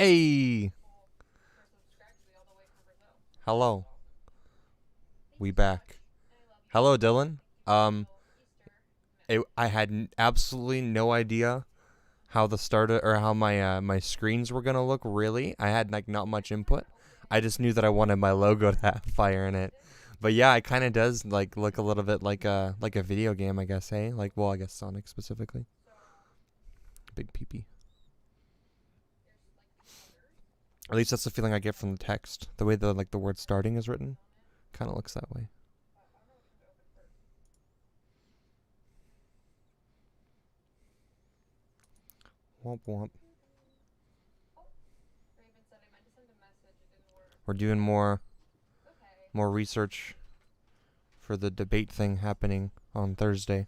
Hey, hello. We back. Hello, Dylan. Um, I had absolutely no idea how the or how my screens were gonna look. Really, I had like not much input. I just knew that I wanted my logo to have fire in it. But yeah, it kind of does like look a little bit like a video game, I guess. Hey, like well, I guess Sonic specifically. Big peepee. At least that's the feeling I get from the text. The way the word starting is written, kind of looks that way. Womp womp. We're doing more research for the debate thing happening on Thursday.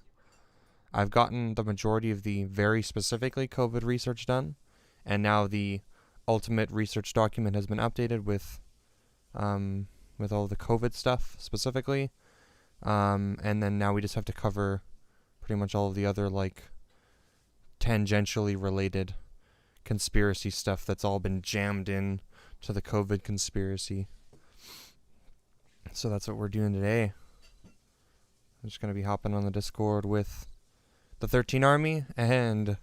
I've gotten the majority of the very specifically COVID research done, and now the ultimate research document has been updated with all the COVID stuff specifically, and then now we just have to cover pretty much all of the other like tangentially related conspiracy stuff that's all been jammed in to the COVID conspiracy. So that's what we're doing today. I'm just going to be hopping on the Discord with the 13 Army, and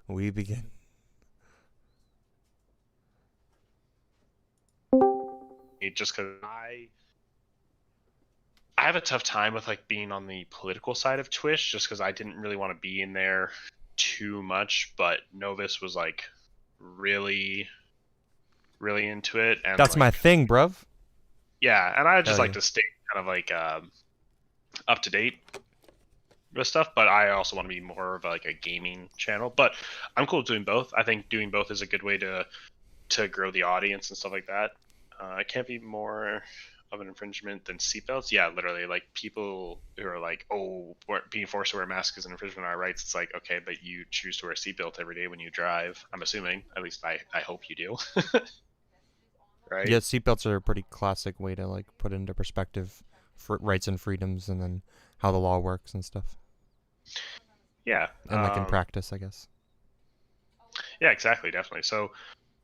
we begin. Just because I have a tough time with like being on the political side of Twitch, just because I didn't really want to be in there too much, but Novus was like really into it, and That's like, my thing, bruv. Yeah, and I just Hell like yeah. to stay kind of like up to date with stuff, but I also want to be more of like a gaming channel. But I'm cool doing both. I think doing both is a good way to grow the audience and stuff like that. It can't be more of an infringement than seatbelts. Yeah, literally, like people who are like, "Oh, being forced to wear a mask is an infringement of our rights." It's like, okay, but you choose to wear a seatbelt every day when you drive. I'm assuming, at least I hope you do. Right? Yeah, seatbelts are a pretty classic way to like put into perspective for rights and freedoms, and then how the law works and stuff. Yeah. And like in practice, I guess. Yeah, exactly, definitely. So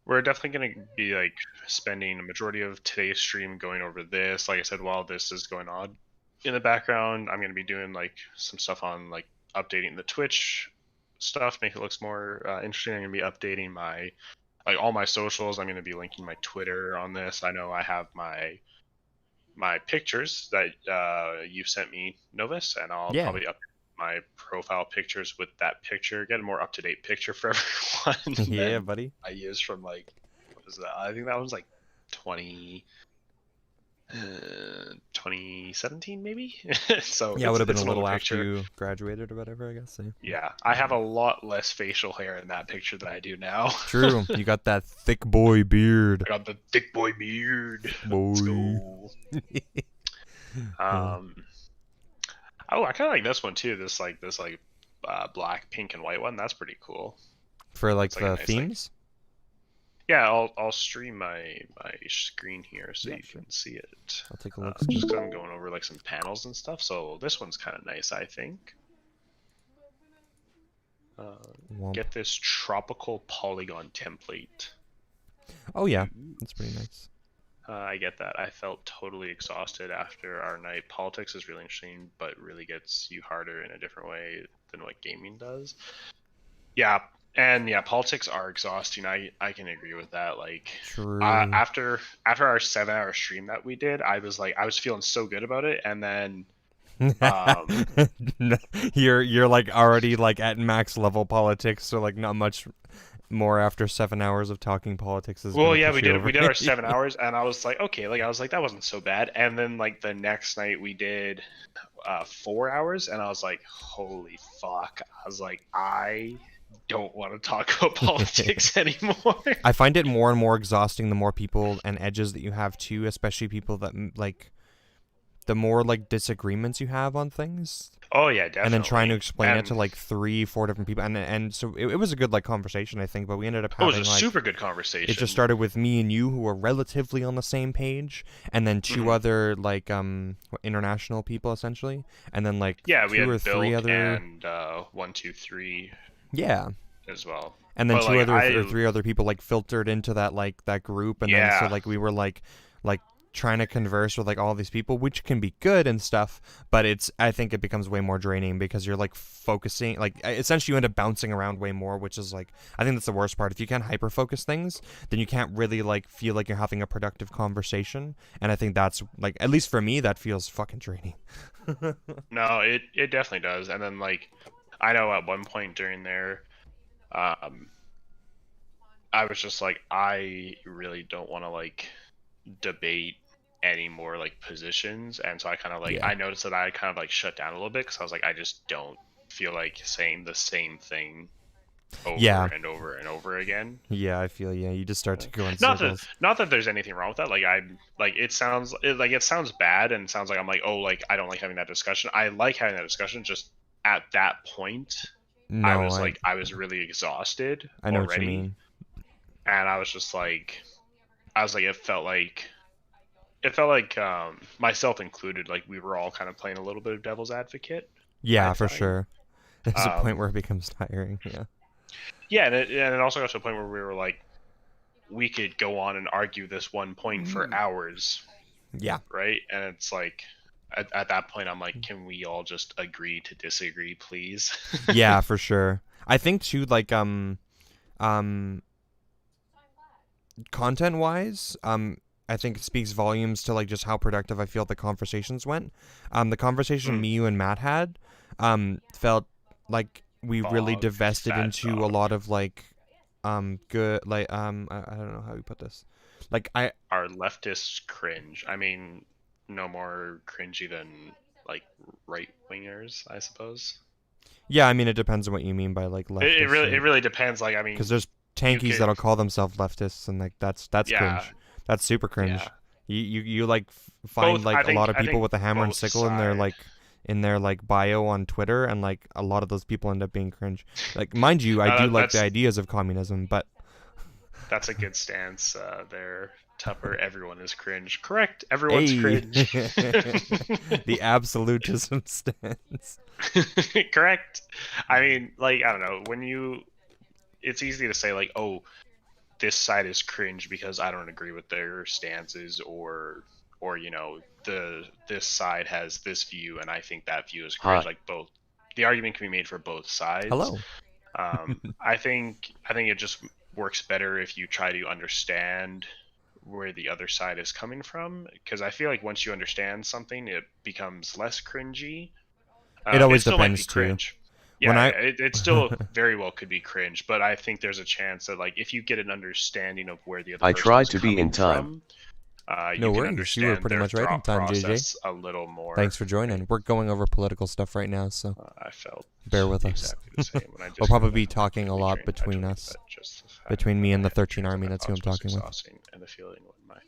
we're definitely going to be like spending a majority of today's stream going over this. Like I said, while this is going on in the background, I'm going to be doing like some stuff on like updating the Twitch stuff, make it look more interesting. I'm going to be updating my like all my socials. I'm going to be linking my Twitter on this. I know I have my pictures that you sent me, Novus, and I'll probably update my profile pictures with that picture, get a more up-to-date picture for everyone. Yeah, buddy. I used from like, what was that? I think that was like 2017 maybe. So yeah, it would have been a an little older after picture. you graduated or whatever, I guess. Yeah, I have a lot less facial hair in that picture than I do now. True. You got that thick boy beard. I got the thick boy beard. Boy. Let's go. Oh, I kind of like this one too. This black, pink, and white one. That's pretty cool. For like It's the nice, themes? Yeah, I'll stream my screen here so you can see it. I'll take a look. Just 'cause I'm going over like some panels and stuff. So this one's kind of nice, I think. Get this tropical polygon template. Oh yeah, that's pretty nice. I get that. I felt totally exhausted after our night. Politics is really interesting, but really gets you harder in a different way than what gaming does. Yeah, and yeah, politics are exhausting. I can agree with that. Like, after our 7-hour stream that we did, I was feeling so good about it, and then you're like already like at max level politics, so like not much more after 7 hours of talking politics is well, yeah, we did our 7 hours, and I was like, okay, like I was like, that wasn't so bad. And then like the next night we did 4 hours, and I was like, holy fuck. I was like, I don't want to talk about politics anymore. I find it more and more exhausting the more people and edges that you have too, especially people that like the more like disagreements you have on things. Oh yeah, definitely. And then trying to explain it to like 3-4 different people, and so it was a good like conversation, I think. But we ended up having it was a super good conversation. It just started with me and you, who were relatively on the same page, and then 2 other like international people essentially, and then like we 2 had or 3 other and 1, 2, 3. Yeah. As well. and then But two like other or three other people like filtered into that group, and then so yeah, like we were like trying to converse with like all these people, which can be good and stuff, but I think it becomes way more draining because you're like focusing, like essentially you end up bouncing around way more, which is like, I think that's the worst part. If you can't hyper focus things, then you can't really like feel like you're having a productive conversation, and I think that's like, at least for me, that feels fucking draining. no, it definitely does. And then like I know at one point during there, um, I was just like, I really don't want to like debate any more like positions, and so I kind of like Yeah. I noticed that I kind of like shut down a little bit because I was like, I just don't feel like saying the same thing over Yeah. and over and over again. Yeah, I feel, yeah, you just start Uh, to go in Not that circles. there's anything wrong with that. Like I'm like it sounds bad and it sounds like I'm like, oh, like I don't like having that discussion. I like having that discussion. Just at that point, No, I was really exhausted I know what you already, mean. and I was just like I was like it felt like myself included, like we were all kind of playing a little bit of devil's advocate. Yeah, I for find. sure. There's a point Um, where it becomes tiring. Yeah. yeah, and it also got to a point where we were like, we could go on and argue this one point for hours, Yeah. right? And it's like, at that point, I'm like, can we all just agree to disagree, please? Yeah, for sure. I think too, like um content wise, I think it speaks volumes to like just how productive I feel the conversations went. The conversation Mm, me, you, and Matt had, felt like we really Bog, divested fat into a dog. lot of like good like I don't know how you put this. Like I Our leftists cringe. I mean, no more cringy than like right wingers, I suppose. Yeah, I mean it depends on what you mean by like leftists, It right? really depends. Like, I Because mean, there's you tankies could, that'll call themselves leftists, and like that's yeah, cringe. That's super yeah. cringe. You like find Both, like a lot of I people think with a hammer and both sickle side. in their like bio on Twitter, and like a lot of those people end up being cringe. Like mind you, I do like the ideas of communism, but That's a good stance there, Tupper. Everyone is cringe. Correct. Everyone's hey, cringe. the absolutism stance. Correct. I mean, like, I don't know. It's easy to say like, oh, this side is cringe because I don't agree with their stances, or this side has this view and I think that view is cringe. Hot. Like both, the argument can be made for both sides. Hello. I think it just works better if you try to understand where the other side is coming from, because I feel like once you understand something, it becomes less cringy. It It always still might be depends too. cringe. When Yeah, I it still very well could be cringe, but I think there's a chance that like if you get an understanding of where the other I person tried is to be in coming time. from, no you can worries, you were understand pretty their much right on thought time, JJ. process a little more. Thanks for I think joining. We're going over political stuff right now, so I felt bear with us. exactly the same when I We'll just probably got be back from talking a activity lot training. I between joined, us, but just the fact between me that and the I had to 13 translate Army. my That's who I'm thoughts was talking with. exhausting, and the feeling when my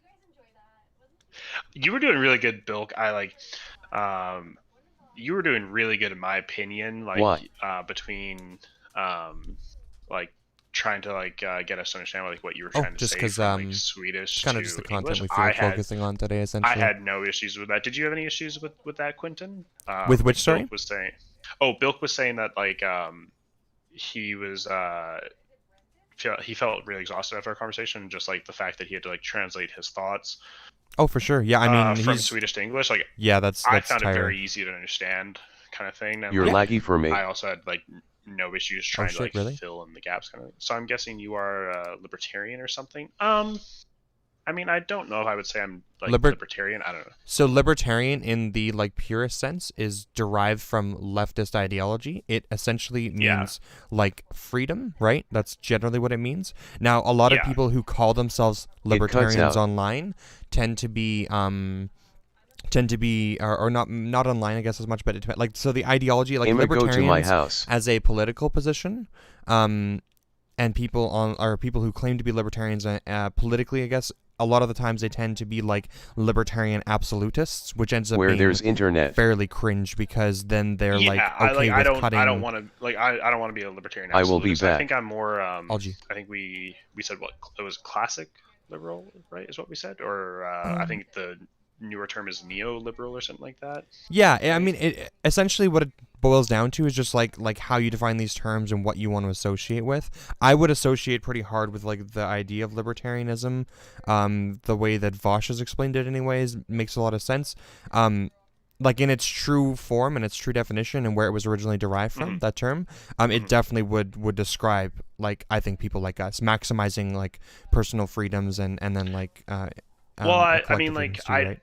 you were doing really good, Bilk. You were doing really good in my opinion. Like Why? between like trying to like get us to understand like what you were Oh, trying to just say because from like it's Swedish kind of just to the content English. we were focusing on today, I essentially. had no issues with that. Did you have any issues with that, Quentin? With which Like story? Bilk was saying. Oh, Bilk was saying that like he was he felt really exhausted after our conversation, just like the fact that he had to like translate his thoughts Oh, for sure. Yeah, I mean, from he's Swedish to English. Like yeah, I that's found it tiring. very easy to understand, kind of thing, and You're Yeah. like laggy for me. I also had like no issues Oh trying to shit, like really? fill in the gaps, kind of. So I'm guessing you are a libertarian or something. I mean, I don't know if I would say I'm like libertarian. I don't know. So libertarian in the like purest sense is derived from leftist ideology. It essentially Yeah, means like freedom, right? That's generally what it means. Now, a lot of yeah, people who call themselves It cuts libertarians out. online tend to be or not online, I guess, as much, but it, like, so the ideology, like Emma, go to my libertarians house. as a political position, and people who claim to be libertarians politically, I guess, a lot of the times they tend to be like libertarian absolutists, which ends up Where being there's internet. fairly cringe, because then they're yeah. like okay with I don't cutting want to like I don't want to be a libertarian I will be absolutist. I think back. I'm more algae. I think we said what it was classic liberal, right? Is what we said, or I Um, think the newer term is neoliberal or something like that. Yeah, I mean, it essentially what it boils down to is just like how you define these terms and what you want to associate with. I would associate pretty hard with like the idea of libertarianism. The way that Vosh has explained it, anyways, makes a lot of sense. Like in its true form and its true definition and where it was originally derived from, that term, it definitely would describe, like, I think people like us maximizing like personal freedoms and then like Well, I collective mean, like, freedoms too, right?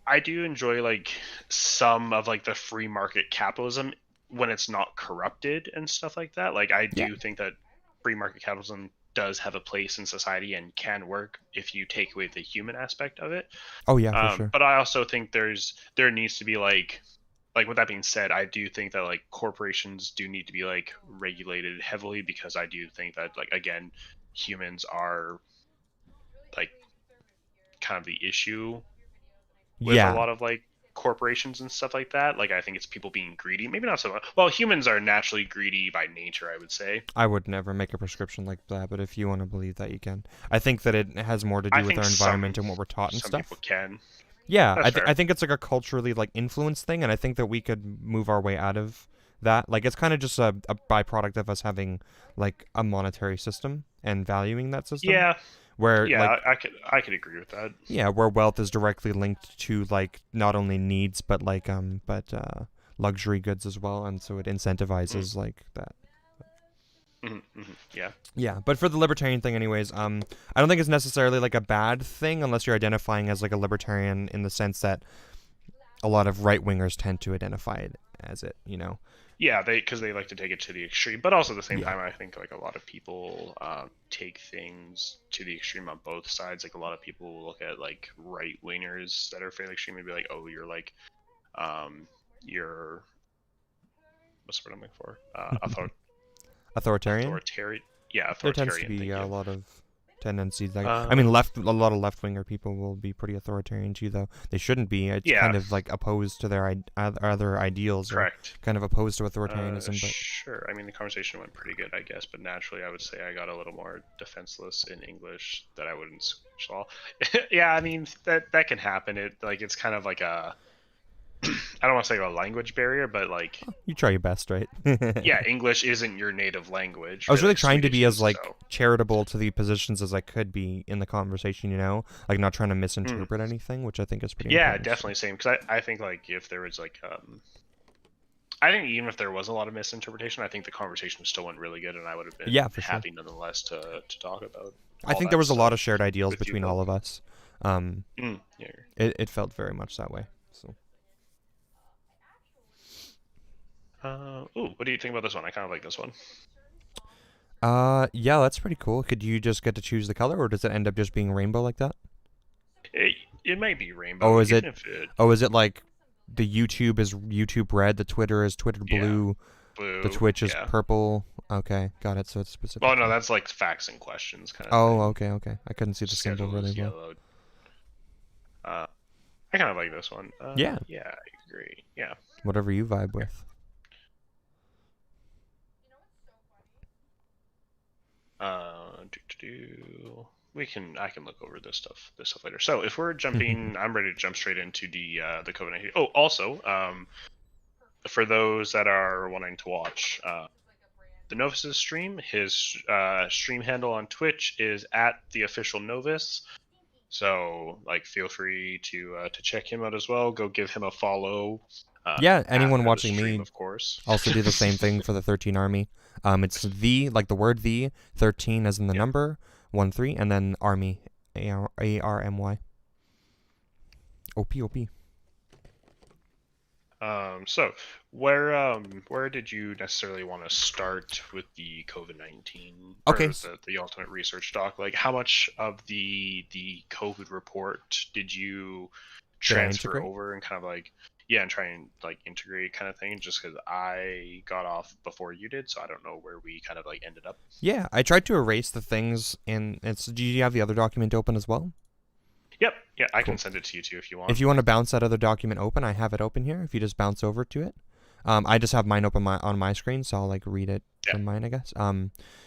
I do enjoy like some of like the free market capitalism when it's not corrupted and stuff like that. Like, I Yeah. do think that free market capitalism does have a place in society and can work if you take away the human aspect of it. Oh yeah, for sure. But I also think there needs to be like with that being said, I do think that like corporations do need to be like regulated heavily, because I do think that, like, again, humans are like kind of the issue with a Yeah, lot of like corporations and stuff like that. Like, I think it's people being greedy. Maybe not so much. Well, humans are naturally greedy by nature, I would say. I would never make a prescription like that, but if you want to believe that, you can. I think that it has more to do I with think our environment some and what we're taught and some stuff. people can. Yeah, That's fair. I think it's like a culturally like influence thing, and I think that we could move our way out of that. Like it's kind of just a byproduct of us having like a monetary system and valuing that system, Yeah, where yeah, like I could agree with that. yeah, where wealth is directly linked to like not only needs but like luxury goods as well, and so it incentivizes like that. Yeah. Yeah, but for the libertarian thing, anyways, I don't think it's necessarily like a bad thing unless you're identifying as like a libertarian in the sense that a lot of right wingers tend to identify it as it, you know. Yeah, because they like to take it to the extreme, but also at the same Yeah. time, I think like a lot of people take things to the extreme on both sides. Like, a lot of people will look at like right wingers that are fairly extreme and be like, "Oh, you're like, you're what's the word I'm looking for? Authoritarian. Authoritarian. Yeah, There tends to authoritarian. be Thank a you. lot of tendencies. Like, I mean, a lot of left winger people will be pretty authoritarian too, though they shouldn't be. It's Yeah. kind of like opposed to their other ideals, or Correct. kind of opposed to authoritarianism. But Sure. I mean, the conversation went pretty good, I guess, but naturally, I would say I got a little more defenseless in English that I wouldn't switch all. Yeah, I mean, that can happen. It's kind of like a I don't want to say a language barrier, but like, you try your best, right? yeah, English isn't your native language. I was really like trying to be Swedish as is, like so. charitable to the positions as I could be in the conversation, you know, like not trying to misinterpret anything, which I think is pretty Yeah, important. definitely same. Because I think like if there was like I think even if there was a lot of misinterpretation, I think the conversation still went really good, and I would have been Yeah, for sure. happy nonetheless to talk about. I all think that there was a stuff lot of shared ideals with you, between though. all of us. Yeah. It felt very much that way. So Ooh, what do you think about this one? I kind of like this one. yeah, that's pretty cool. Could you just get to choose the color, or does it end up just being rainbow like that? It might be rainbow. Oh, is even it? If it Oh, is it like the YouTube is YouTube red, the Twitter is Twitter Yeah. blue, blue? the Twitch is Yeah. purple? Okay, got it. So it's specific. Well, no, that's like facts and questions kind of Oh, thing. okay, okay. I couldn't see the symbol Schedule really is well. yellowed. I kind of like this one. Yeah. Yeah, I agree. Yeah. Whatever you vibe with. I can look over this stuff later. So if we're jumping, I'm ready to jump straight into the COVID-19. Oh, also, for those that are wanting to watch the Novus's stream, his stream handle on Twitch is @theofficialnovus. So like, feel free to check him out as well. Go give him a follow. Yeah, anyone after the watching stream, me of course. also do the same thing for the 13 Army. It's like the word 13 as in the number, 13, and then Army, ARMY. OP. So where did you necessarily want to start with the COVID-19? Okay. Or the ultimate research doc? Like, how much of the COVID report did you Did I transfer integrate? over and kind of like, and try and like integrate kind of thing? Just because I got off before you did, so I don't know where we kind of like ended up. Yeah, I tried to erase the things in. Do you have the other document open as well? Yep. Yeah, I Cool. can send it to you too if you want. If you want to bounce that other document open, I have it open here. If you just bounce over to it, I just have mine open on my screen, so I'll like read it Yeah. from mine, I guess.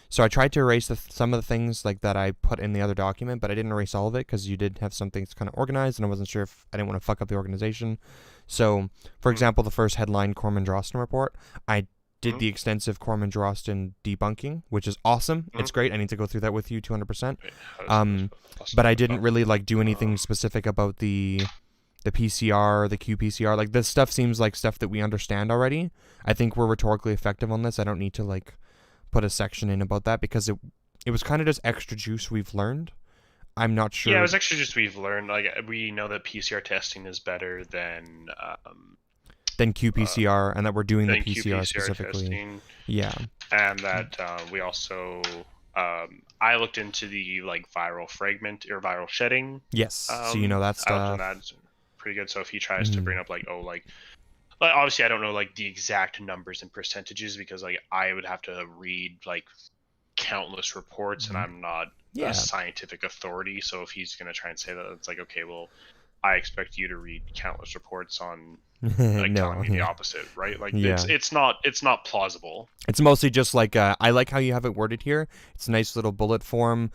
So I tried to erase some of the things like that I put in the other document, but I didn't erase all of it because you did have some things kind of organized, and I wasn't sure if I didn't want to fuck up the organization. So, for example, the first headline, Corman Drosten report, I did Mhm. the extensive Corman Drosten debunking, which is awesome. Mhm. It's great. I need to go through that with you 200%. Wait, Um, awesome. but I didn't really like do Um, anything specific about the PCR, the qPCR. Like this stuff seems like stuff that we understand already. I think we're rhetorically effective on this. I don't need to like put a section in about that because it was kind of just extra juice we've learned. I'm not Yeah, it sure was actually just we've learned like we know that PCR testing is better than uh, qPCR and that we're doing the than PCR qPCR specifically. testing, Yeah. and that we also I looked into the like viral fragment or viral shedding Yes. So you know that I looked into stuff. that. It's pretty good. So if he tries to bring Mhm. up like like obviously I don't know like the exact numbers and percentages because like I would have to read like countless reports and I'm not a Yeah. scientific authority. So if he's gonna try and say that, it's like okay, well, I expect you to read countless reports on like telling No. me the Yeah. opposite, right? Like Yeah. it's not plausible. It's mostly just like I like how you have it worded here. It's a nice little bullet form.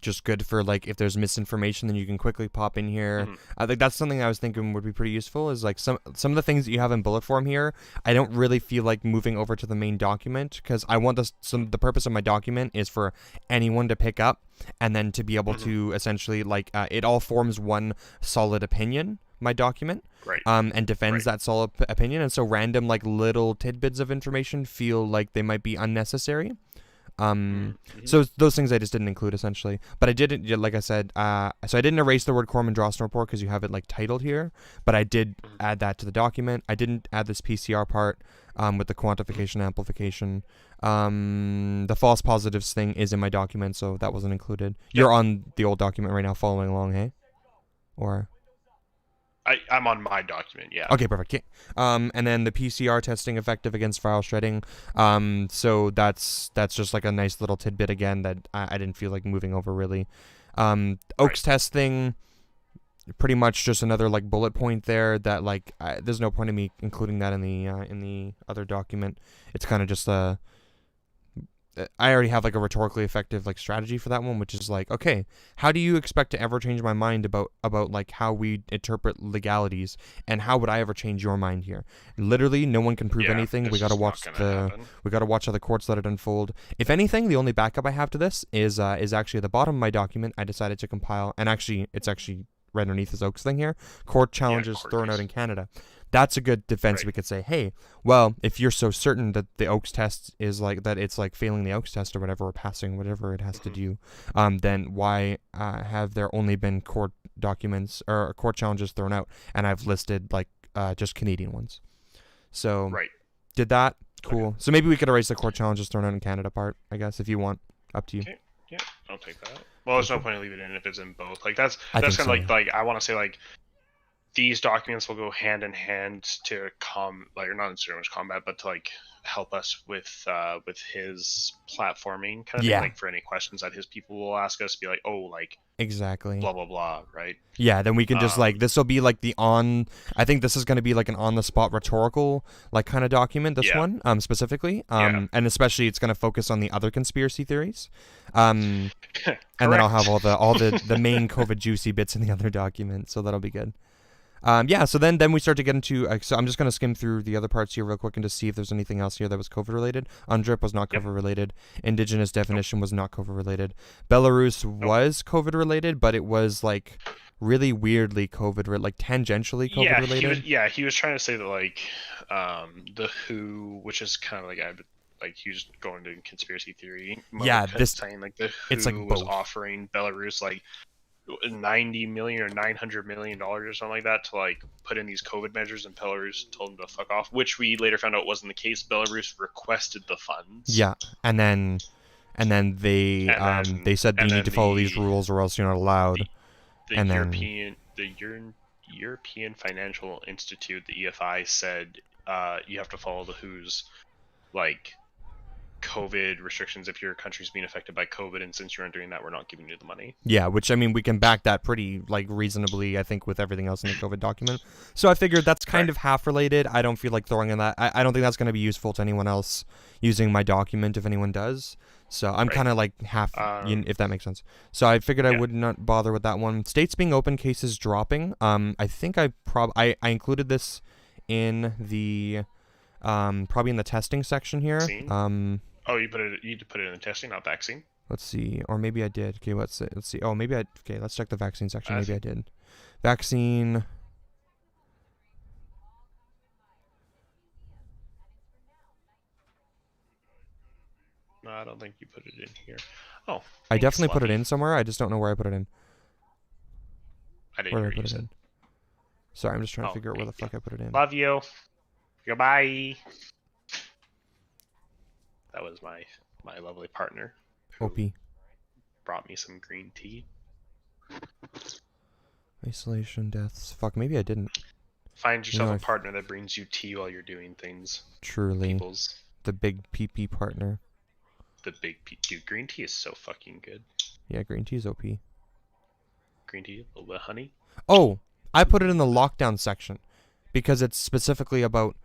Just good for like if there's misinformation, then you can quickly pop in here. Mhm. I think that's something I was thinking would be pretty useful. Is like some of the things that you have in bullet form here. I don't really feel like moving over to the main document because I want this. The purpose of my document is for anyone to pick up and then to be able Mhm. to essentially like it all forms one solid opinion. My document Right. and defends Right. that solid opinion. And so random like little tidbits of information feel like they might be unnecessary. Mhm. So those things I just didn't include essentially, but I didn't, like I said, so I didn't erase the word Corman Drosten report because you have it like titled here, but I did Mhm. add that to the document. I didn't add this PCR part, with the Mhm. quantification amplification. The false positives thing is in my document, so that wasn't included. Yep. You're on the old document right now, following along, hey? Or I'm on my document. Yeah. okay, perfect. Okay. And then the PCR testing effective against viral shedding. So that's just like a nice little tidbit again that I didn't feel like moving over really. Right. Oaks testing, pretty much just another like bullet point there that like there's no point in me including that in the other document. It's kind of just a I already have like a rhetorically effective like strategy for that one, which is like, okay, how do you expect to ever change my mind about like how we interpret legalities, and how would I ever change your mind here? Literally, no one can prove Yeah. anything. It's just not gonna happen. We gotta watch how the courts let it unfold. If anything, the only backup I have to this is actually at the bottom of my document. I decided to compile, and actually, it's actually right underneath this Oaks thing here. Court Yeah. challenges Court thrown out case. in Canada. That's a good defense. Right. We could say, hey, well, if you're so certain that the Oaks test is like that, it's like failing the Oaks test or whatever, or passing whatever it has to Mhm. do, then why have there only been court documents or court challenges thrown out? And I've listed like just Canadian ones. So Right. did that. Okay. Cool. So maybe we could erase the court challenges thrown out in Canada part, I guess, if you want. Up to you. Okay. Yeah. I'll take that. Well, Okay, there's no cool. point in leaving it in if it's in both. Like that's I think kind of so. Yeah. like I want to say like these documents will go hand in hand to like or not necessarily much combat, but to like help us with his platforming kind of thing. Yeah. Like for any questions that his people will ask us, be like, oh, like Exactly. blah blah blah, right? Yeah, then we can just like Um, this will be like the on. I think this is going to be like an on the spot rhetorical like kind of document. This yeah, one specifically, yeah, and especially it's going to focus on the other conspiracy theories, um, and then I'll have correct. all the main COVID juicy bits in the other document, so that'll be good. Yeah, so then we start to get into. So I'm just gonna skim through the other parts here real quick and just see if there's anything else here that was COVID related. UNDRIP was not Yep. COVID related. Indigenous Nope. definition was not COVID related. Belarus Nope. was COVID related, but it was like really weirdly like tangentially COVID Yeah, he was. related. Yeah, he was trying to say that like the WHO, which is kind of like like he was going to conspiracy theory Yeah, mode, this saying like the it's like WHO was both. offering Belarus like 90 million or 900 million dollars or something like that to like put in these COVID measures, and Belarus told them to fuck off, which we later found out wasn't the case. Belarus requested the funds, Yeah, and then they said you and need then to follow these rules or else you're not allowed. the And then European Financial Institute, the EFI, said you have to follow the WHO's like COVID restrictions if your country's being affected by COVID, and since you aren't doing that, we're not giving you the money. Yeah, which I mean we can back that pretty like reasonably, I think, with everything else in the COVID document. So I figured that's kind of half related. I don't feel like throwing in that. I don't think that's going to be useful to anyone else using my document if anyone does. So I'm kind of like half, if that makes sense. So I figured I would not bother with that one. States being open, cases dropping. I think I included this in the probably in the testing section here. Oh, you put it in the testing, not vaccine. Let's see, or maybe I did. Okay, let's see. Oh, maybe I. Okay, let's check the vaccine section. Maybe I did. Vaccine. No, I don't think you put it in here. Oh, I definitely put it in somewhere. I just don't know where I put it in. I didn't hear you said. Sorry, I'm just trying to figure out where the fuck I put it in. Love you. Goodbye. That was my lovely partner. OP. Brought me some green tea. Isolation, deaths. Fuck, maybe I didn't. Find yourself a partner that brings you tea while you're doing things. Truly. Peoples. The big PP partner. The big dude, green tea is so fucking good. Yeah, green tea is OP. Green tea, a little bit of honey. Oh, I put it in the lockdown section because it's specifically about.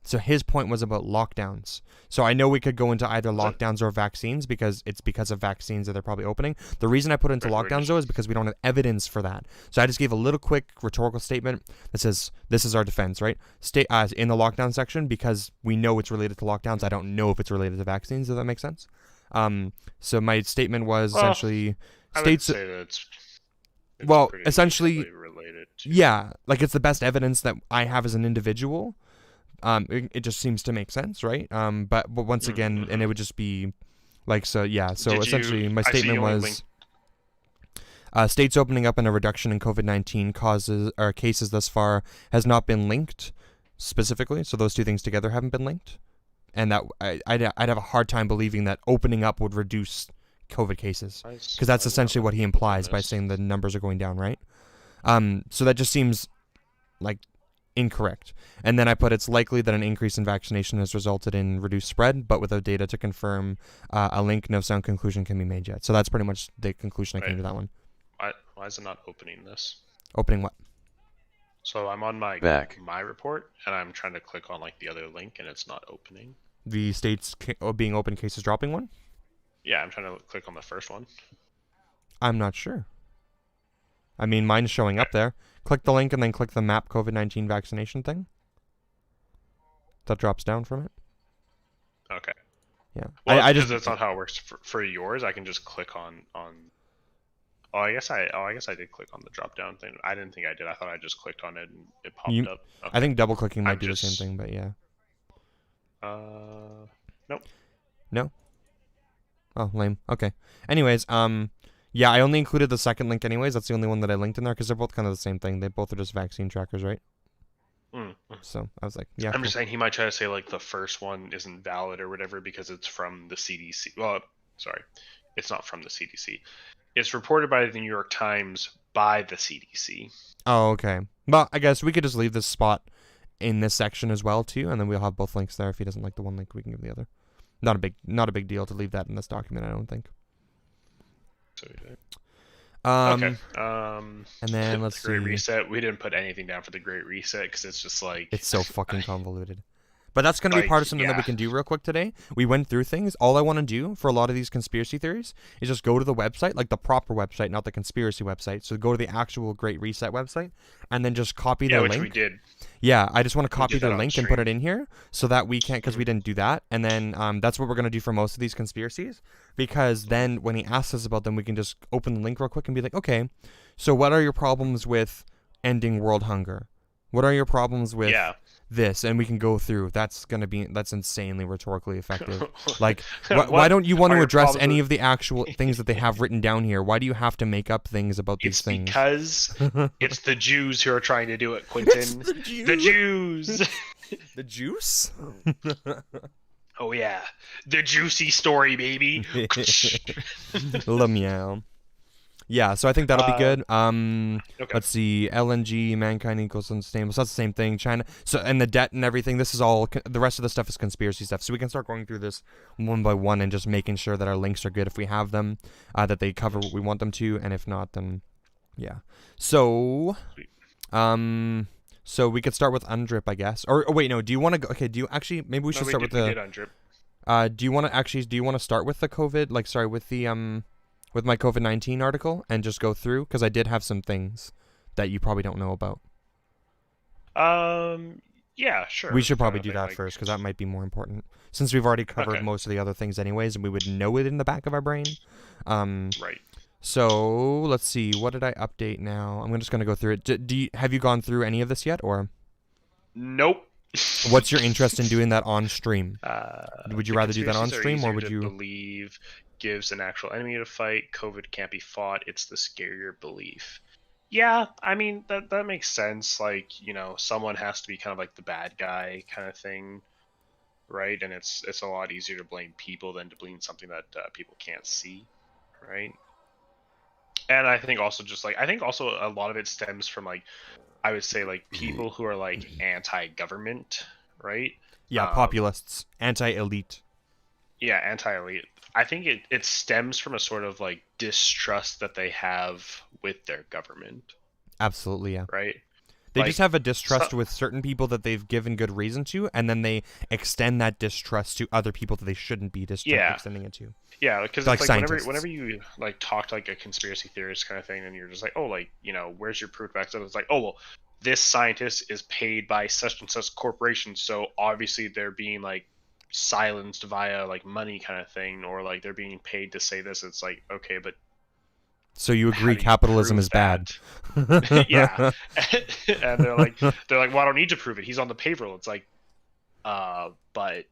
So his point was about lockdowns. So I know we could go into either lockdowns or vaccines because it's because of vaccines that they're probably opening. The reason I put it into lockdowns though is because we don't have evidence for that. So I just gave a little quick rhetorical statement that says this is our defense, right? Stay in the lockdown section because we know it's related to lockdowns. I don't know if it's related to vaccines. Does that make sense? So my statement was essentially states. I would say that it's well, essentially related to... Yeah, like it's the best evidence that I have as an individual. It just seems to make sense, right? But once again, and it would just be like, so yeah. So essentially, my statement was states opening up and a reduction in COVID-19 causes or cases thus far has not been linked specifically. So those two things together haven't been linked, and that I'd have a hard time believing that opening up would reduce COVID cases because that's essentially what he implies by saying the numbers are going down, right? So that just seems like incorrect. And then I put it's likely that an increase in vaccination has resulted in reduced spread, but without data to confirm a link, no sound conclusion can be made yet. So that's pretty much the conclusion I came to that one. Why is it not opening this? Opening what? So I'm on my report, and I'm trying to click on like the other link, and it's not opening. The states being open, cases dropping one? Yeah, I'm trying to click on the first one. I'm not sure. I mean, mine's showing up there. Click the link and then click the map COVID-19 vaccination thing. That drops down from it. Okay. Yeah. Well, I just that's not how it works for yours. I can just click on. Oh, I guess I did click on the drop down thing. I didn't think I did. I thought I just clicked on it and it popped up. Okay. I think double clicking might do the same thing, but yeah. Nope. No. Oh, lame. Okay. Anyways, yeah, I only included the second link anyways. That's the only one that I linked in there because they're both kind of the same thing. They both are just vaccine trackers, right? So I was like, yeah. I'm just saying he might try to say like the first one isn't valid or whatever because it's from the CDC. Well, sorry, it's not from the CDC. It's reported by the New York Times by the CDC. Oh, okay. Well, I guess we could just leave this spot in this section as well too, and then we'll have both links there. If he doesn't like the one link, we can give the other. Not a big deal to leave that in this document, I don't think. Okay. And then let's see. Great Reset. We didn't put anything down for the Great Reset because it's just like it's so fucking convoluted. But that's going to be part of something that we can do real quick today. We went through things. All I want to do for a lot of these conspiracy theories is just go to the website, like the proper website, not the conspiracy website. So go to the actual Great Reset website and then just copy their link. Which we did. Yeah, I just want to copy their link and put it in here so that we can't, because we didn't do that. And then that's what we're going to do for most of these conspiracies, because then when he asks us about them, we can just open the link real quick and be like, okay, so what are your problems with ending world hunger? What are your problems with this? And we can go through. That's insanely rhetorically effective. Like, why don't you want to address any of the actual things that they have written down here? Why do you have to make up things about these things? Because it's the Jews who are trying to do it, Quentin. It's the Jews. The Jews. The juice? Oh yeah, the juicy story, baby. La meow. Yeah, so I think that'll be Uh, good. okay. Let's see. LNG, mankind equals unsustainable. So that's the same thing. China. So and the debt and everything. This is all. The rest of the stuff is conspiracy stuff. So we can start going through this one by one and just making sure that our links are good if we have them, that they cover what we want them to, and if not, then yeah. So Sweet. um. So we could start with Undrip, I guess. Or wait, no. Do you want to go? Okay. Do you actually? Maybe we No, should start with we the. did on drip. Do you want to actually? Do you want to start with the COVID? Like, sorry, with the with my COVID-19 article and just go through because I did have some things that you probably don't know about. Um, yeah, We sure. should Kind probably of do thing. that Like, first because that might be more important since we've already covered okay, most of the other things anyways, and we would know it in the back of our brain. Um, right. so let's see. What did I update now? I'm just gonna go through it. Have you gone through any of this yet, or Nope. what's your interest in doing that on stream? Uh, Would you the rather do that on conspiracies are stream, or easier would to you? believe, gives an actual enemy to fight. COVID can't be fought. It's the scarier belief. Yeah, I mean that makes sense. Like, someone has to be kind of like the bad guy kind of thing, right? And it's a lot easier to blame people than to blame something that people can't see, right? And I think also just like I think also a lot of it stems from like I would say like people who are like anti-government, right? Yeah, Um, populists, anti-elite. yeah, anti-elite. I think it stems from a sort of like distrust that they have with their government, Absolutely, yeah. right? They just Like, have a so, distrust with certain people that they've given good reason to, and then they extend that distrust to other people that they shouldn't be yeah, extending it to. yeah, because Like it's like whenever scientists. you like talk to like a conspiracy theorist kind of thing, and you're just like, oh, like where's your proof back? So it's like, oh well, this scientist is paid by such and such corporation, so obviously they're being like silenced via like money kind of thing, or like they're being paid to say this. It's like, okay, but So you how agree do you capitalism prove is bad? that? Yeah. And they're like, well, I don't need to prove it. He's on the payroll. It's like, but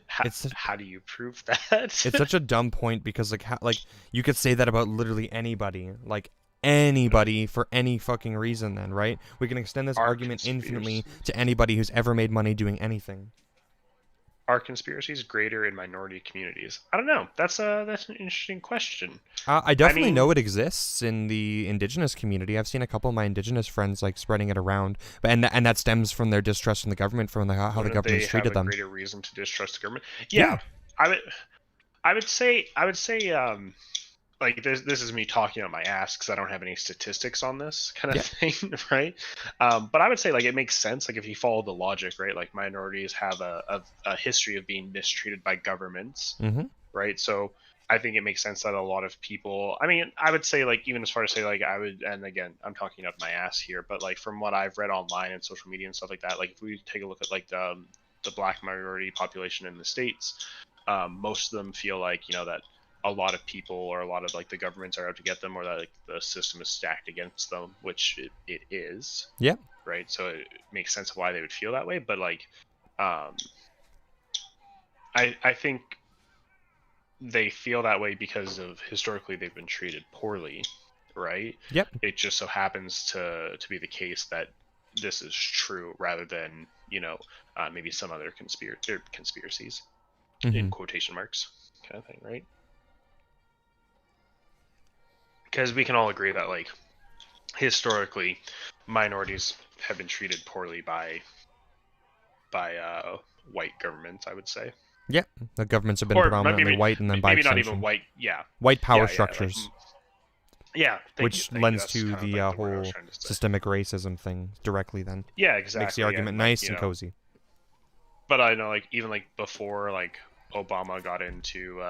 how, it's how do you prove that? it's such a dumb point because like you could say that about literally anybody, like anybody for any fucking reason. Then right? We can extend this Are argument infinitely conspiracies to anybody who's ever made money doing anything. are conspiracies greater in minority communities? I don't know. That's an interesting question. I I definitely mean, know it exists in the indigenous community. I've seen a couple of my indigenous friends like spreading it around, but and that stems from their distrust in the government, from how the wouldn't they government's have treated a them. greater reason to distrust the government? Yeah, Yeah, I would I would say like this is me talking out my ass because I don't have any statistics on this kind of yeah, thing, right? But I would say like it makes sense like if you follow the logic, right? Like minorities have a history of being mistreated by governments, mm-hmm, right? So I think it makes sense that a lot of people. I mean, I would say like even as far as say like I would, and again I'm talking out my ass here, but like from what I've read online and social media and stuff like that, like if we take a look at like the black minority population in the states, most of them feel like that a lot of people or a lot of like the governments are out to get them or that like the system is stacked against them, which it is, yeah, right? So it makes sense why they would feel that way, but like um I think they feel that way because of historically they've been treated poorly, right? yep, It just so happens to be the case that this is true rather than maybe some other conspiracies mm-hmm, in quotation marks kind of thing, right? Because we can all agree that like historically minorities have been treated poorly by white governments, I would say. yeah. The governments have been Or predominantly maybe white, and then by maybe not even extension, white. Yeah, white power yeah, like structures, yeah. Thank you, which thank you. lends That's to kind of the like the word I was whole trying to say. systemic racism thing directly. Then Yeah, makes the exactly. argument And like nice and cozy. but I know like even like before like Obama got into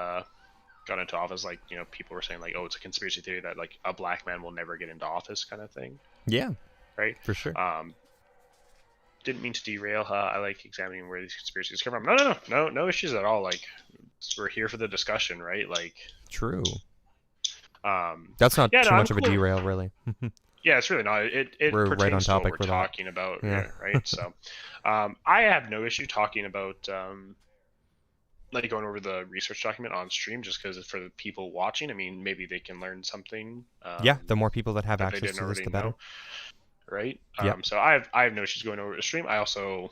office, like people were saying like, oh, it's a conspiracy theory that like a black man will never get into office, kind of thing, Yeah, right? for sure. Didn't mean to derail. I like examining where these conspiracies come from. No issues at all. Like we're here for the discussion, right? Like, True. um, That's not yeah, no, too I'm much of a cool. derail, really. Yeah, it's really not. It We're right on pertains to what topic we're for that. talking about, Yeah. yeah, right? So, I have no issue talking about like going over the research document on stream, just because for the people watching, I mean, maybe they can learn something Yeah, the more people that have that they access didn't to this, already the better. know, right? Yep. So I have no issues going over the stream. I also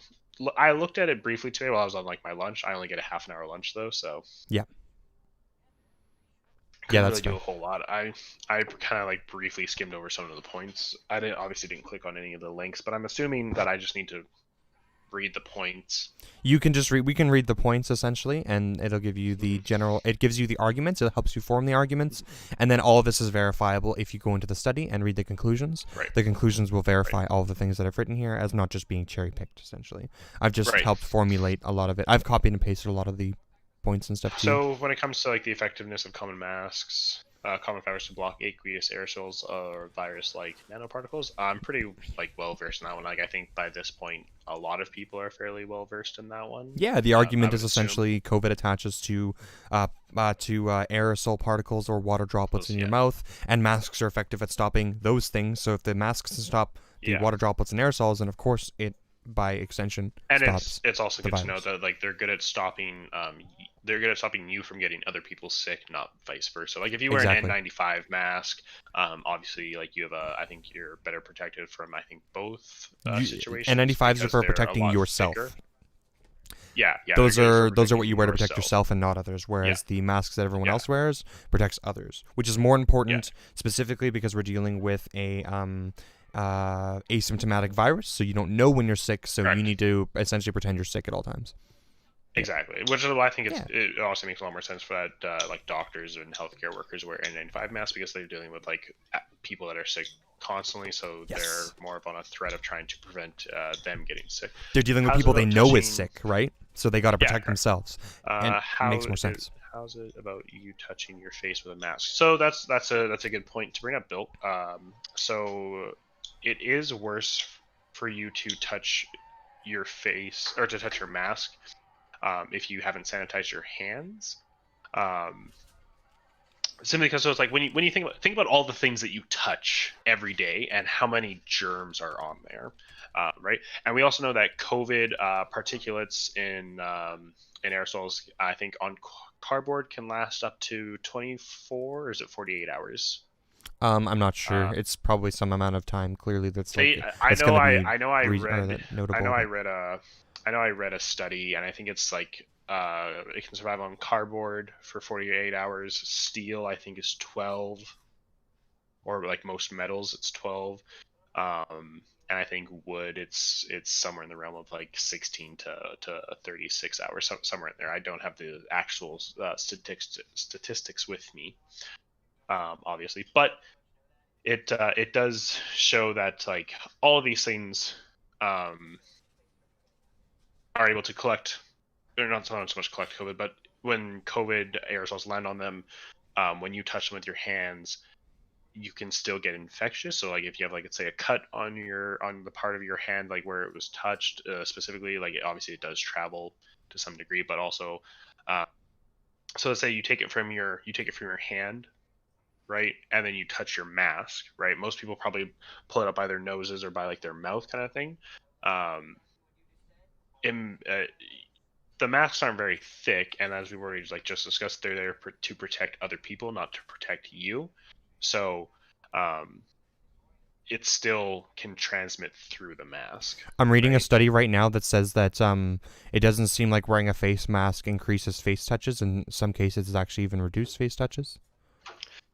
I looked at it briefly today while I was on like my lunch. I only get a half an hour lunch though, so Yeah. couldn't that's really do fine. a whole lot. I kind of like briefly skimmed over some of the points. I didn't obviously didn't click on any of the links, but I'm assuming that I just need to read the points. You can just read. We can read the points essentially, and it'll give you the Mhm. general. It gives you the arguments. It helps you form the arguments, and then all of this is verifiable if you go into the study and read the conclusions. Right. The conclusions will Right. verify all of the things that I've written here as not just being cherry picked. Essentially, I've just Right. helped formulate a lot of it. I've copied and pasted a lot of the points and stuff too. So when it comes to like the effectiveness of common masks, common fibers to block aqueous aerosols or virus-like nanoparticles, I'm pretty like well versed in that one. Like I think by this point, a lot of people are fairly well versed in that one. Yeah, the I argument would is assume. essentially COVID attaches to aerosol particles or water droplets in your Yeah. mouth, and masks are effective at stopping those things. So if the masks can stop the Yeah. water droplets and aerosols, then of course it, by extension, And stops it's also the good to know virus. that like they're good at stopping they're good at stopping you from getting other people sick, not vice versa. Like if you wear an Exactly. N95 mask, obviously like you have a I think you're better protected from I think both situations N95s are because for they're a protecting lot yourself. thicker. Yeah, yeah, they're Those good for are what protecting you wear to protect yourself. yourself and not others. Yeah, Whereas the masks that everyone yeah, else wears protects others, which is more yeah, important specifically because we're dealing with a asymptomatic virus, so you don't know when you're sick, so you correct. need to essentially pretend you're sick at all times. Yeah. Exactly, which is why I think Yeah. it also makes a lot more sense for that like doctors and healthcare workers wear N95 masks because they're dealing with like people that are sick constantly, so they're Yes. more of on a threat of trying to prevent them getting sick. They're dealing with How's it people they about know is touching? sick, right? So they got to Yeah, protect correct. themselves, and it makes more It, sense. how's it about you touching your face with a mask? So that's a good point to bring up, Bill. So it is worse for you to touch your face or to touch your mask if you haven't sanitized your hands. Um, Simply because so it's like when you think about all the things that you touch every day and how many germs are on there, right? And we also know that COVID particulates in aerosols, I think on cardboard can last up to 24 or is it 48 hours? I'm not sure. Uh, It's probably some amount of time. Clearly, that's like they I that's know going to be I know I or read that I know notable. I But read a I know I read a study and I think it's like it can survive on cardboard for 48 hours. Steel I think is 12, or like most metals it's 12. And I think wood it's somewhere in the realm of like 16 to 36 hours, somewhere in there. I don't have the actual statistics with me, obviously, but it does show that like all of these things um, are able to collect, or not so much collect COVID, but when COVID aerosols land on them, when you touch them with your hands, you can still get infectious. So like if you have like let's say a cut on the part of your hand like where it was touched specifically, like obviously it does travel to some degree, but also uh, so let's say you take it from your hand, right, and then you touch your mask, right? Most people probably pull it up by their noses or by like their mouth kind of thing. Um, in, the masks aren't very thick, and as we've already like just discussed, they're there to protect other people, not to protect you. So um, it still can transmit through the mask, I'm reading a right? study right now that says that it doesn't seem like wearing a face mask increases face touches. In some cases, it's actually even reduced face touches.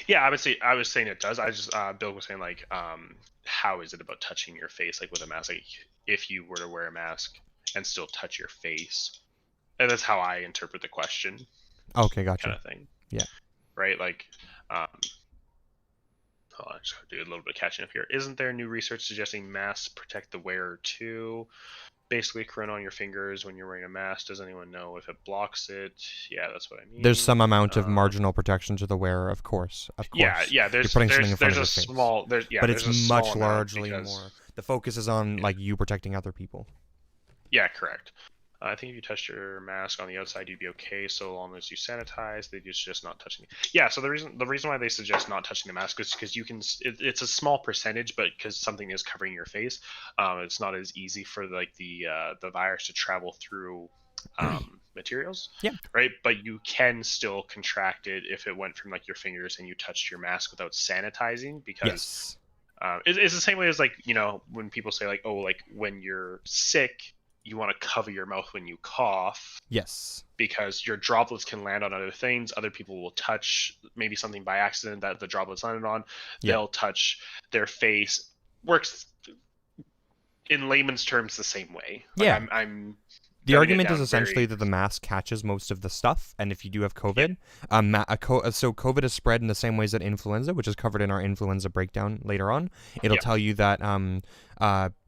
Yeah, I was saying it does. I just Bill was saying like how is it about touching your face like with a mask? Like if you were to wear a mask and still touch your face, and that's how I interpret the question, Okay, kind gotcha. of thing, Yeah. right? Like um, hold on, I just gotta do a little bit of catching up here. Isn't there new research suggesting masks protect the wearer too? Basically, corona on your fingers when you're wearing a mask. Does anyone know if it blocks it? Yeah, that's what I There's some mean. amount of marginal protection to the wearer, of course. Of Yeah, course. yeah. You're putting something in front There's of a your face. small But it's there's a small much amount largely because more. The focus is on like you protecting other people. yeah, correct. I think if you touched your mask on the outside, you'd be okay so long as you sanitize. They just not touching it. Yeah. So the reason why they suggest not touching the mask is because you can. It's a small percentage, but because something is covering your face, it's not as easy for like the virus to travel through materials, Yeah. right? But you can still contract it if it went from like your fingers and you touched your mask without sanitizing, because Yes. it's the same way as like when people say like oh like when you're sick you want to cover your mouth when you cough, Yes. because your droplets can land on other things. Other people will touch maybe something by accident that the droplets landed on. Yeah. They'll touch their face. Works in layman's terms the same way. Like, Yeah. I'm The dumbing it argument is down essentially very. that the mask catches most of the stuff, and if you do have COVID, so COVID is spread in the same ways that influenza, which is covered in our influenza breakdown later on. It'll Yeah. tell you that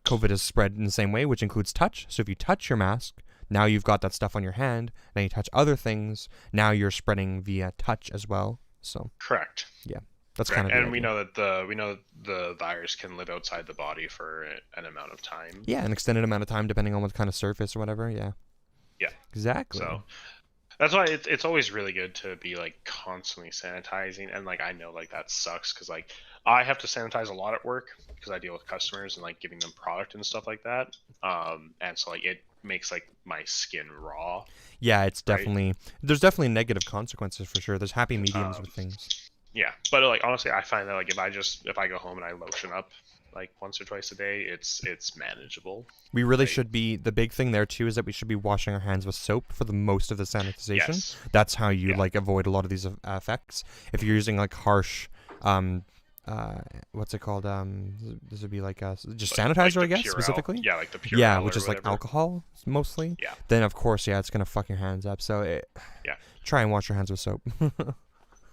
COVID is spread in the same way, which includes touch. So if you touch your mask, now you've got that stuff on your hand. Now you touch other things, now you're spreading via touch as well. So Correct. that's Correct. kind of the And idea. we know the virus can live outside the body for an amount of time. Yeah, an extended amount of time depending on what kind of surface or whatever. Yeah. Yeah. Exactly. So that's why it's always really good to be like constantly sanitizing. And like, I know like that sucks because like I have to sanitize a lot at work because I deal with customers and like giving them product and stuff like that. And so like it makes like my skin raw. Yeah, it's Right. definitely there's definitely negative consequences for sure. There's happy mediums Um, with things. Yeah, but like honestly, I find that like if I go home and I lotion up like once or twice a day, it's manageable. We really Right. should be. The big thing there too is that we should be washing our hands with soap for the most of the sanitization. Yes. That's how you Yeah. like avoid a lot of these effects. If you're using like harsh, what's it called? This would be like just Like sanitizer, the I guess Purell. specifically. Yeah, like the Purell. Yeah, which or is like whatever. alcohol mostly. Yeah. Then of course, yeah, it's gonna fuck your hands up. So Yeah. try and wash your hands with soap.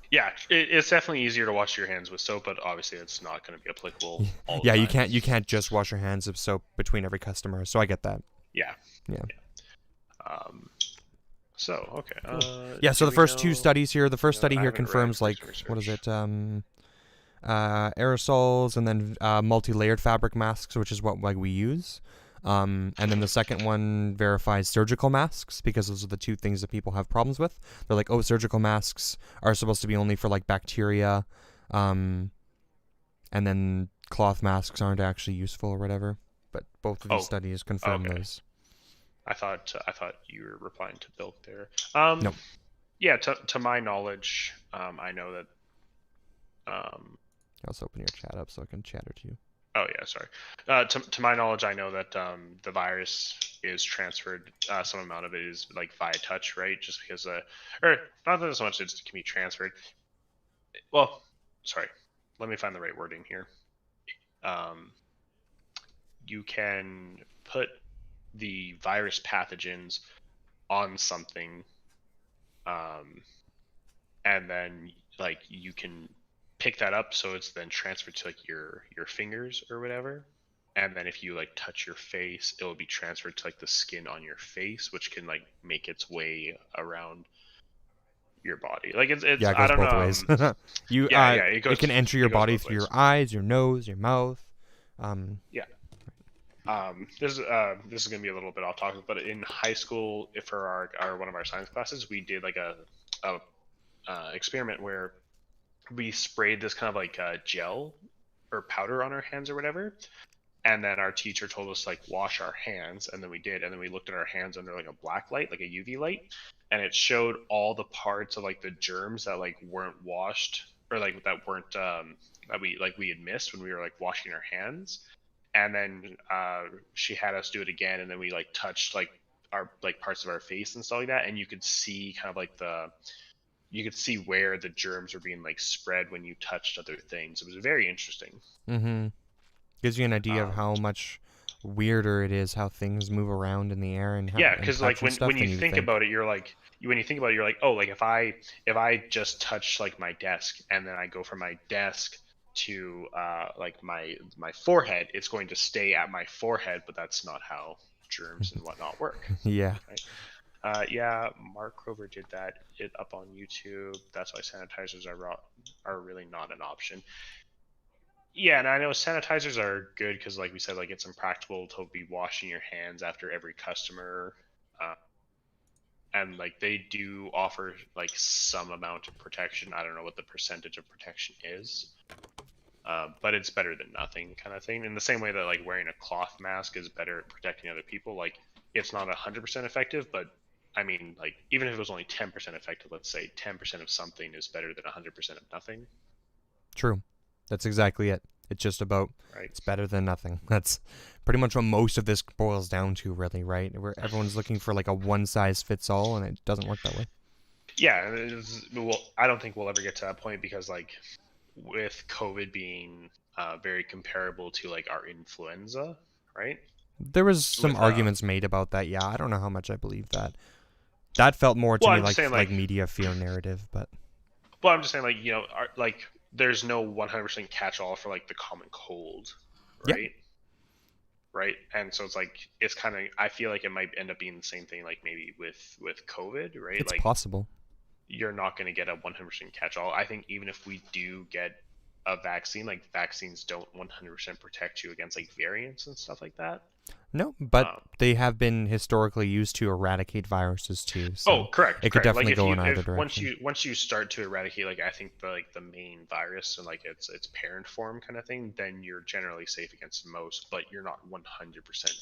Yeah, it's definitely easier to wash your hands with soap, but obviously it's not going to be applicable all the Yeah, time. you can't just wash your hands with soap between every customer. So I get that. Yeah. Yeah. So okay. Yeah, so do the we first two know- studies here, the first no, study I here haven't read confirms like first what is research. it? Aerosols and then multi-layered fabric masks, which is what like we use. And then the second one verifies surgical masks because those are the two things that people have problems with. They're like, oh, surgical masks are supposed to be only for like bacteria, and then cloth masks aren't actually useful or whatever. But both of these Oh, studies confirm okay. those. I thought you were replying to Bilk there. No. Yeah, to my knowledge, I know that. Let's open your chat up so I can chatter to you. Oh yeah, sorry. To my knowledge, I know that the virus is transferred. Some amount of it is like via touch, right? Just because, or not that so much it can be transferred. Well, sorry. Let me find the right wording here. You can put the virus pathogens on something, and then like you can pick that up, so it's then transferred to like your fingers or whatever. And then if you like touch your face, it will be transferred to like the skin on your face, which can like make its way around your body. Like it's Yeah, it I goes don't both know. ways. You Yeah, it can enter your it goes body both through ways. your eyes, your nose, your mouth. This is gonna be a little bit off topic, but in high school, if for our one of our science classes, we did like a experiment where we sprayed this kind of like gel or powder on our hands or whatever, and then our teacher told us like wash our hands, and then we did, and then we looked at our hands under like a black light, like a UV light, and it showed all the parts of like the germs that like weren't washed or like that weren't that we had missed when we were like washing our hands. And then she had us do it again, and then we like touched like our like parts of our face and stuff like that, and you could see kind of like you could see where the germs were being like spread when you touched other things. It was very interesting. Mm-hmm. Gives you an idea of Um, how much weirder it is how things move around in the air and how yeah, and because like touch and stuff when than you you think think. about it, you're like when you think about it, you're like, oh, like if I just touch like my desk and then I go from my desk to like my forehead, it's going to stay at my forehead, but that's not how germs and whatnot work. Yeah. Right? Yeah, Mark Crover did that. It up on YouTube. That's why sanitizers are really not an option. Yeah, and I know sanitizers are good because, like we said, like it's impractical to be washing your hands after every customer, uh, and like they do offer like some amount of protection. I don't know what the percentage of protection is, but it's better than nothing, kind of thing. In the same way that like wearing a cloth mask is better at protecting other people. Like it's not 100% effective, but I mean, like even if it was only 10% effective, let's say 10% of something is better than 100% of nothing. True. That's exactly it. It's just about right? it's better than nothing. That's pretty much what most of this boils down to, really, right? Where everyone's looking for like a one size fits all, and it doesn't work that way. Yeah, well, I don't think we'll ever get to that point because like with COVID being very comparable to like our influenza, right? There was some With arguments made about that. Yeah, I don't know how much I believe that. That felt more to well, me I'm just saying like media fear narrative, but well, I'm just saying like like there's no 100% catch all for like the common cold, yeah, right? Right, and so it's like it's kind of I feel like it might end up being the same thing like maybe with COVID, right? it's Like possible. you're not going to get a 100% catch all. I think even if we do get a vaccine, like vaccines don't 100% protect you against like variants and stuff like that. No, but Um, they have been historically used to eradicate viruses too, oh, so correct, it could correct. Like definitely if go you in either if direction. once you start to eradicate, like I think the main virus and like its parent form kind of thing, then you're generally safe against most, but you're not 100%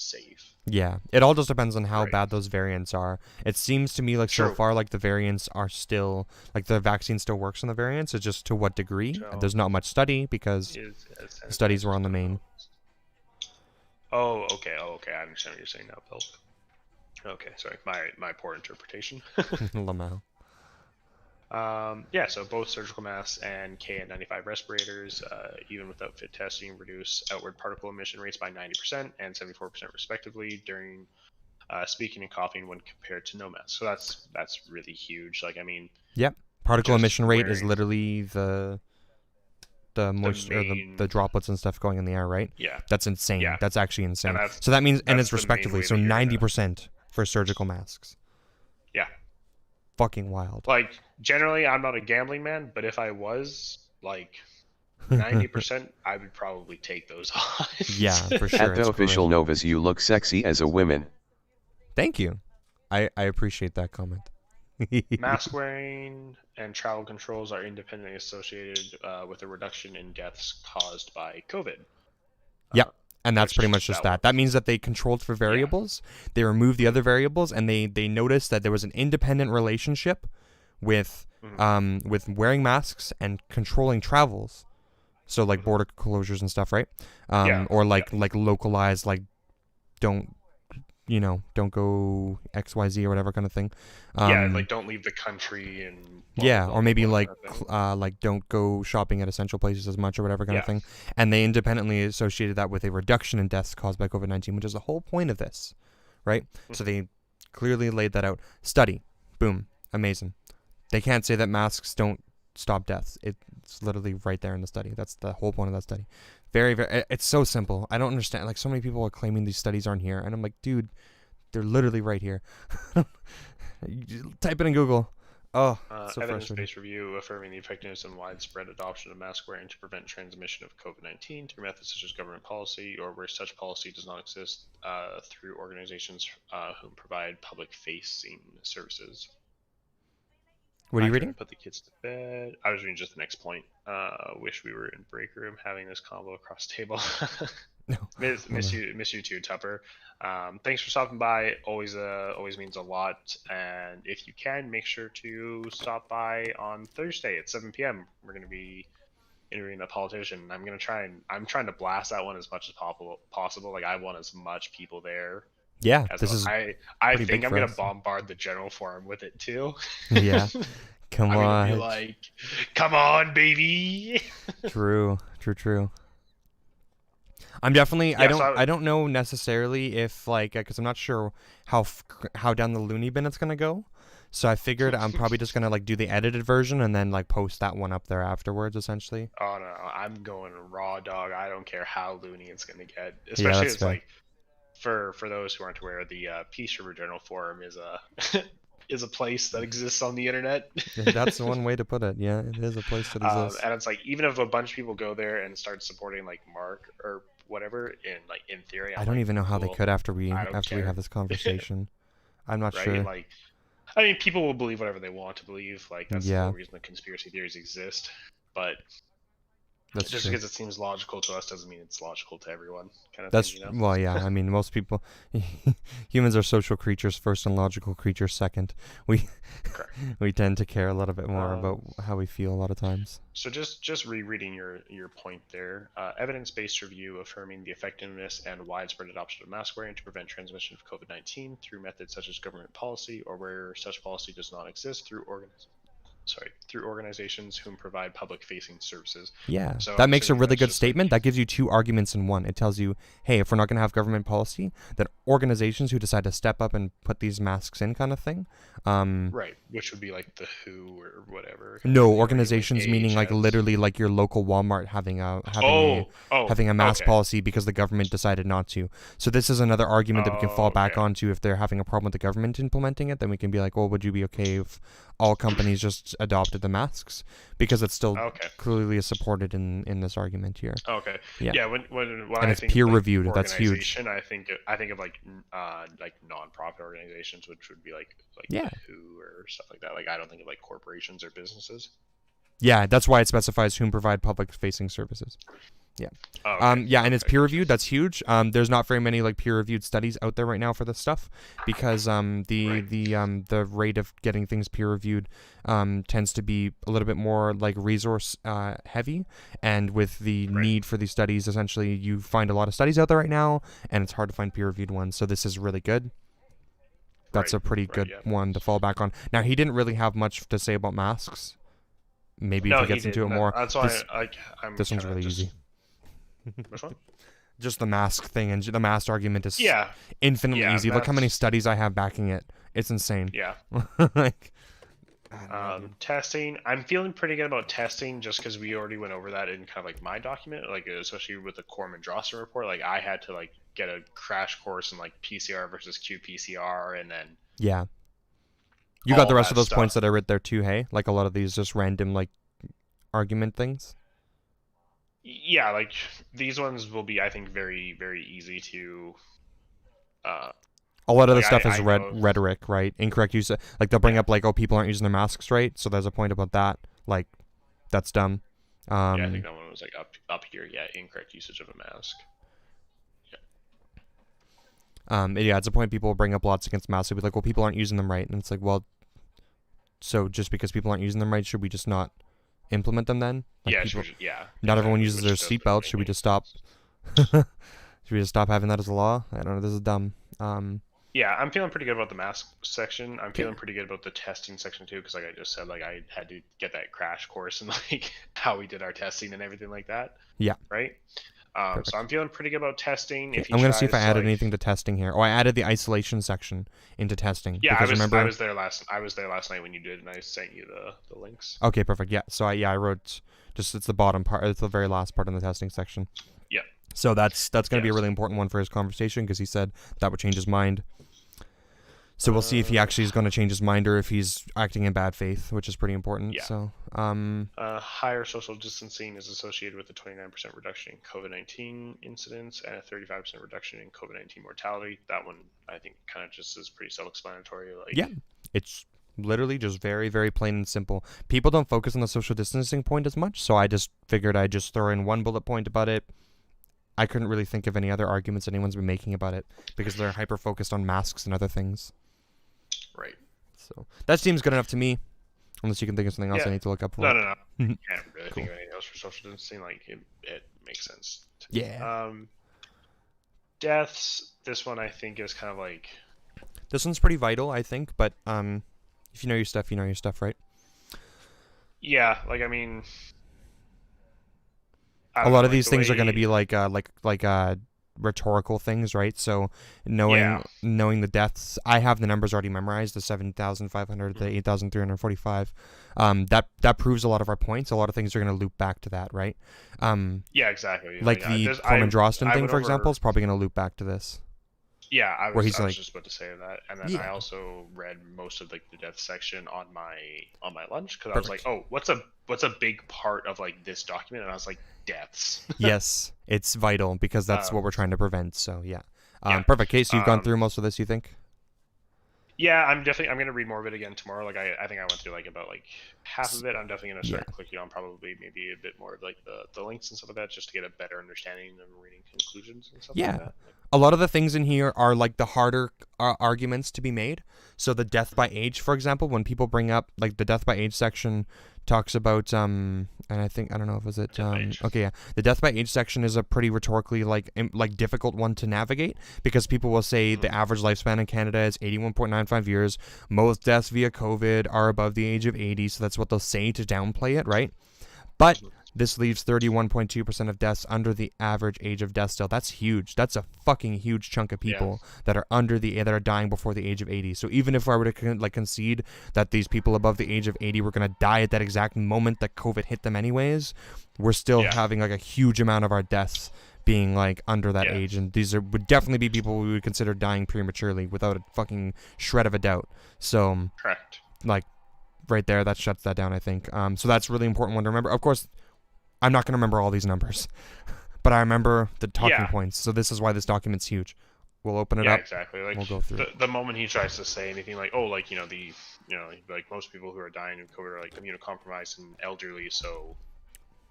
safe, Yeah, it all just depends on how right? bad those variants are. It seems to me like so True. far like the variants are still like the vaccine still works on the variants. It's just to what degree. So There's not much study because is the studies were on the main. Oh, okay. Oh, okay. I understand what you're saying now, Bill. Okay, sorry, my poor interpretation. Lamau. Yeah, so both surgical masks and KN95 respirators, even without fit testing, reduce outward particle emission rates by 90% and 74% respectively during speaking and coughing when compared to no mask. So that's really huge. Like, I mean, Yep. Particle just emission rate is wearing literally the the moisture or main, the droplets and stuff going in the air, right? yeah, That's insane. yeah, That's actually and insane. So that means and that's it's the main respectively. way So that you're gonna, 90% for surgical masks. yeah. Fucking wild. Like, generally, I'm not a gambling man, but if I was, like, 90%, I would probably take those odds. Yeah, for sure. At the It's official great. Novus, you look sexy as a woman. Thank you. I appreciate that comment. Mask wearing and travel controls are independently associated with a reduction in deaths caused by COVID. Yep. And that's Which pretty much just that. That means that they controlled for variables. They removed the other variables, and they noticed that there was an independent relationship with with wearing masks and controlling travels. So like border closures and stuff, right? Yeah, Or like localized like don't don't go XYZ or whatever kind of thing. Yeah, like don't leave the country and blah, Yeah, blah, blah, or maybe blah, like kind of thing. like don't go shopping at essential places as much or whatever kind of Yeah. thing. And they independently associated that with a reduction in deaths caused by COVID-19, which is the whole point of this, right? So they clearly laid that out. Study, boom, amazing. They can't say that masks don't stop deaths. It's literally right there in the study. That's the whole point of that study. Very, it's so simple. I don't understand. Like so many people are claiming these studies aren't here, and I'm like, dude, they're literally right here. You just type it in Google. Oh, so frustrating. Evidence-based review affirming the effectiveness and widespread adoption of mask wearing to prevent transmission of COVID-19 through methods such as government policy or where such policy does not exist through organizations who provide public-facing services. What are you I'm reading? gonna put the kids to bed. I was reading just the next point. Wish we were in break room having this combo across the table. No. miss you too, Tupper. Thanks for stopping by. Always means a lot. And if you can, make sure to stop by on Thursday at 7 p.m. We're gonna be interviewing a politician. I'm trying to blast that one as much as possible. Like I want as much people there. Yeah, this is I pretty think big I'm for gonna us. bombard the general forum with it too. Yeah. Come I'm gonna be on. like, "Come on, baby!" True. I'm definitely. Yeah, so I don't know necessarily if like because I'm not sure how down the loony bin it's gonna go. So I figured I'm probably just gonna like do the edited version and then like post that one up there afterwards, essentially. Oh no, I'm going raw dog. I don't care how loony it's gonna get. Yeah, Especially that's it's fair. like for those who aren't aware, the Peace River Journal Forum is a is a place that exists on the internet. That's one way to put it. Yeah, it is a place that exists. And it's like even if a bunch of people go there and start supporting like Mark or whatever, in theory, I don't even know how they cool. could after we I don't care. have this conversation. I'm not Right? sure. Like, I mean, people will believe whatever they want to believe. Like that's the Yeah. whole reason the conspiracy theories exist. But That's Just true. because it seems logical to us doesn't mean it's logical to everyone, kind of That's thing, you know? well, yeah. I mean, most people, humans are social creatures first and logical creatures second. We Correct. we tend to care a little bit more about Um, how we feel a lot of times. So just rereading your point there, evidence-based review affirming the effectiveness and widespread adoption of mask wearing to prevent transmission of COVID-19 through methods such as government policy, or where such policy does not exist, through organizations whom provide public-facing services. Yeah, So that I'm makes a assuming really that's good just like, statement. That gives you two arguments in one. It tells you, hey, if we're not going to have government policy, then organizations who decide to step up and put these masks in, kind of thing. right, which would be like the WHO or whatever. kind of No, thing, or organizations even meaning like AHS. literally like your local Walmart having a Oh, having a mask okay. policy because the government decided not to. So this is another argument that we can fall back Okay. onto if they're having a problem with the government implementing it. Then we can be like, well, would you be okay if all companies just adopted the masks? Because it's still Okay. clearly is supported in this argument here. Okay. Yeah. Yeah. When And I it's think of, peer like, reviewed. That's huge. organization, I think of like nonprofit organizations, which would be like Yeah. WHO or stuff like that. Like I don't think of like corporations or businesses. Yeah, that's why it specifies whom provide public-facing services. Oh, okay. Yeah, and it's Okay. peer reviewed. That's huge. There's not very many like peer reviewed studies out there right now for this stuff because Right. the rate of getting things peer reviewed tends to be a little bit more like resource heavy, and with the Right. need for these studies, essentially you find a lot of studies out there right now, and it's hard to find peer reviewed ones. So this is really good. That's Right. a pretty Right, good yeah. one to fall back on. Now he didn't really have much to say about masks. Maybe No, if he gets into it didn't. more. That's why This, I'm this one's kinda really just, easy. Which one? Just the mask thing and the mask argument is Yeah. infinitely Yeah, easy. Look how many that's- studies I have backing it. It's insane. Yeah. Like, I don't know, dude. Testing. I'm feeling pretty good about testing just because we already went over that in kind of like my document, like especially with the Corman-Drosten report. Like I had to like get a crash course in like PCR versus qPCR, and then Yeah. You got the all rest of that those points stuff. that I read there too, hey? Like a lot of these just random like argument things. Yeah, like these ones will be, I think, very very easy to. A lot of the Like, stuff I is know- rhetoric, right? Incorrect use. Like they'll bring Yeah. up like, oh, people aren't using their masks right, so there's a point about that. Like, that's dumb. Yeah, I think that one was like up here. Yeah, incorrect usage of a mask. Yeah, it's a point people will bring up lots against masks. They'll be like, well, people aren't using them right, and it's like, well, so just because people aren't using them right, should we just not implement them then? Like Yeah, people, yeah. not everyone exactly, uses which their doesn't seatbelt. make Should we any just stop? sense. Should we just stop having that as a law? I don't know. This is dumb. Yeah, I'm feeling pretty good about the mask section. I'm Okay. feeling pretty good about the testing section too, because like I just said, like I had to get that crash course and like how we did our testing and everything like that. Yeah. Right. Perfect. So I'm feeling pretty good about testing. Okay, If he I'm gonna see if I tries to, added like- anything to testing here. Oh, I added the isolation section into testing. Yeah, because remember. I was there last night when you did, and I sent you the links. Okay, perfect. Yeah. So I wrote just it's the bottom part. It's the very last part in the testing section. Yeah. So that's going to be a Yes. really important one for his conversation because he said that would change his mind. So we'll see if he actually is going to change his mind or if he's acting in bad faith, which is pretty important. Yeah. So Higher social distancing is associated with a 29% reduction in COVID-19 incidence and a 35% reduction in COVID-19 mortality. That one, I think, kind of just is pretty self-explanatory. Like, yeah, it's literally just very, very plain and simple. People don't focus on the social distancing point as much, so I just figured I'd just throw in one bullet point about it. I couldn't really think of any other arguments anyone's been making about it because they're hyper focused on masks and other things. right. So that seems good enough to me. Unless you can think of something else I Yeah. need to look up for. No. Mhm. Can't really Cool. think of anything else for social distancing. Like it makes sense. Yeah. Deaths. This one I think is kind of like, This one's pretty vital, I think, but if you know your stuff, you know your stuff, right? yeah. Like I mean, I A don't lot know, of like, these the things are going to way- be like rhetorical things, right? So knowing Yeah. the deaths, I have the numbers already memorized, the 7,500, the 8,345. That proves a lot of our points. A lot of things are going to loop back to that, right? Yeah, exactly. Like the there's- Corman-Drosten I thing, went for over- example, is probably going to loop back to this. Yeah, I where was, he's I was like- just about to say that, and then Yeah. I also read most of like the death section on my lunch because I was like, Perfect. oh, what's a big part of like this document, and I was like, deaths. Yes, it's vital because that's Um, what we're trying to prevent. So yeah, yeah. perfect case. You've gone Um, through most of this, you think? Yeah, I'm gonna read more of it again tomorrow. Like I think I went through like about like half of it. I'm definitely gonna Yeah. start clicking on probably maybe a bit more of like the links and stuff like that, just to get a better understanding of reading conclusions and stuff Yeah. like that. A lot of the things in here are like the harder arguments to be made. So the death by age, for example, when people bring up like the death by age section talks about and I don't know if it was Death by age. okay, yeah, the death by age section is a pretty rhetorically like difficult one to navigate, because people will say the average lifespan in Canada is 81.95 years. Most deaths via COVID are above the age of 80, so that's what they'll say to downplay it, right? But this leaves 31.2% of deaths under the average age of death still. That's huge. That's a fucking huge chunk of people that are that are dying before the age of 80. So even if I were to concede that these people above the age of 80 were going to die at that exact moment that COVID hit them anyways, we're still having like a huge amount of our deaths being like under that age, and these would definitely be people we would consider dying prematurely without a fucking shred of a doubt. So Correct. like right there, that shuts that down, I think. So that's a really important one to remember. Of course, I'm not going to remember all these numbers, but I remember the talking points. So this is why this document's huge. We'll open it up. Yeah, exactly. Like we'll go through the moment he tries to say anything like, oh, like like most people who are dying of COVID are like immunocompromised and elderly, so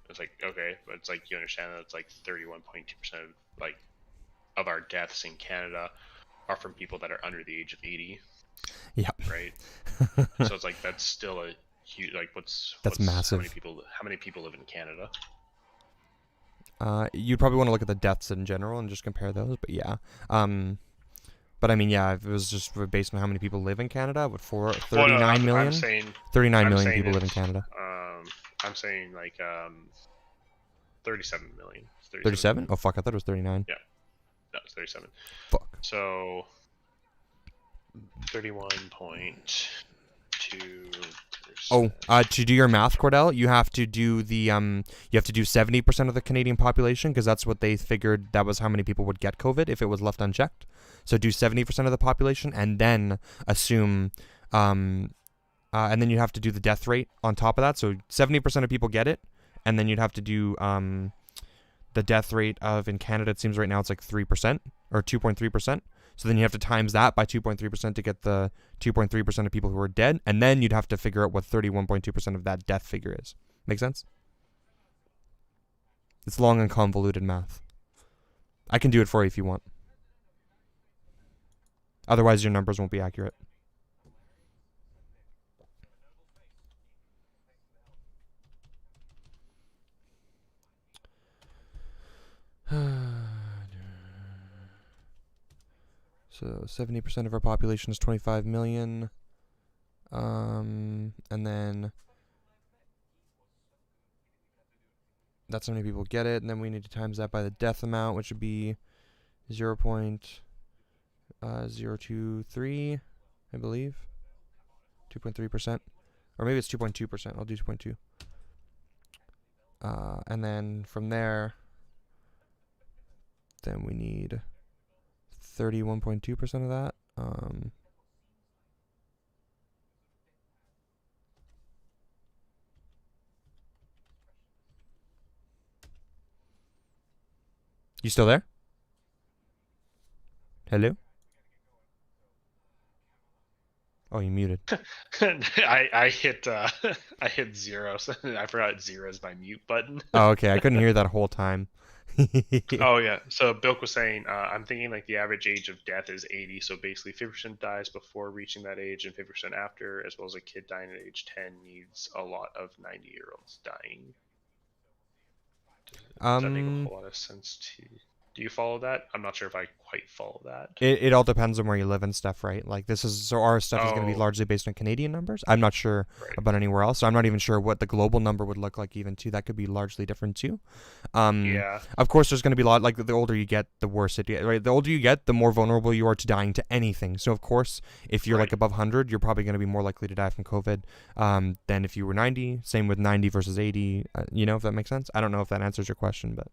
it's like okay, but it's like you understand that it's like 31.2% of our deaths in Canada are from people that are under the age of 80. Yep. Right. So it's like that's still a huge what's massive. How many people live in Canada? You'd probably want to look at the deaths in general and just compare those, but yeah. But I mean, yeah, if it was just based on how many people live in Canada, what 39 million? I'm saying 39 million people live in Canada. I'm saying 37 million. 37? Oh fuck, I thought it was 39. Yeah. No, it's 37. Fuck. So 31.2%. Oh, to do your math, Cordell, you have to do the 70% of the Canadian population, because that's what they figured that was how many people would get COVID if it was left unchecked. So do 70% of the population, and then assume, and then you have to do the death rate on top of that. So 70% of people get it, and then you'd have to do the death rate of, in Canada it seems right now it's like 3% or 2.3%. So then you have to times that by 2.3% to get the 2.3% of people who are dead, and then you'd have to figure out what 31.2% of that death figure is. Make sense? It's long and convoluted math. I can do it for you if you want. Otherwise, your numbers won't be accurate. So 70% of our population is 25 million. And then that's how many people get it. And then we need to times that by the death amount, which would be 0.023, I believe. 2.3%. Or maybe it's 2.2%. I'll do 2.2. And then from there, then we need 31.2% of that. You still there? Hello? Oh, you muted. I hit I hit 0, so I forgot 0 is my mute button. Oh, okay. I couldn't hear that whole time. Oh yeah. So Bilk was saying, I'm thinking like the average age of death is 80. So basically 50% dies before reaching that age and 50% after, as well as a kid dying at age 10 needs a lot of 90-year-olds dying. Does that make a whole lot of sense to you? Do you follow that? I'm not sure if I quite follow that. It all depends on where you live and stuff, right? Like this is, so our stuff is going to be largely based on Canadian numbers. I'm not sure about anywhere else, so I'm not even sure what the global number would look like even too. That could be largely different too. Yeah. Of course, there's going to be a lot, like the older you get, the worse it gets, right? The older you get, the more vulnerable you are to dying to anything. So of course, if you're like above 100, you're probably going to be more likely to die from COVID than if you were 90. Same with 90 versus 80, you know, if that makes sense. I don't know if that answers your question, but.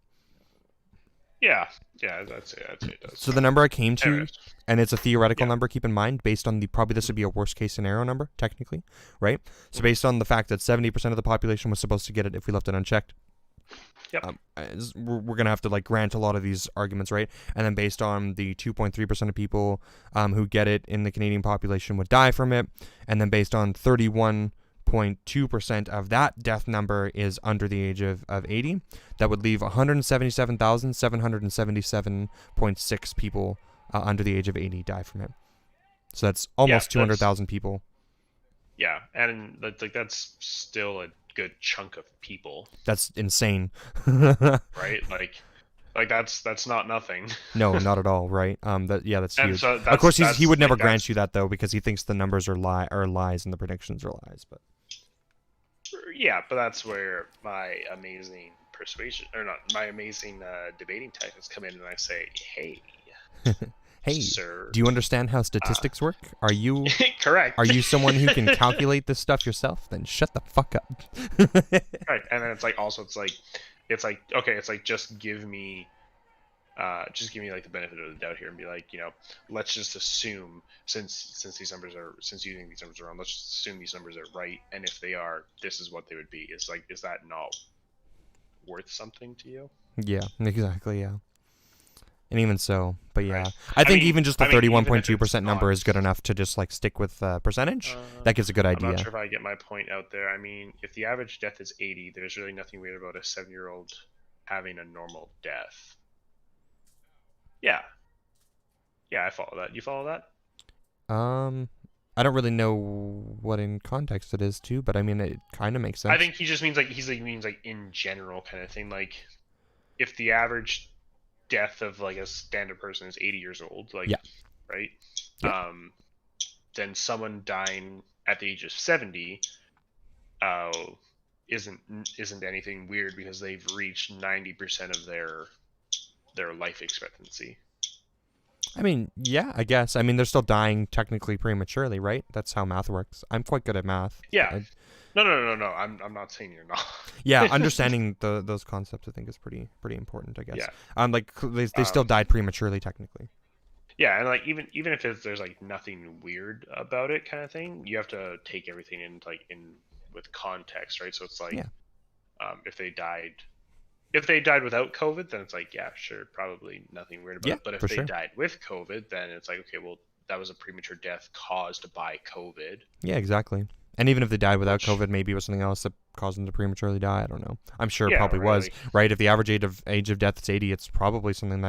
Yeah, I'd say it does. So the number I came to, and it's a theoretical number, keep in mind, based on probably this would be a worst case scenario number, technically, right? So based on the fact that 70% of the population was supposed to get it if we left it unchecked, Yep. We're gonna have to like grant a lot of these arguments, right? And then based on the 2.3% of people who get it in the Canadian population would die from it, and then based on 31.2% of that death number is under the age of 80, that would leave 177,777.6 people under the age of 80 die from it. So that's almost 200,000 people. Yeah, and like that's still a good chunk of people. That's insane. Right? Like that's not nothing. No, not at all, right? That's And huge. so Of course, he would never like, grant you that though, because he thinks the numbers are lies and the predictions are lies. But yeah, but that's where my amazing persuasion, or not my amazing debating tactics come in, and I say, hey, hey, sir, do you understand how statistics work? Are you correct? Are you someone who can calculate this stuff yourself? Then shut the fuck up. Right, and then it's like okay, it's like just give me like the benefit of the doubt here and be like, let's just assume since using these numbers around, let's just assume these numbers are right, and if they are, this is what they would be. It's like, is that not worth something to you? Yeah, exactly. Yeah. And even so, but yeah, Right. I think mean, even just the even if 31.2% it's number not- is good enough to just like stick with percentage. That gives a good I'm idea. not sure if I get my point out there. I mean, if the average death is 80, there's really nothing weird about a 7-year-old having a normal death. Yeah. Yeah, I follow that. You follow that? I don't really know what in context it is too, but I mean it kind of makes sense. I think he just means like in general kind of thing. Like, if the average death of like a standard person is 80 years old, like, Yeah. right? Yeah. Then someone dying at the age of 70 isn't anything weird because they've reached 90% of their life expectancy. I mean, yeah, I guess. I mean, they're still dying technically prematurely, right? That's how math works. I'm quite good at math. Yeah. No. I'm not saying you're not. Yeah, understanding those concepts I think is pretty important, I guess. Yeah. Like they still died prematurely technically. Yeah, and like even if there's like nothing weird about it kind of thing, you have to take everything in with context, right? So it's like, Yeah. If they died without COVID, then it's like, yeah, sure, probably nothing weird about Yeah, it. But if for they sure. died with COVID, then it's like, okay, well, that was a premature death caused by COVID. Yeah, exactly. And even if they died without Which- COVID, maybe it was something else that caused them to prematurely die. I don't know. I'm sure it Yeah, probably right, was, like- right? If the average age of death is 80, it's probably something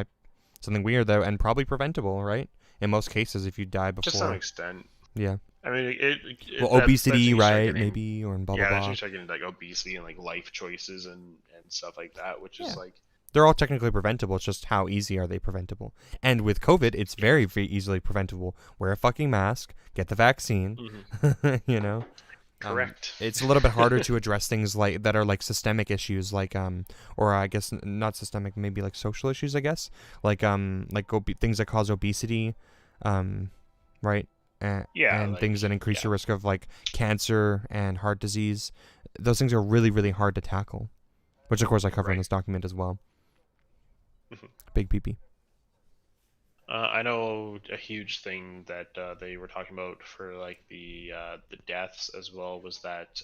weird though, and probably preventable, right? In most cases, if you die before. To some extent. Yeah. I mean, Well, that's obesity, when you start right? getting- Maybe, or in blah yeah, blah that's when blah. you start getting like obesity and like life choices and stuff like that, which Yeah. is like, They're all technically preventable. It's just how easy are they preventable? And with COVID, it's very, very easily preventable. Wear a fucking mask. Get the vaccine. You know. correct. It's a little bit harder to address things like that are like systemic issues, like or I guess not systemic, maybe like social issues. I guess like things that cause obesity, right? Yeah, and like, things that increase yeah. your risk of like cancer and heart disease. Those things are really, really hard to tackle, which of course I cover in Right. this document as well. Mhm. Big PP. I know a huge thing that they were talking about for like the deaths as well was that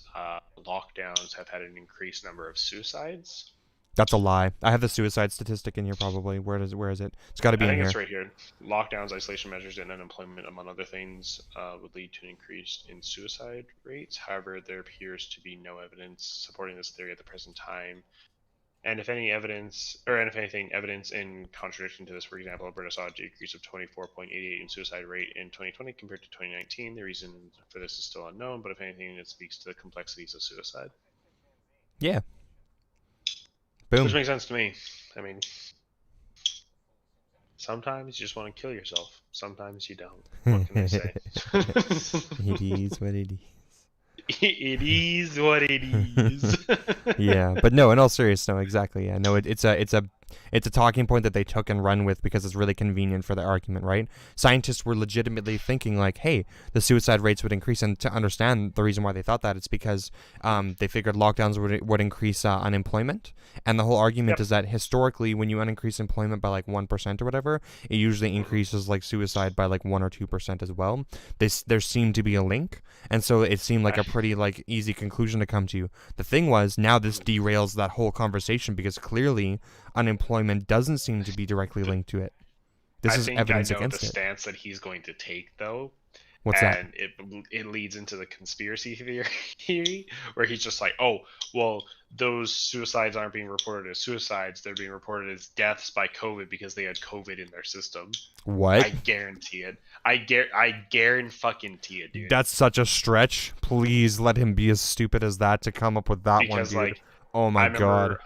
lockdowns have had an increased number of suicides. That's a lie. I have the suicide statistic in here probably. Where is it? It's got to be I in think here. it's right here. Lockdowns, isolation measures, and unemployment, among other things, would lead to an increase in suicide rates. However, there appears to be no evidence supporting this theory at the present time. And if anything, evidence in contradiction to this, for example, Alberta saw a decrease of 24.88 in suicide rate in 2020 compared to 2019. The reason for this is still unknown, but if anything, it speaks to the complexities of suicide. Yeah. Boom. Which makes sense to me. I mean, sometimes you just want to kill yourself. Sometimes you don't. What can I say? It is what it is. It is what it is. Yeah, but no, in all seriousness, no, exactly. Yeah, no, it's a It's a talking point that they took and run with because it's really convenient for the argument, right? Scientists were legitimately thinking like, hey, the suicide rates would increase, and to understand the reason why they thought that, it's because they figured lockdowns would increase unemployment, and the whole argument is that historically, when you increase employment by like 1% or whatever, it usually increases like suicide by like 1 or 2% as well. There seemed to be a link, and so it seemed like a pretty like easy conclusion to come to. The thing was, now this derails that whole conversation because clearly unemployment doesn't seem to be directly linked to it. This is evidence against it. The stance that he's going to take, though. What's that? And it leads into the conspiracy theory, where he's just like, oh, well, those suicides aren't being reported as suicides; they're being reported as deaths by COVID because they had COVID in their system. What? I guarantee it. I guarantee it, dude. That's such a stretch. Please let him be as stupid as that to come up with that because, one, dude. like, oh my god.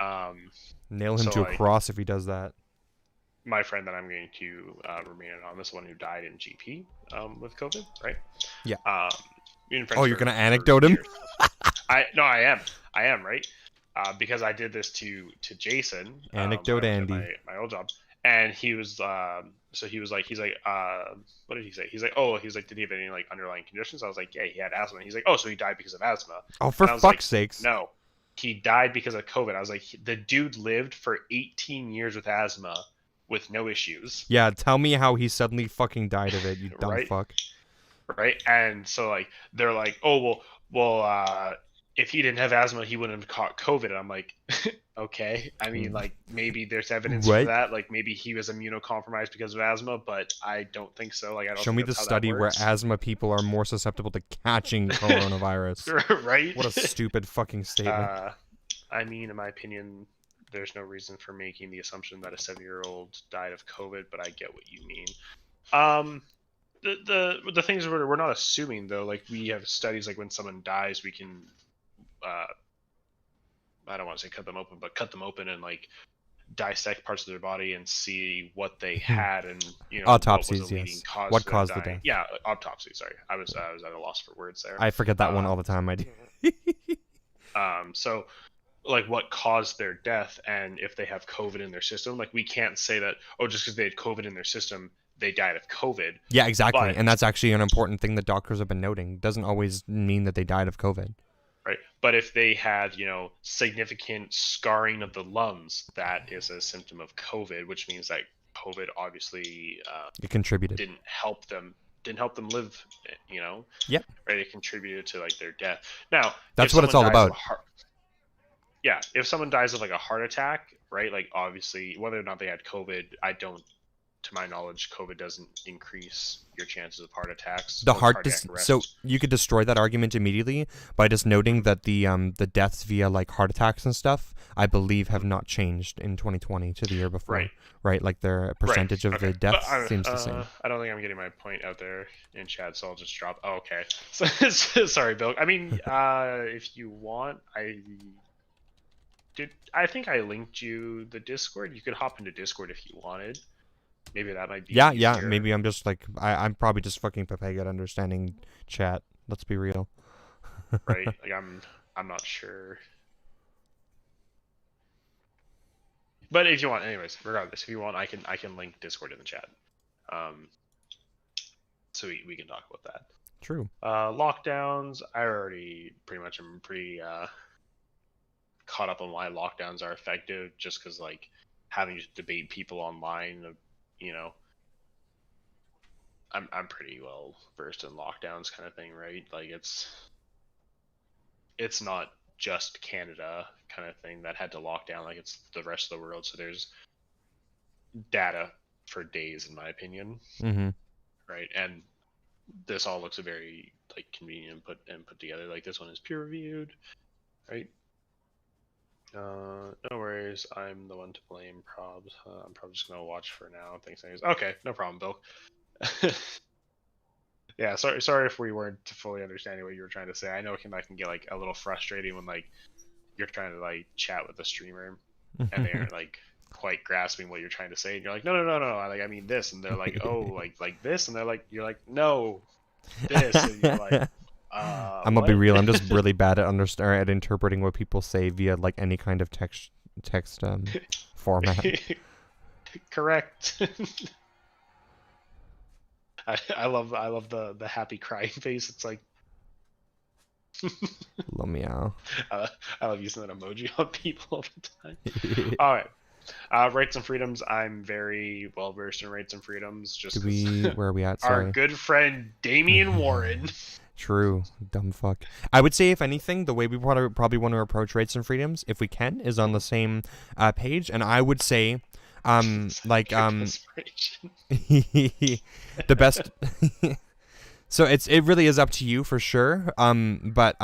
Nail him so, to a like, cross if he does that. My friend that I'm going to remain anonymous, one who died in GP with COVID, right? Yeah. Oh, you're gonna anecdote him? I am, right? Because I did this to Jason. Anecdote Andy. My old job, and he was so he's like, what did he say? He's like, did he have any like underlying conditions? I was like, yeah, he had asthma. He's like, oh, so he died because of asthma. Oh, for fuck's sakes. No, he died because of COVID. I was like, the dude lived for 18 years with asthma with no issues. Yeah, tell me how he suddenly fucking died of it, you dumb right? fuck. Right? And so like they're like, oh well, if he didn't have asthma, he wouldn't have caught COVID. And I'm like, okay. I mean, like maybe there's evidence for that. Like maybe he was immunocompromised because of asthma, but I don't think so. Like I don't. Show me the study where asthma people are more susceptible to catching coronavirus. Right? What a stupid fucking statement. I mean, in my opinion, there's no reason for making the assumption that a 7-year-old died of COVID, but I get what you mean. The things we're not assuming though, like we have studies like when someone dies, we can, I don't want to say cut them open, but cut them open and like dissect parts of their body and see what they had and autopsies. Yes. What caused the death? Yeah, autopsy. Sorry, I was at a loss for words there. I forget that one all the time. I do. So. Like what caused their death, and if they have COVID in their system, like we can't say that just because they had COVID in their system they died of COVID. Yeah, exactly. And that's actually an important thing that doctors have been noting. It doesn't always mean that they died of COVID. Right. But if they had, significant scarring of the lungs, that is a symptom of COVID, which means that COVID obviously it contributed. Didn't help them live, Yep. Right. It contributed to like their death. Now that's what it's all about. Yeah, if someone dies of like a heart attack, right? Like obviously, whether or not they had COVID, to my knowledge, COVID doesn't increase your chances of heart attacks. So you could destroy that argument immediately by just noting that the deaths via like heart attacks and stuff, I believe, have not changed in 2020 to the year before. Right. Right, like their percentage of the deaths seems the same. I don't think I'm getting my point out there in chat, so I'll just drop. Oh, okay. Sorry, Bill. I mean, if you want, I think I linked you the Discord. You could hop into Discord if you wanted. Maybe that might be easier. Yeah. Maybe I'm just like I'm probably just fucking Pepega at understanding chat. Let's be real. Right. Like I'm not sure. But if you want, anyways, regardless, if you want, I can link Discord in the chat. So we can talk about that. True. Lockdowns. I already pretty much am pretty caught up on why lockdowns are effective, just because like having to debate people online, I'm pretty well versed in lockdowns kind of thing, right? Like it's not just Canada kind of thing that had to lock down, like it's the rest of the world. So there's data for days, in my opinion. Mm-hmm. Right, and this all looks very like convenient and put together. Like this one is peer reviewed, right? No worries. I'm the one to blame, probs. I'm probably just gonna watch for now. Thanks. Okay, no problem, Bill. Yeah, sorry if we weren't fully understanding what you were trying to say. I know that can get like a little frustrating when like you're trying to like chat with a streamer and they aren't like quite grasping what you're trying to say, and you're like, no, like I mean this, and they're like, oh, like this, and you're like, no, this, and you're like. I'm gonna be real. I'm just really bad at interpreting what people say via like any kind of text format. Correct. I love the happy crying face. It's like Little meow. I love using that emoji on people all the time. All right. Rights and freedoms. I'm very well versed in rights and freedoms. Just Where are we at? our Sorry. good friend Damian Warren. True, dumb fuck. I would say, if anything, the way we probably want to approach rights and freedoms, if we can, is on the same page. And I would say, Desperation. the best. So it really is up to you for sure. But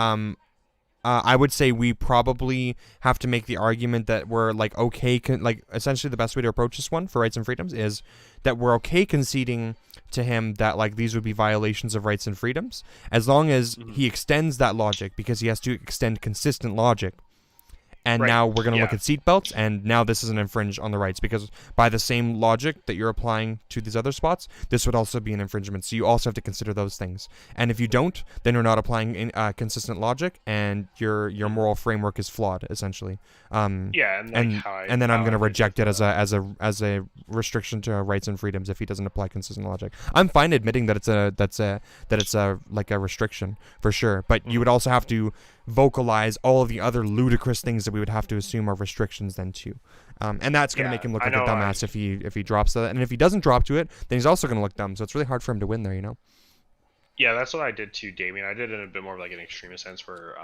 I would say we probably have to make the argument that we're like okay, essentially the best way to approach this one for rights and freedoms is that we're okay conceding to him that like these would be violations of rights and freedoms as long as he extends that logic, because he has to extend consistent logic. And Right. now we're going to look Yeah. at seatbelts, and now this is an infringe on the rights, because by the same logic that you're applying to these other spots, this would also be an infringement. So you also have to consider those things. And if you don't, then you're not applying consistent logic, and your moral framework is flawed, essentially. Yeah, and then I'm going to reject it as a restriction to rights and freedoms if he doesn't apply consistent logic. I'm fine admitting that it's a restriction for sure, but you would also have to vocalize all of the other ludicrous things that we would have to assume are restrictions then too, and that's going to make him look like a dumbass if he drops that. And if he doesn't drop to it, then he's also going to look dumb. So it's really hard for him to win there, you know. Yeah, that's what I did too, Damien. I did it in a bit more of like an extremist sense where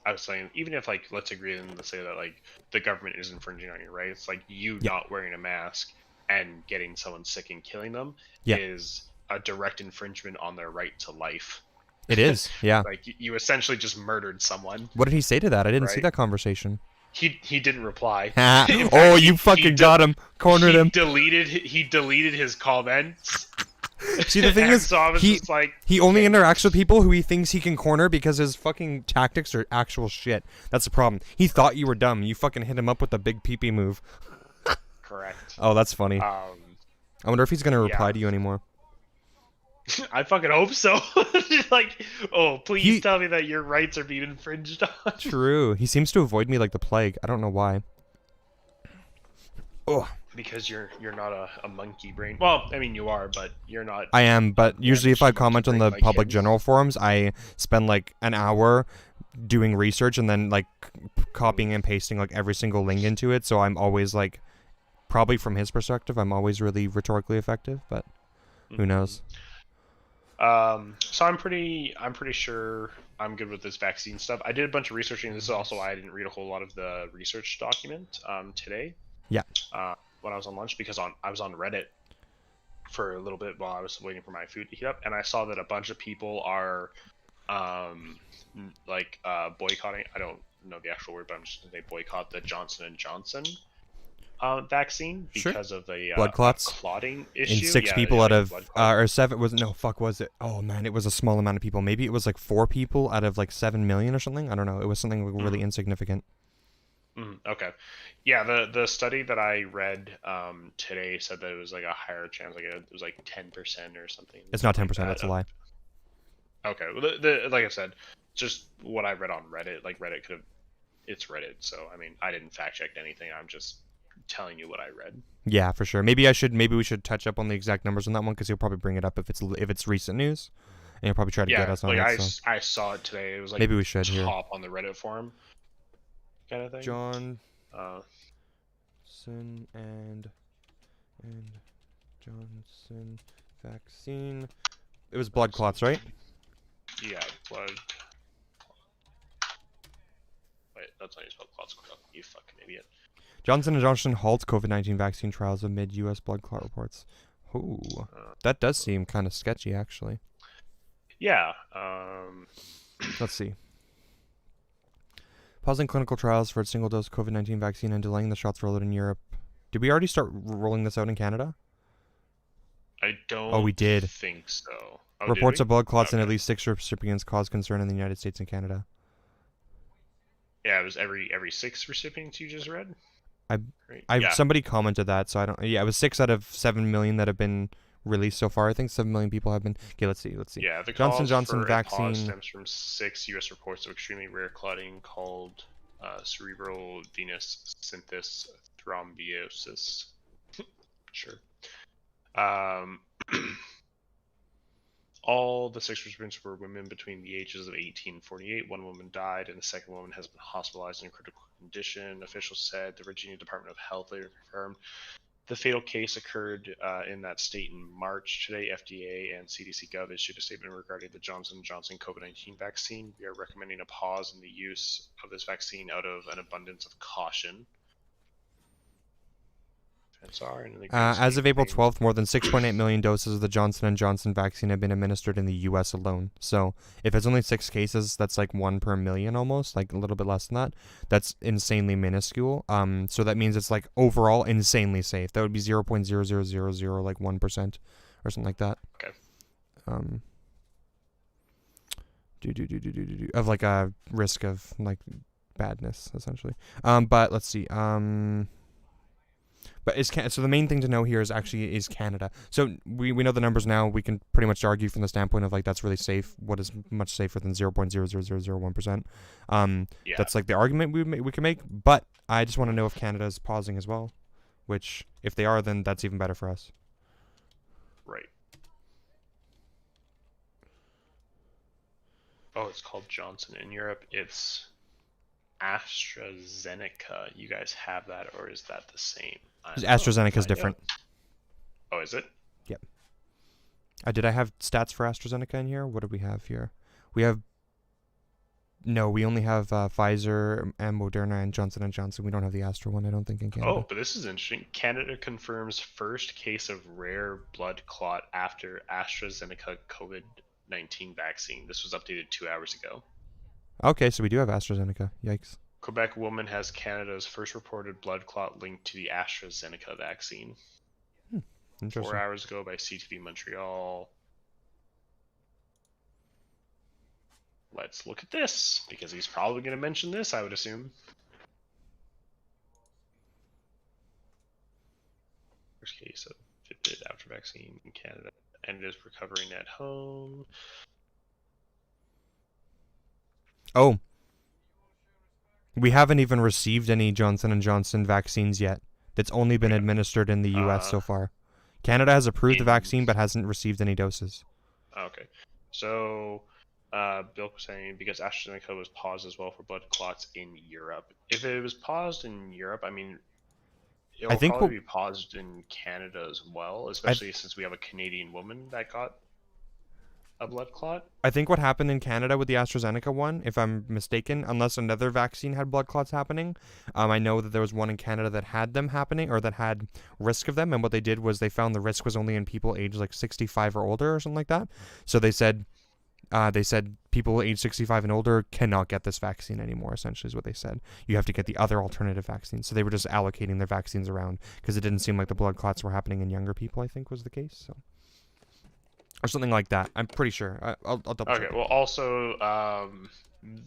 I was saying, even if like let's agree and let's say that like the government is infringing on your rights, like you not wearing a mask and getting someone sick and killing them is a direct infringement on their right to life. It is, yeah. Like you essentially just murdered someone. What did he say to that? I didn't see that conversation. He didn't reply. In fact, you fucking got him, cornered him. He deleted his comments. See, the thing is, so I was just like, he only interacts with people who he thinks he can corner because his fucking tactics are actual shit. That's the problem. He thought you were dumb. You fucking hit him up with a big pee-pee move. Correct. Oh, that's funny. I wonder if he's gonna reply to you anymore. I fucking hope so. Like, oh, please tell me that your rights are being infringed on. True. He seems to avoid me like the plague. I don't know why. Oh. Because you're not a monkey brain. Well, I mean you are, but you're not. I am, but usually if I comment on the public general forums, I spend like an hour doing research and then like copying and pasting like every single link into it. So I'm always like, probably from his perspective, I'm always really rhetorically effective, but who knows? So I'm pretty sure I'm good with this vaccine stuff. I did a bunch of researching. This is also why I didn't read a whole lot of the research document today. Yeah. When I was on lunch, because I was on Reddit for a little bit while I was waiting for my food to heat up, and I saw that a bunch of people are boycotting. I don't know the actual word, but I'm just gonna say boycott the Johnson & Johnson vaccine because of the blood clots clotting issue. In 6 people out of or 7 was it? Oh man, it was a small amount of people. Maybe it was like 4 people out of like 7 million or something. I don't know. It was something really insignificant. Okay, yeah. The study that I read today said that it was like a higher chance, like it was like 10% or something. It's not 10%. That's a lie. Okay, well, like I said, just what I read on Reddit. Like Reddit it's Reddit, so I mean, I didn't fact check anything. I'm just telling you what I read. Yeah, for sure. Maybe we should touch up on the exact numbers on that one, because he'll probably bring it up if it's recent news, and he'll probably try to get us on it. So. I saw it today. It was like maybe we should hop on the Reddit forum, kind of thing. Johnson and Johnson vaccine. It was blood clots, right? Yeah, blood. Wait, that's how you spell clots. You fucking idiot. Johnson & Johnson halts COVID-19 vaccine trials amid U.S. blood clot reports. Ooh, that does seem kind of sketchy, actually. Yeah. Let's see. Pausing clinical trials for a single-dose COVID-19 vaccine and delaying the shots rollout in Europe. Did we already start rolling this out in Canada? I don't. Oh, we did. Think so. Oh, reports of blood clots in at least 6 recipients cause concern in the United States and Canada. Yeah, it was every 6 recipients you just read. Somebody commented that, so I don't. Yeah, it was 6 out of 7 million that have been released so far. I think 7 million people have been. Okay, let's see. Yeah, the Johnson Johnson vaccine stems from 6 U.S. reports of extremely rare clotting called cerebral venous synthesis thrombosis. Sure. All the 6 recipients were women between the ages of 18 and 48. One woman died, and the second woman has been hospitalized in a critical condition. Officials said the Virginia Department of Health later confirmed the fatal case occurred in that state in March. Today, FDA and CDC Gov issued a statement regarding the Johnson & Johnson COVID-19 vaccine. We are recommending a pause in the use of this vaccine out of an abundance of caution. As of April 12th, more than 6.8 million doses of the Johnson & Johnson vaccine have been administered in the U.S. alone. So if it's only 6 cases, that's like 1 per million almost, like a little bit less than that. That's insanely minuscule. So that means it's like overall insanely safe. That would be 0.0000 like 1% or something like that. Okay. Of like a risk of like badness essentially. But let's see. But so the main thing to know here is Canada. So we know the numbers now. We can pretty much argue from the standpoint of like that's really safe. What is much safer than 0.00001%? Yeah. That's like the argument we can make. But I just want to know if Canada is pausing as well, which if they are, then that's even better for us. Right. Oh, it's called Johnson. In Europe, it's AstraZeneca. You guys have that, or is that the same? AstraZeneca is different. Oh, is it? Yep. Did I have stats for AstraZeneca in here? What do we have here? We only have Pfizer and Moderna and Johnson & Johnson. We don't have the Astra one, I don't think, in Canada. Oh, but this is interesting. Canada confirms first case of rare blood clot after AstraZeneca COVID-19 vaccine. This was updated 2 hours ago. Okay, so we do have AstraZeneca. Yikes. Quebec woman has Canada's first reported blood clot linked to the AstraZeneca vaccine. Interesting. 4 hours ago by CTV Montreal. Let's look at this, because he's probably going to mention this, I would assume. First case of Fitbit after vaccine in Canada, and is recovering at home. Oh. We haven't even received any Johnson & Johnson vaccines yet. That's only been administered in the U.S. so far. Canada has approved the vaccine but hasn't received any doses. Okay. So, Bill was saying because AstraZeneca was paused as well for blood clots in Europe. If it was paused in Europe, I mean, it'll probably be paused in Canada as well, especially since we have a Canadian woman that got a blood clot. I think what happened in Canada with the AstraZeneca one, if I'm mistaken, unless another vaccine had blood clots happening, I know that there was one in Canada that had them happening or that had risk of them, and what they did was they found the risk was only in people aged like 65 or older or something like that. So they said people age 65 and older cannot get this vaccine anymore, essentially is what they said. You have to get the other alternative vaccine. So they were just allocating their vaccines around because it didn't seem like the blood clots were happening in younger people, I think was the case. So. Or something like that. I'm pretty sure. I'll double check. Okay. Well, also,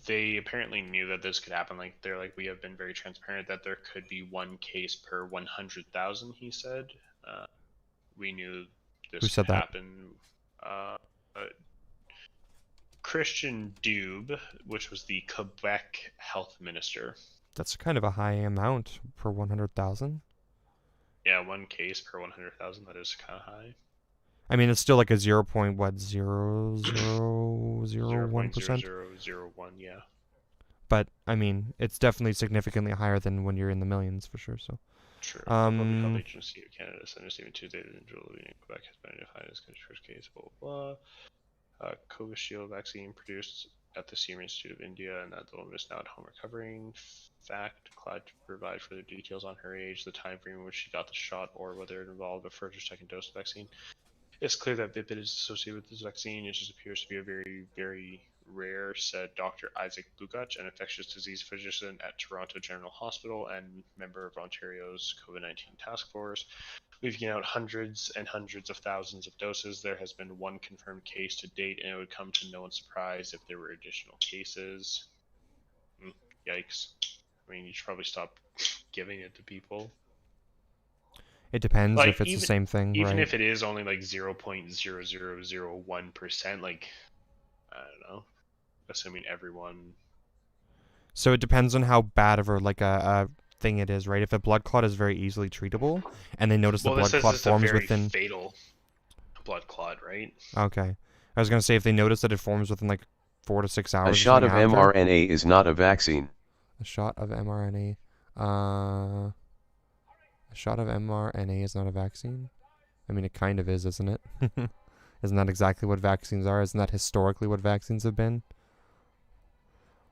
they apparently knew that this could happen. Like they're like, we have been very transparent that there could be 1 case per 100,000. He said. We knew this could happen. Christian Dubé, which was the Quebec health minister. That's kind of a high amount per 100,000. Yeah, 1 case per 100,000. That is kind of high. I mean, it's still like a 0.0001%. 0.0001, yeah. But I mean, it's definitely significantly higher than when you're in the millions for sure. So. True. The Public Health Agency of Canada sent a statement Tuesday that individual living in Quebec has been identified as country's first case. Blah blah blah. Covishield vaccine produced at the Serum Institute of India, and that the woman is now at home recovering. Fact: glad to provide further details on her age, the time frame in which she got the shot, or whether it involved a first or second dose of vaccine. It's clear that Fitbit is associated with this vaccine. It just appears to be a very, very rare, said Dr. Isaac Bugach, an infectious disease physician at Toronto General Hospital and member of Ontario's COVID-19 task force. We've given out hundreds and hundreds of thousands of doses. There has been 1 confirmed case to date, and it would come to no one's surprise if there were additional cases. Yikes. I mean, you should probably stop giving it to people. It depends like, if it's the same thing, even right? if it is only like 0.0001%, like, I don't know, assuming everyone. So it depends on how bad of a thing it is, right? If a blood clot is very easily treatable, and they notice the Well, this blood says clot it's a forms very within. fatal blood clot, right? Okay, I was gonna say if they notice that it forms within like 4 to 6 hours. A or shot of something after, mRNA is not a vaccine. a shot of mRNA. A shot of mRNA is not a vaccine. I mean, it kind of is, isn't it? Isn't that exactly what vaccines are? Isn't that historically what vaccines have been?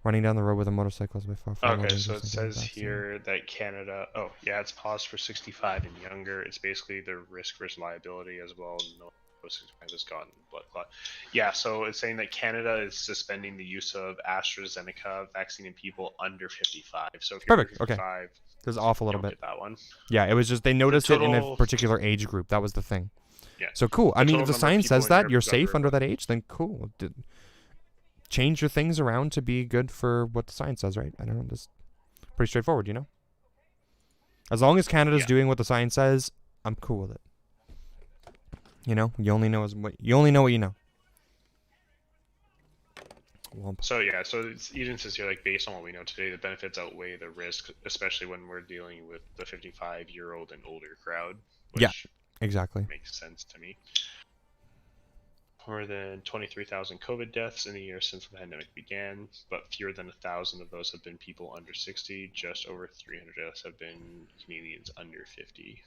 Running down the road with a motorcycle is by far more Okay, dangerous so it than getting a says vaccine. here that Canada. Oh, yeah, it's paused for 65 and younger. It's basically the risk versus liability as well. No 65 has gotten blood clot. Yeah, so it's saying that Canada is suspending the use of AstraZeneca vaccine in people under 55. So if you're Perfect, under okay. 55, It was off a you little don't bit. get that one. Yeah, it was just they noticed it in a total- particular age group. That was the thing. Yeah. So cool. I The mean, total if the number of science people says in that Europe you're is safe under under that age, then cool. Change your things around to be good for what the science says, right? I don't know. Just pretty straightforward, you know? As long as Canada's Yeah. doing what the science says, I'm cool with it. You know? You only know what you know. Womp. So yeah, so it's even says here, like, based on what we know today, the benefits outweigh the risk, especially when we're dealing with the 55-year-old and older crowd. Which Yeah. Exactly. makes sense to me. More than 23,000 COVID deaths in the year since the pandemic began, but fewer than 1,000 of those have been people under 60. Just over 300 deaths have been Canadians under 50.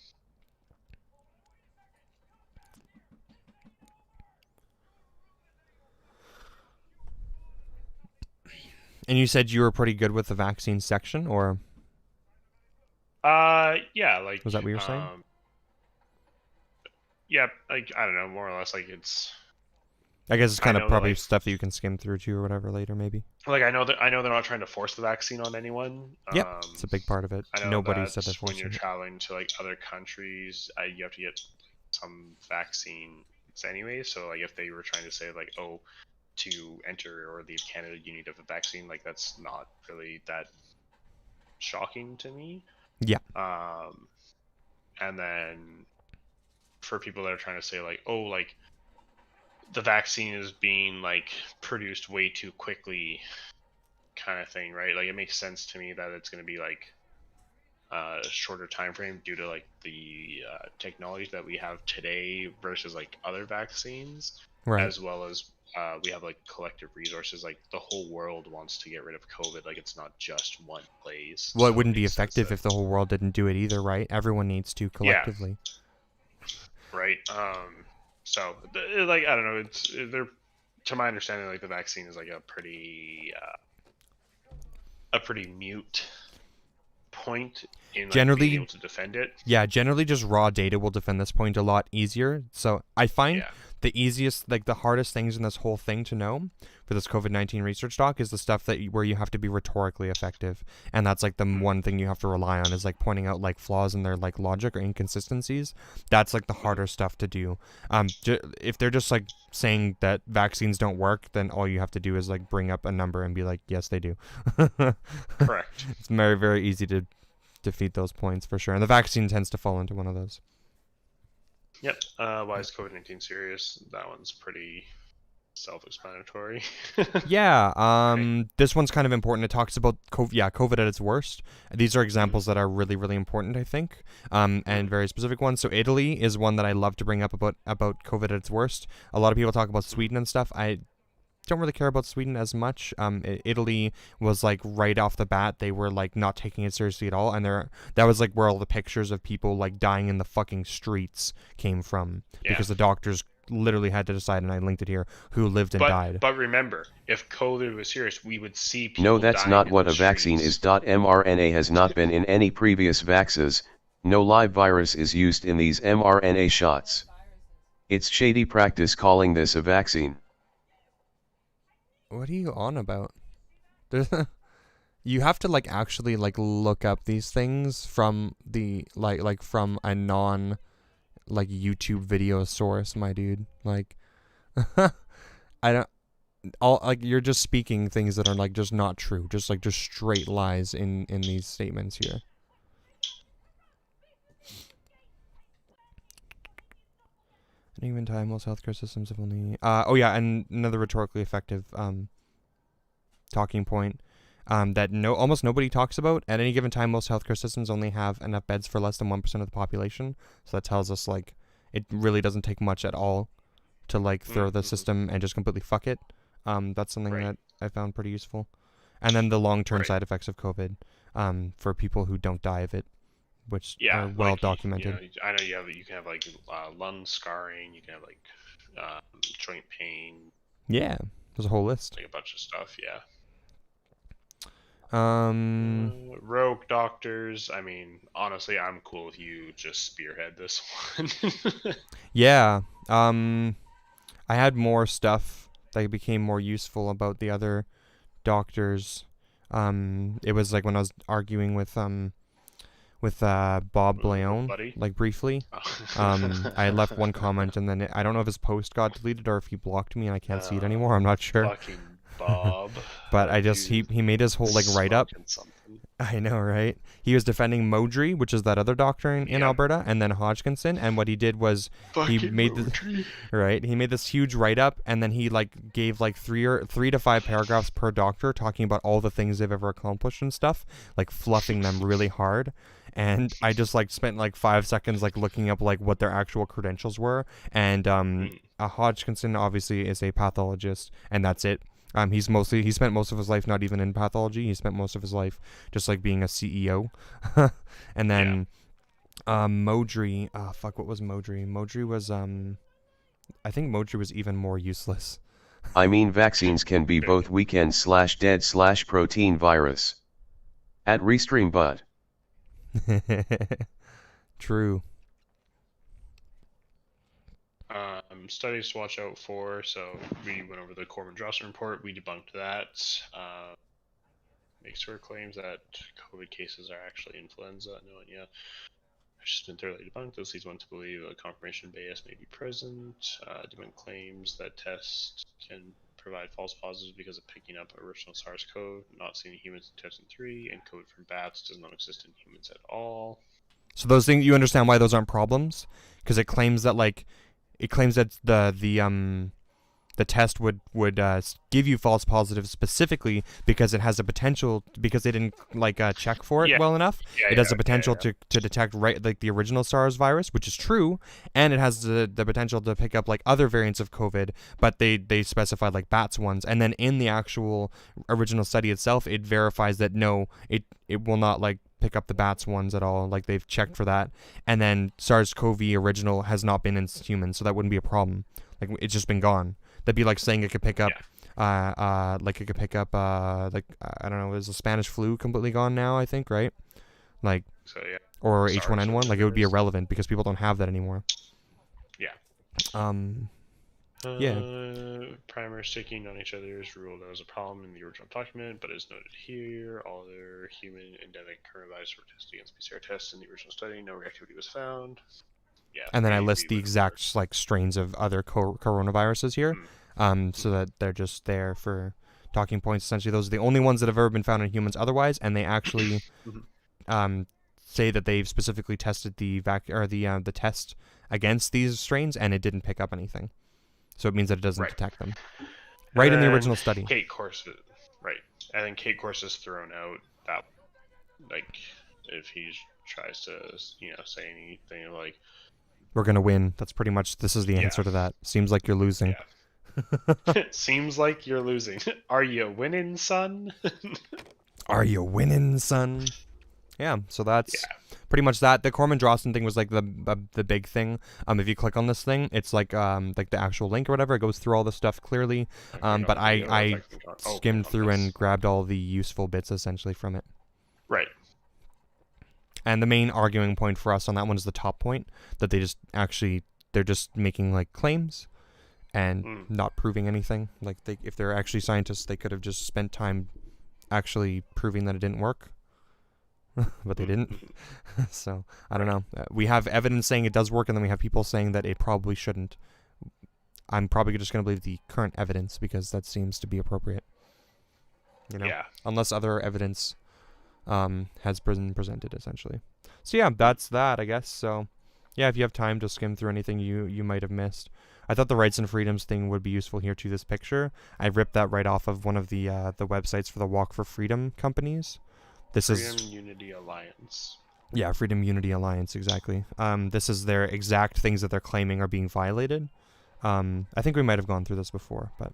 And you said you were pretty good with the vaccine section, or Yeah, like, was that what you were saying? Yeah, like, I don't know, more or less, like, it's I guess it's I kind know of that, probably like- stuff that you can skim through to or whatever later, maybe. like, I know they're not trying to force the vaccine on anyone. Yep, it's a big part of it. I know Nobody that said they're when you're forcing it. traveling to like other countries, you have to get some vaccines anyway. So like if they were trying to say like, oh, to enter or leave Canada, you need to have a vaccine, like that's not really that shocking to me. Yeah. And then for people that are trying to say like, oh, like the vaccine is being like produced way too quickly, kind of thing, right? Like it makes sense to me that it's going to be like a shorter time frame due to like the technology that we have today versus like other vaccines, Right. as well as we have like collective resources. Like the whole world wants to get rid of COVID. Like it's not just one place. Well, it So wouldn't be makes sense effective that- if the whole world didn't do it either, right? Everyone needs to collectively. right. So like I don't know. They're, to my understanding, like the vaccine is like a pretty mute point in like, Generally- being able to defend it. Yeah, generally just raw data will defend this point a lot easier. So I find Yeah. the easiest, like the hardest things in this whole thing to know for this COVID-19 research doc is the stuff where you have to be rhetorically effective. And that's like the one thing you have to rely on is like pointing out like flaws in their like logic or inconsistencies. That's like the harder stuff to do. If they're just like saying that vaccines don't work, then all you have to do is like bring up a number and be like, yes, they do. Correct. It's very, very easy to defeat those points for sure. And the vaccine tends to fall into one of those. Yep. Why is COVID-19 serious? That one's pretty self-explanatory. Yeah, this one's kind of important. It talks about COVID at its worst. These are examples that are really, really important, I think, and very specific ones. So Italy is one that I love to bring up about COVID at its worst. A lot of people talk about Sweden and stuff. I don't really care about Sweden as much. Italy was like right off the bat, they were like not taking it seriously at all, and that was like where all the pictures of people like dying in the fucking streets came from, because the doctors literally had to decide, and I linked it here, who lived and died. But remember, if COVID was serious, we would see people. No, that's dying not in what the a vaccine streets. is. mRNA has not been in any previous vaxes. No live virus is used in these mRNA shots. It's shady practice calling this a vaccine. What are you on about? You have to like actually like look up these things from the like from a non like YouTube video source, my dude. Like I don't all like you're just speaking things that are like just not true. Just straight lies in these statements here. At any given time, most healthcare systems have only and another rhetorically effective talking point. that almost nobody talks about. At any given time, most healthcare systems only have enough beds for less than 1% of the population. So that tells us like it really doesn't take much at all to like throw the system and just completely fuck it. That's something that I found pretty useful. And then the long-term side effects of COVID, for people who don't die of it, which are well documented. You know, I know you can have like lung scarring, you can have like joint pain. Yeah, there's a whole list. Like a bunch of stuff. Yeah. Rogue doctors. I mean, honestly, I'm cool if you just spearhead this one. Yeah. I had more stuff that became more useful about the other doctors. It was like when I was arguing with Bob Blaone, like briefly. I had left one comment, and then I don't know if his post got deleted or if he blocked me and I can't see it anymore. I'm not sure. Fucking Bob. But I just he made his whole like write up. I know, right? He was defending Modry, which is that other doctor in Alberta, and then Hodgkinson. And what he did was he made this huge write up, and then he like gave like 3 to 5 paragraphs per doctor talking about all the things they've ever accomplished and stuff, like fluffing them really hard. And I just like spent like 5 seconds like looking up like what their actual credentials were. And Hodgkinson obviously is a pathologist, and that's it. He spent most of his life not even in pathology. He spent most of his life just like being a CEO. And then Modry, what was Modry? Modry was I think Modry was even more useless. I mean, vaccines can be both weekend/dead/protein virus. At Restream Bud. True. Studies to watch out for. So we went over the Corbin-Johnson report. We debunked that. Makes her claims that COVID cases are actually influenza. No one yet. It's just been thoroughly debunked. This leads one to believe a confirmation bias may be present. Debunked claims that tests can provide false positives because of picking up original SARS-CoV, not seen in humans in 2003, and COVID from bats does not exist in humans at all. So those things, you understand why those aren't problems? Because it claims that the test would give you false positives specifically because it has a potential, because they didn't check for it well enough. It has the potential to detect the original SARS virus, which is true, and it has the potential to pick up like other variants of COVID, but they specified like bats ones. And then in the actual original study itself, it verifies that no, it will not like pick up the bats ones at all. Like they've checked for that, and then SARS-CoV original has not been in humans, so that wouldn't be a problem. Like it's just been gone. That'd be like saying it could pick up, I don't know, is the Spanish flu completely gone now? I think, right? Like, so, yeah. Or H1N1, like it would be irrelevant because people don't have that anymore. Yeah. Primers sticking on each other is ruled as a problem in the original document, but as noted here, all other human endemic coronavirus were tested against PCR tests in the original study. No reactivity was found. Yeah. And then I list the exact like strains of other coronaviruses here, so that they're just there for talking points. Essentially, those are the only ones that have ever been found in humans otherwise, and they actually say that they've specifically tested the test against these strains, and it didn't pick up anything. So it means that it doesn't detect them. Right in the original study. Kate Corse, right. And then Kate Corse is thrown out. That, like, if he tries to, say anything like, we're going to win. That's pretty much, this is the answer to that. Seems like you're losing. Yeah. Seems like you're losing. Are you winning, son? Are you winning, son? Yeah, so that's pretty much that. The Corbin-Johnson thing was like the big thing. If you click on this thing, it's like the actual link or whatever. It goes through all the stuff clearly. But I skimmed through and grabbed all the useful bits essentially from it. Right. And the main arguing point for us on that one is the top point, that they're just making like claims and not proving anything. Like if they're actually scientists, they could have just spent time actually proving that it didn't work. But they didn't. So I don't know. We have evidence saying it does work, and then we have people saying that it probably shouldn't. I'm probably just going to believe the current evidence because that seems to be appropriate. Unless other evidence has been presented, essentially. So yeah, that's that, I guess. So Yeah, if you have time to skim through anything you might have missed. I thought the rights and freedoms thing would be useful here to this picture. I ripped that right off of one of the websites for the Walk for Freedom companies. This Freedom is Unity Alliance. yeah, Freedom Unity Alliance, exactly. This is their exact things that they're claiming are being violated. I think we might have gone through this before, but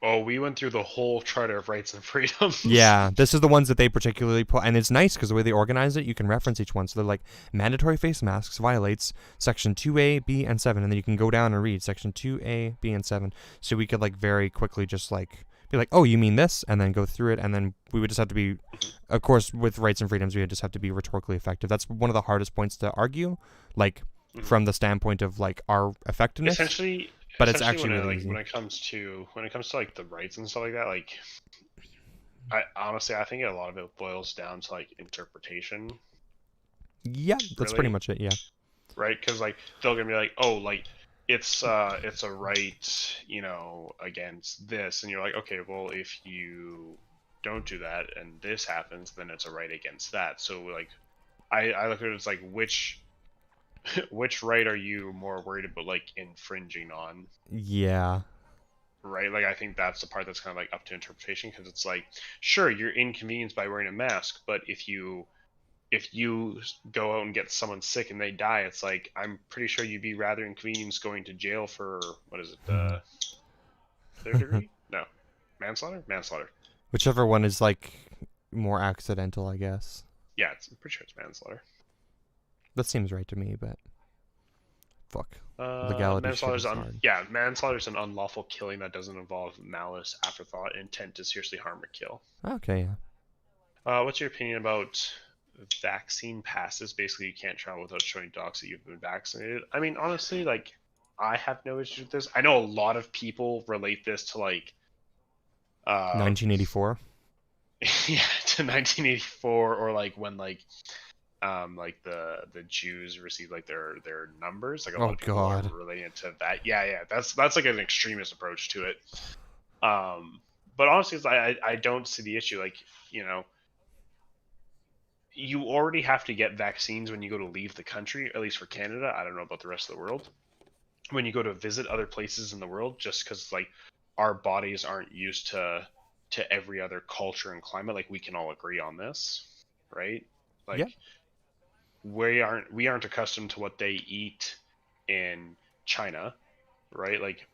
Oh, we went through the whole Charter of Rights and Freedoms. yeah, this is the ones that they particularly put, and it's nice because the way they organize it, you can reference each one. So they're like, mandatory face masks violates section 2A, B, and 7, and then you can go down and read section 2A, B, and 7. So we could like very quickly just like be like, oh, you mean this, and then go through it, and then we would just have to be, of course, with rights and freedoms, we would just have to be rhetorically effective. That's one of the hardest points to argue, like from the standpoint of like our effectiveness. Essentially, but it's actually when really easy. when it comes to like the rights and stuff like that, like I honestly I think a lot of it boils down to like interpretation. Yeah, that's pretty much it. Yeah. Right, because like they're gonna be like, oh, like it's a right, you know, against this, and you're like, okay, well, if you don't do that and this happens, then it's a right against that. So like, I look at it as like which right are you more worried about like infringing on? Yeah. Right, like I think that's the part that's kind of like up to interpretation, because it's like, sure, you're inconvenienced by wearing a mask, but if you go out and get someone sick and they die, it's like I'm pretty sure you'd be rather inconvenienced going to jail for what is it, third degree? No, manslaughter. Whichever one is like more accidental, I guess. Yeah, I'm pretty sure it's manslaughter. That seems right to me, but fuck. Legality Manslaughter's shit is hard. manslaughter's an unlawful killing that doesn't involve malice, afterthought, intent to seriously harm or kill. Okay, yeah. What's your opinion about vaccine passes? Basically, you can't travel without showing docs that you've been vaccinated. I mean, honestly, like, I have no issue with this. I know a lot of people relate this to like 1984. Yeah, to 1984, or like when like the Jews received like their numbers. Like a lot of people are relating it to that. Yeah, that's like an extremist approach to it. But honestly, I don't see the issue. Like, you know, you already have to get vaccines when you go to leave the country, at least for Canada. I don't know about the rest of the world. When you go to visit other places in the world, just because like our bodies aren't used to every other culture and climate, like we can all agree on this, right? Like, yeah. we aren't accustomed to what they eat in China, right? Like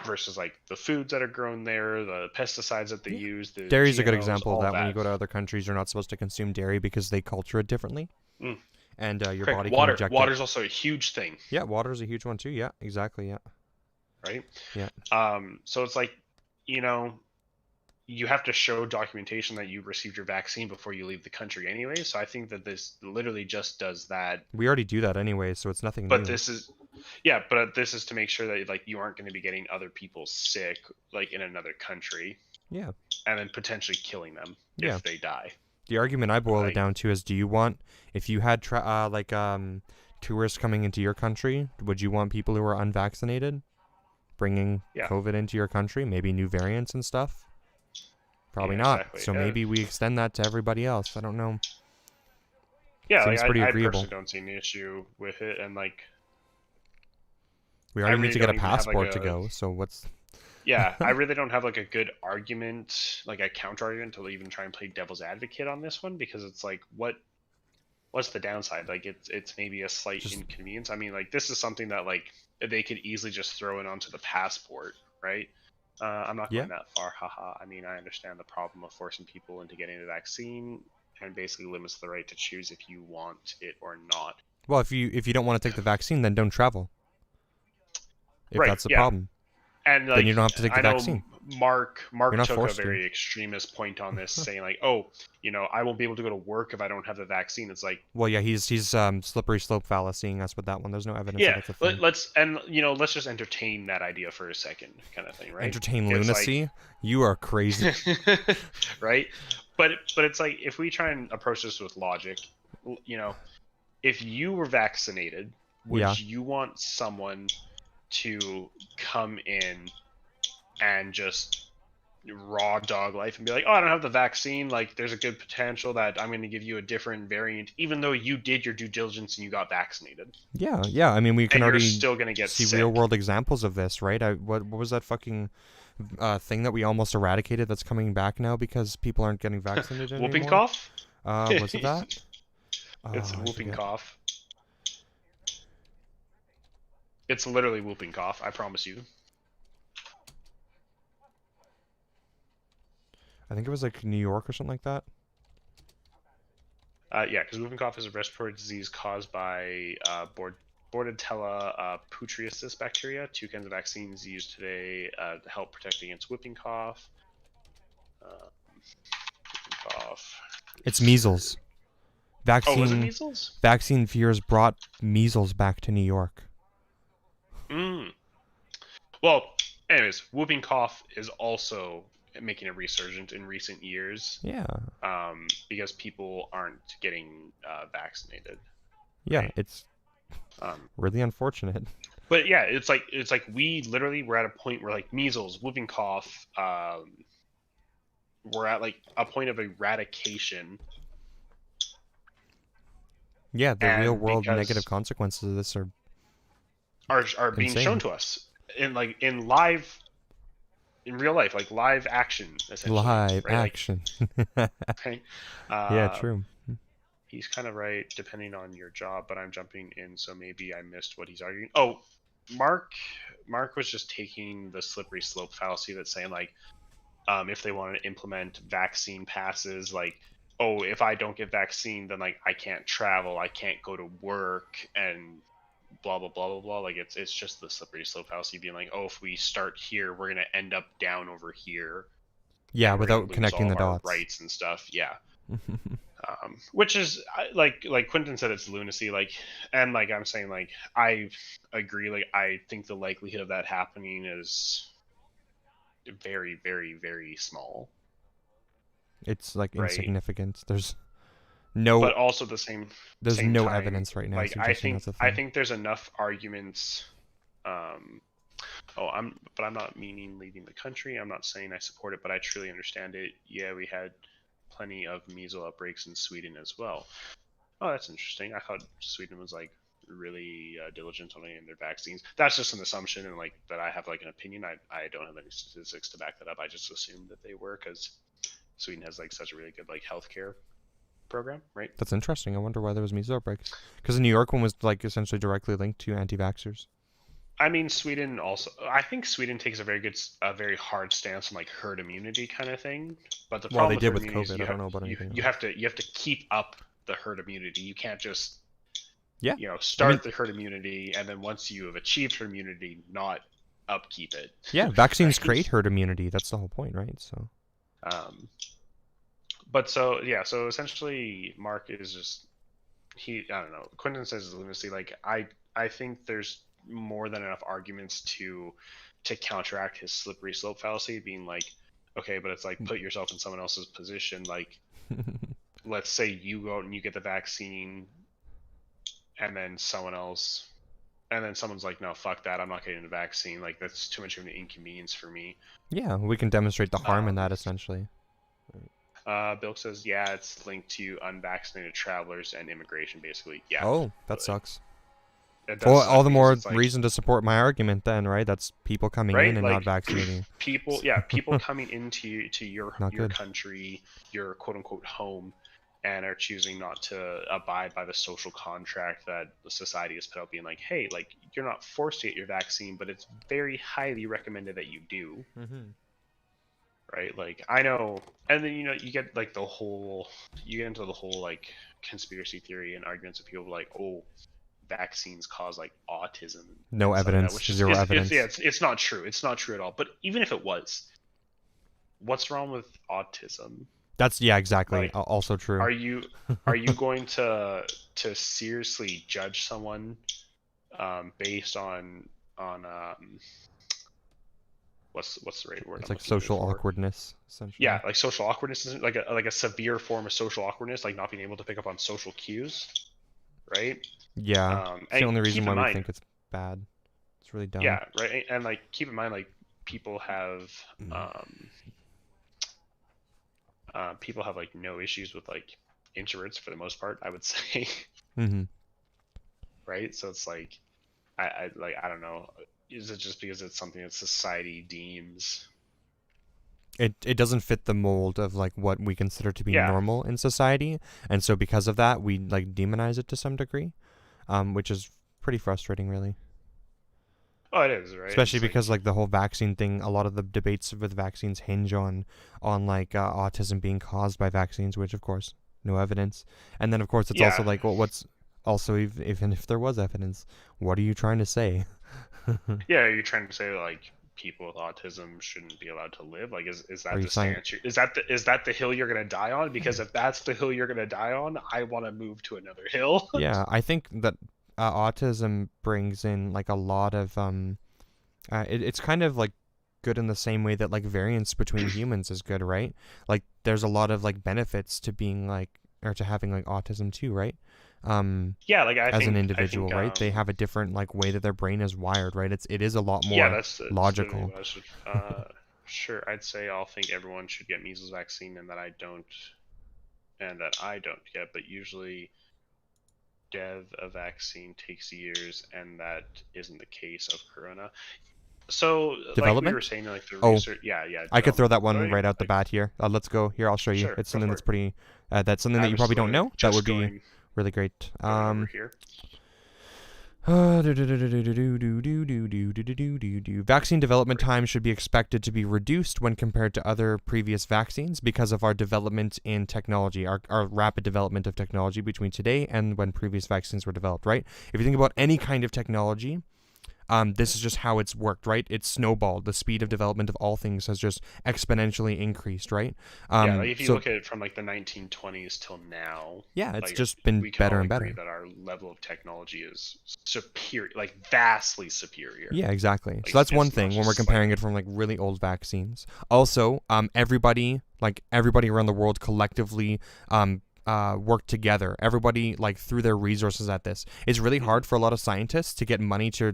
versus like the foods that are grown there, the pesticides that they use. The Dairy's GMOs, a good example of that. that. When you go to other countries, you're not supposed to consume dairy because they culture it differently. And your Correct. body can reject Water's it. also a huge thing. Yeah, water's a huge one too. Yeah, exactly. Yeah. Right. Yeah. So it's like, you know, you have to show documentation that you received your vaccine before you leave the country anyway. So I think that this literally just does that. We already do that anyway, so it's nothing but new. This is to make sure that like you aren't going to be getting other people sick like in another country. Yeah. And then potentially killing them if they die. The argument I boil it down to is, do you want, if you had tourists coming into your country, would you want people who are unvaccinated bringing COVID into your country? Maybe new variants and stuff? Probably not. Exactly. So maybe we extend that to everybody else. I don't know. Yeah, seems pretty agreeable. I personally don't see an issue with it, and like we already need to get a passport to go. So what's? Yeah, I really don't have like a good argument, like a counter argument, to even try and play devil's advocate on this one, because it's like, what's the downside? Like it's maybe a slight inconvenience. I mean, like this is something that like they could easily just throw it onto the passport, right? I'm not going that far, haha. I mean, I understand the problem of forcing people into getting the vaccine, and basically limits the right to choose if you want it or not. Well, if you don't want to take the vaccine, then don't travel. If that's the problem. And like, then you don't have to take the vaccine. Mark took a very extremist point on this, saying like, "Oh, you know, I won't be able to go to work if I don't have the vaccine." It's like, well, yeah, he's slippery slope fallacying us with that one. There's no evidence. Yeah, that it's a thing. let's just entertain that idea for a second, kind of thing, right? Entertain lunacy? Like, you are crazy, right? But it's like, if we try and approach this with logic, you know, if you were vaccinated, would you want someone to come in and just raw dog life and be like, oh, I don't have the vaccine. Like, there's a good potential that I'm going to give you a different variant, even though you did your due diligence and you got vaccinated. Yeah. I mean, we can And you're already still going to get see sick. real world examples of this, right? What was that fucking thing that we almost eradicated that's coming back now because people aren't getting vaccinated anymore? Whooping cough? Was it that? It's I whooping forget. cough. It's literally whooping cough, I promise you. I think it was like New York or something like that. Yeah, because whooping cough is a respiratory disease caused by Bordetella putriasis bacteria. 2 kinds of vaccines used today to help protect against whooping cough. Whooping cough. It's measles. Oh, was it measles? Vaccine fears brought measles back to New York. Well, anyways, whooping cough is also making a resurgence in recent years. Yeah. Because people aren't getting vaccinated. Yeah, right? it's really unfortunate. But yeah, it's like we literally were at a point where like measles, whooping cough, we're at like a point of eradication. Yeah, the And real world because- negative consequences of this are are being insane. shown to us in real life, like live action, essentially. live right? action. Like, Yeah, true. He's kind of right, depending on your job, but I'm jumping in, so maybe I missed what he's arguing. Oh, Mark was just taking the slippery slope fallacy that's saying like, if they want to implement vaccine passes, like, oh, if I don't get vaccine, then like I can't travel, I can't go to work, and blah blah blah blah blah. Like it's just the slippery slope fallacy, being like, oh, if we start here, we're gonna end up down over here. Yeah, and we're gonna without lose connecting all the of our dots. rights and stuff. Yeah. Which is like Quentin said, it's lunacy. Like, and like I'm saying, like I agree. Like I think the likelihood of that happening is very, very, very small. It's like Right. insignificant. There's no But also the same. there's same no time, evidence right now Like I suggesting think that's a thing. there's enough arguments. I'm not meaning leaving the country. I'm not saying I support it, but I truly understand it. Yeah, we had plenty of measles outbreaks in Sweden as well. Oh, that's interesting. I thought Sweden was like really diligent on getting their vaccines. That's just an assumption, and like that I have like an opinion. I don't have any statistics to back that up. I just assumed that they were, because Sweden has like such a really good like healthcare program, right? That's interesting. I wonder why there was measles outbreaks. Because the New York one was like essentially directly linked to anti-vaxxers. I mean, Sweden also. I think Sweden takes a very hard stance on like herd immunity kind of thing. But the Well, problem they did herd with immunity is COVID. I don't know about anything you else. have to keep up the herd immunity. You can't just Yeah. start the herd immunity, and then once you have achieved herd immunity, not upkeep it. Yeah, vaccines Right? create herd immunity. That's the whole point, right? So But so essentially, Mark is just I don't know. Quentin says it's lunacy. Like I think there's more than enough arguments to counteract his slippery slope fallacy, being like, okay, but it's like put yourself in someone else's position. Like, let's say you go out and you get the vaccine, and then someone's like, no, fuck that, I'm not getting the vaccine. Like, that's too much of an inconvenience for me. yeah, we can demonstrate the harm in that essentially. Bill says, yeah, it's linked to unvaccinated travelers and immigration, basically. Yeah. Oh, that sucks. It does Well, suck all the because more it's like, reason to support my argument then, right? That's people coming Right, in and like, not vaccinating. people coming into your Not good. country, your quote unquote home, and are choosing not to abide by the social contract that the society has put out, being like, hey, like, you're not forced to get your vaccine, but it's very highly recommended that you do. Right? Like, I know, and then you get like you get into the whole like conspiracy theory and arguments of people like, oh, vaccines cause like autism. No and stuff like that, evidence, which is, zero evidence. it's not true. It's not true at all. But even if it was, what's wrong with autism? That's exactly. Like, Also true. Are you going to seriously judge someone based on what's the right word? It's I'm like looking social for? awkwardness, essentially. Yeah, like social awkwardness is like a severe form of social awkwardness, like not being able to pick up on social cues, right? Yeah. It's the and only reason keep why in we mind- think it's bad. It's really dumb. Yeah, right. And like keep in mind, like people have people have like no issues with like introverts for the most part, I would say. Mm-hmm. Right? So it's like I don't know. Is it just because it's something that society deems? It doesn't fit the mold of like what we consider to be Yeah. normal in society, and so because of that, we like demonize it to some degree, which is pretty frustrating, really. Oh, it is, right? Especially It's like, because like the whole vaccine thing, a lot of the debates with vaccines hinge on like autism being caused by vaccines, which of course no evidence. And then of course it's also yeah. like, well, what's also even if there was evidence, what are you trying to say? Yeah, are you trying to say like people with autism shouldn't be allowed to live? Like, is Are that you the saying? stance? Is that the hill you're gonna die on? Because if that's the hill you're gonna die on, I want to move to another hill. Yeah, I think that autism brings in like a lot of it's kind of like good in the same way that like variance between humans is good, right? Like there's a lot of like benefits to being like or to having like autism too, right? Um Yeah, like as an I think individual, right? They have a different like way that their brain is wired, right? It is a lot yeah, more that's literally logical. what I should. Sure, I'd say I'll think everyone should get measles vaccine, and that I don't get. But usually, dev a vaccine takes years, and that isn't the case of corona. So, like we were Development? saying, like the Oh, research, yeah, I could throw development. that But I one mean, right out the like, bat here. Let's go. Here, I'll show you. sure, It's go something for that's it. pretty that's something that I you was probably don't literally know. That just would be really great. going over here. Vaccine development time should be expected to be reduced when compared to other previous vaccines because of our development in technology, our rapid development of technology between today and when previous vaccines were developed, right? If you think about any kind of technology, this is just how it's worked, right? It's snowballed. The speed of development of all things has just exponentially increased, right? Yeah, like if you So look at it from like the 1920s till now, yeah, it's like just been we can better all and agree better. that our level of technology is superior, like vastly superior. Yeah, exactly. Like So that's one it's not thing when we're just comparing slightly. it from like really old vaccines. Also, everybody around the world collectively work together. Everybody like threw their resources at this. It's really Mhm. hard for a lot of scientists to get money to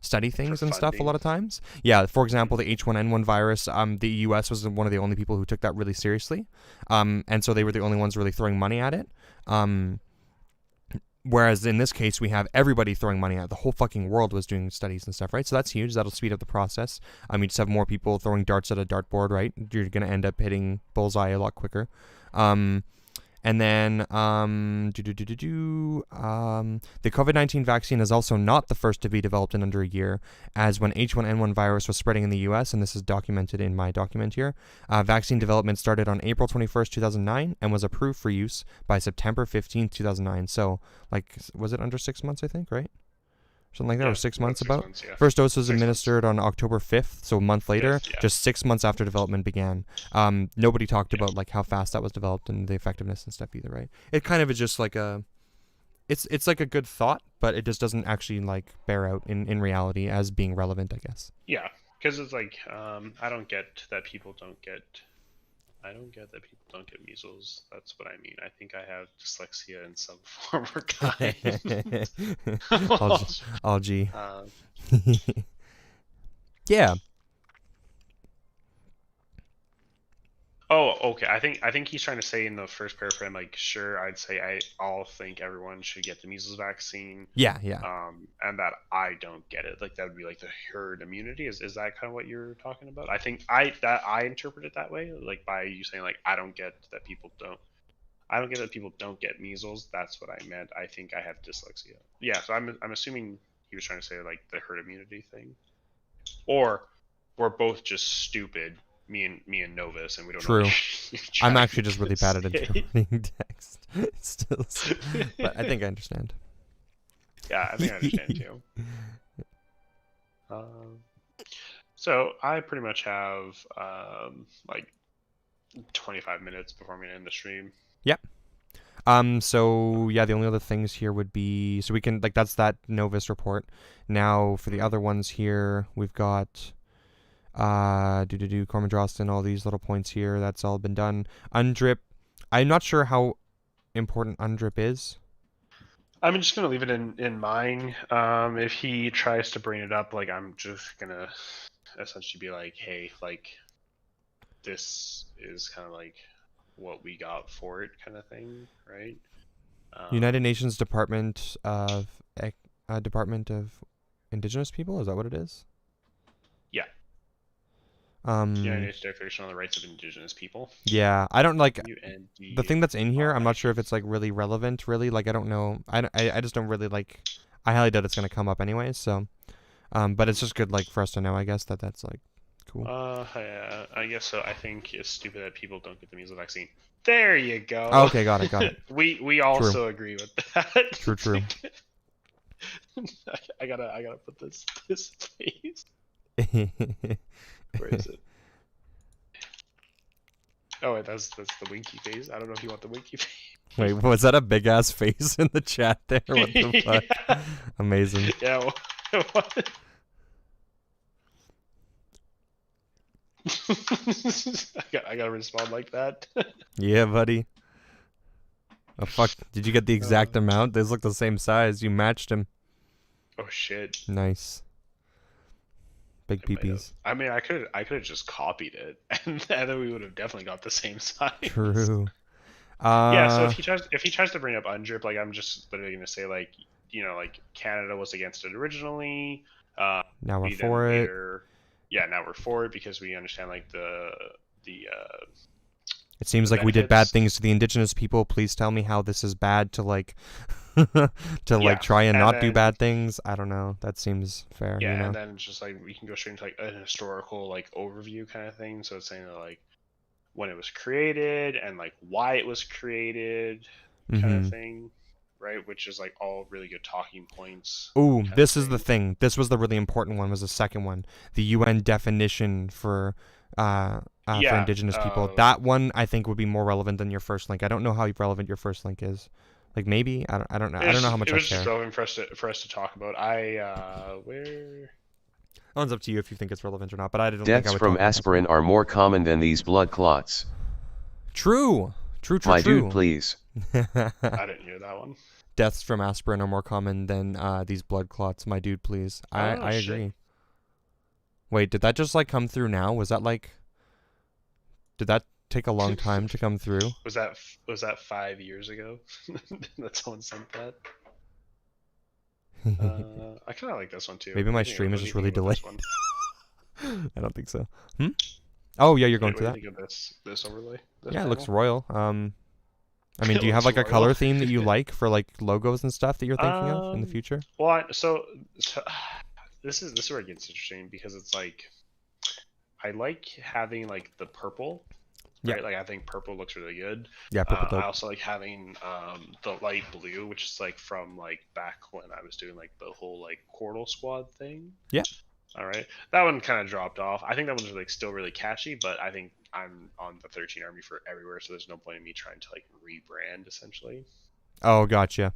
study For things and stuff a lot funding. of times. Yeah, for example, Mhm. the H1N1 virus, the US was one of the only people who took that really seriously. And so they were the only ones really throwing money at it. Whereas in this case, we have everybody throwing money at it. The whole fucking world was doing studies and stuff, right? So that's huge. That'll speed up the process. You just have more people throwing darts at a dartboard, right? You're going to end up hitting bullseye a lot quicker. And then the COVID-19 vaccine is also not the first to be developed in under a year, as when H1N1 virus was spreading in the US, and this is documented in my document here, vaccine development started on April 21st, 2009, and was approved for use by September 15th, 2009. So, like, was it under 6 months, I think, right? Something like that, Yeah, or 6 about months six about. months. Yeah, First dose was 6 months. administered on October 5th, so a month later, Fifth. Yeah, just 6 months after development began. Nobody talked yeah, about like how fast that was developed and the effectiveness and stuff either, right? It kind of is just like it's like a good thought, but it just doesn't actually like bear out in reality as being relevant, I guess. yeah. Because it's like I don't get that people don't get. I don't get that people don't get measles. That's what I mean. I think I have dyslexia in some form or kind. All G. um, Yeah. Oh, okay. I think he's trying to say in the first paragraph, I'm like, sure, I'd say I'll think everyone should get the measles vaccine, Yeah. and that I don't get it. Like that would be like the herd immunity. Is that kind of what you're talking about? I think I interpret it that way, like by you saying like I don't get that people don't get measles. That's what I meant. I think I have dyslexia. Yeah, so I'm assuming he was trying to say like the herd immunity thing, or we're both just stupid, me and Novus, and we don't know what True. you're I'm trying actually just really to bad at say. interpreting text. Still, but I think I understand. Yeah, I think I understand too. Um, so I pretty much have like 25 minutes before I'm gonna end the stream. Yep. So yeah, the only other things here would be so we can like that's that Novus report. Now for the other ones here, we've got Corman Droston, all these little points here. That's all been done. Undrip. I'm not sure how important Undrip is. I'm just gonna leave it in mine. If he tries to bring it up, like I'm just gonna essentially be like, hey, like this is kind of like what we got for it, kind of thing, right? United Nations Department of Indigenous People. Is that what it is? Yeah. Um. United Nations Declaration on the Rights of Indigenous People. Yeah, I don't like UND. the thing that's in here. I'm not sure if it's like really relevant. Really, like I don't know. I just don't really like. I highly doubt it's gonna come up anyways. So, but it's just good like for us to know. I guess that's like cool. Yeah, I guess so. I think it's stupid that people don't get the measles vaccine. There you go. Oh, okay, got it. we also agree with that. True. I gotta put this face. Where is it? Oh wait, that's the winky face. I don't know if you want the winky face. Wait, was that a big ass face in the chat there? What the fuck? Yeah. Amazing. Yeah. What? I gotta respond like that. Yeah, buddy. Oh fuck! Did you get the exact amount? Those look the same size. You matched him. Oh shit. Nice. Big I might have. peepees. I mean, I could have just copied it, and then we would have definitely got the same size. True. Yeah. So if he tries to bring up UNDRIP, like I'm just literally gonna say like like Canada was against it originally. Now we're we then for it. later- Yeah, now we're for it because we understand like the It seems like we did bad benefits. things to the indigenous people. Please tell me how this is bad to like to Yeah, like try and and not do then- bad things. I don't know. That seems fair. yeah, You know. and then it's just like we can go straight into like an historical like overview kind of thing. So it's saying that like when it was created and like why it was created kind Mhm. of thing, right? Which is like all really good talking points. Ooh, kind this of is the thing. thing. This was the really important one. Was the second one, the UN definition for for Yeah, indigenous people. uh, That one I think would be more relevant than your first link. I don't know how relevant your first link is. Like maybe I don't know. I don't know how much it I was just care. relevant for us to talk about. Where That one's up to you if you think it's relevant or not. But I didn't think I Deaths would from talk about this aspirin one. are more common than these blood clots. True. My True. dude, please. I didn't hear that one. Deaths from aspirin are more common than these blood clots. My dude, please. I Oh, shit. agree. Wait, did that just like come through now? Was that like? Did that take a long time to come through? Was that 5 years ago that someone sent that? I kind of like this one too. Maybe my What do you stream is what do just you really think about this one? I don't think so. Oh yeah, you're going What to do that. you think of this overlay? This Yeah, it looks panel? royal. I mean, It do you have looks like a royal. color theme that you like for like logos and stuff that you're thinking of in the Um, future? Well, so this is where it gets interesting because it's like I like having like the purple, Yeah. right? Like I think purple looks really good. Yeah, purple I dope. also like having the light blue, which is like from like back when I was doing like the whole like Quartal Squad thing. Yeah. All right, that one kind of dropped off. I think that one's like still really catchy, but I think I'm on the 13 Army for everywhere, so there's no point in me trying to like rebrand essentially, Oh, gotcha.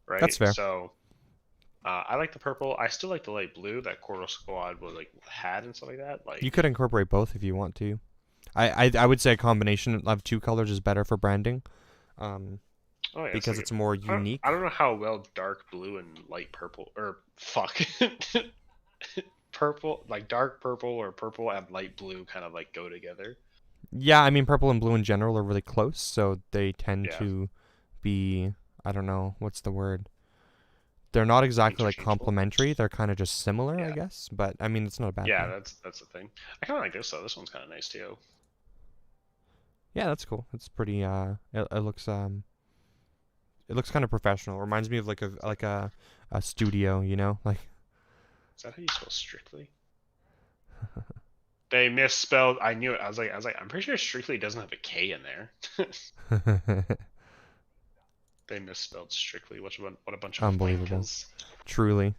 right? That's fair. So I like the purple. I still like the light blue that Quartal Squad was like had and stuff like that. Like You could incorporate both if you want to. I would say a combination of two colors is better for branding, oh, yeah, because like it's more I don't- unique. I don't know how well dark blue and light purple or fuck purple like dark purple or purple and light blue kind of like go together. Yeah, I mean purple and blue in general are really close, so they tend Yeah. to be, I don't know, what's the word? They're not exactly like Interchangeable. complementary. They're kind of just similar, I Yeah. guess. But I mean, it's not a bad Yeah, thing. that's the thing. I kind of like this though. This one's kind of nice too. Yeah, that's cool. It's pretty. It looks it looks kind of professional. Reminds me of like a studio, you know, like. Is that how you spell strictly? They misspelled. I knew it. I was like, I'm pretty sure strictly doesn't have a K in there. They misspelled strictly. What a bunch of Unbelievable. wankers. Truly.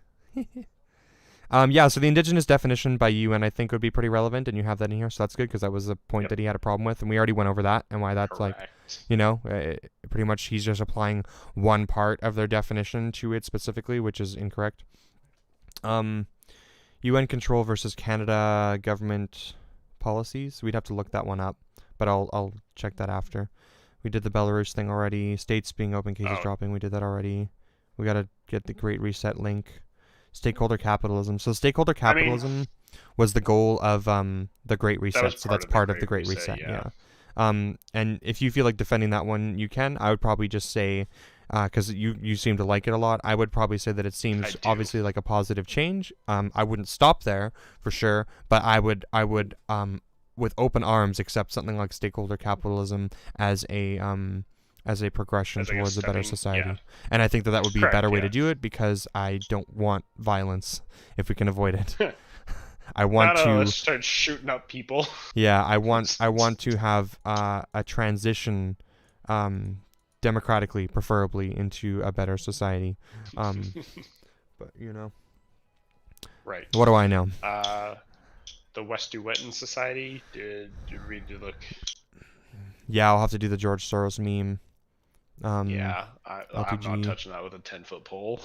Yeah, so the indigenous definition by UN I think would be pretty relevant, and you have that in here, so that's good because that was a point Yep. that he had a problem with, and we already went over that and why that's like, Correct. you know, pretty much he's just applying one part of their definition to it specifically, which is incorrect. UN control versus Canada government policies. We'd have to look that one up, but I'll check that after. We did the Belarus thing already. States being open, cases Oh. dropping. We did that already. We gotta get the Great Reset link. Stakeholder capitalism. So stakeholder capitalism was the goal of the Great That was Reset. So that's part of the Great Reset. yeah. And if you feel like defending that one, you can. I would probably just say, because you seem to like it a lot, I would probably say that it I seems do. obviously like a positive change. I wouldn't stop there for sure, but I would with open arms accept something like stakeholder capitalism as a progression As like a towards a better stepping- society. yeah. And I think that would be a Correct, better way to yeah. do it, because I don't want violence if we can avoid it. I want No, to let's start shooting up people. yeah, I want to have a transition, democratically, preferably, into a better society. But Right. what do I know? The Wet'suwet'en Society. Did we look? Yeah, I'll have to do the George Soros meme. Yeah, I'm not LPG. touching that with a 10-foot pole.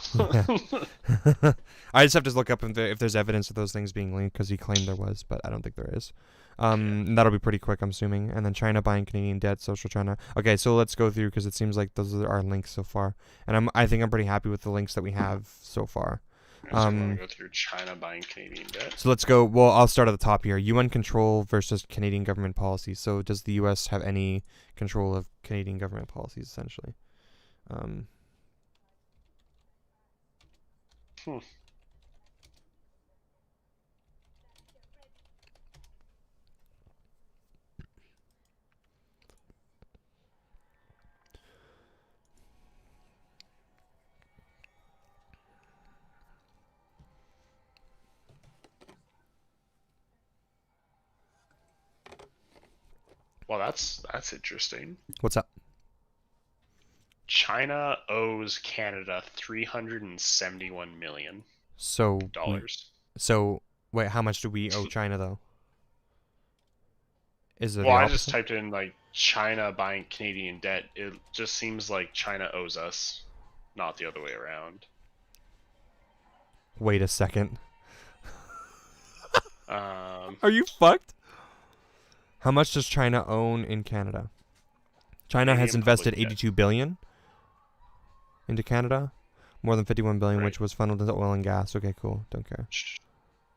I just have to look up if there's evidence of those things being linked, because he claimed there was, but I don't think there is. And that'll be pretty quick, I'm assuming. And then China buying Canadian debt, social China. Okay, so let's go through, because it seems like those are our links so far, and I think I'm pretty happy with the links that we have so far. So we're gonna go through China buying Canadian debt. So let's go. Well, I'll start at the top here. UN control versus Canadian government policy. So does the U.S. have any control of Canadian government policies, essentially? Well, that's interesting. What's up? China owes Canada $371 million. So wait, how much do we owe China though? Is it Well, the I just opposite? typed in like China buying Canadian debt. It just seems like China owes us, not the other way around. Wait a second. Um, Are you fucked? How much does China own in Canada? China has Canadian invested public debt. 82 billion into Canada, more than 51 billion, Right. which was funneled into oil and gas. Okay, cool. Don't care.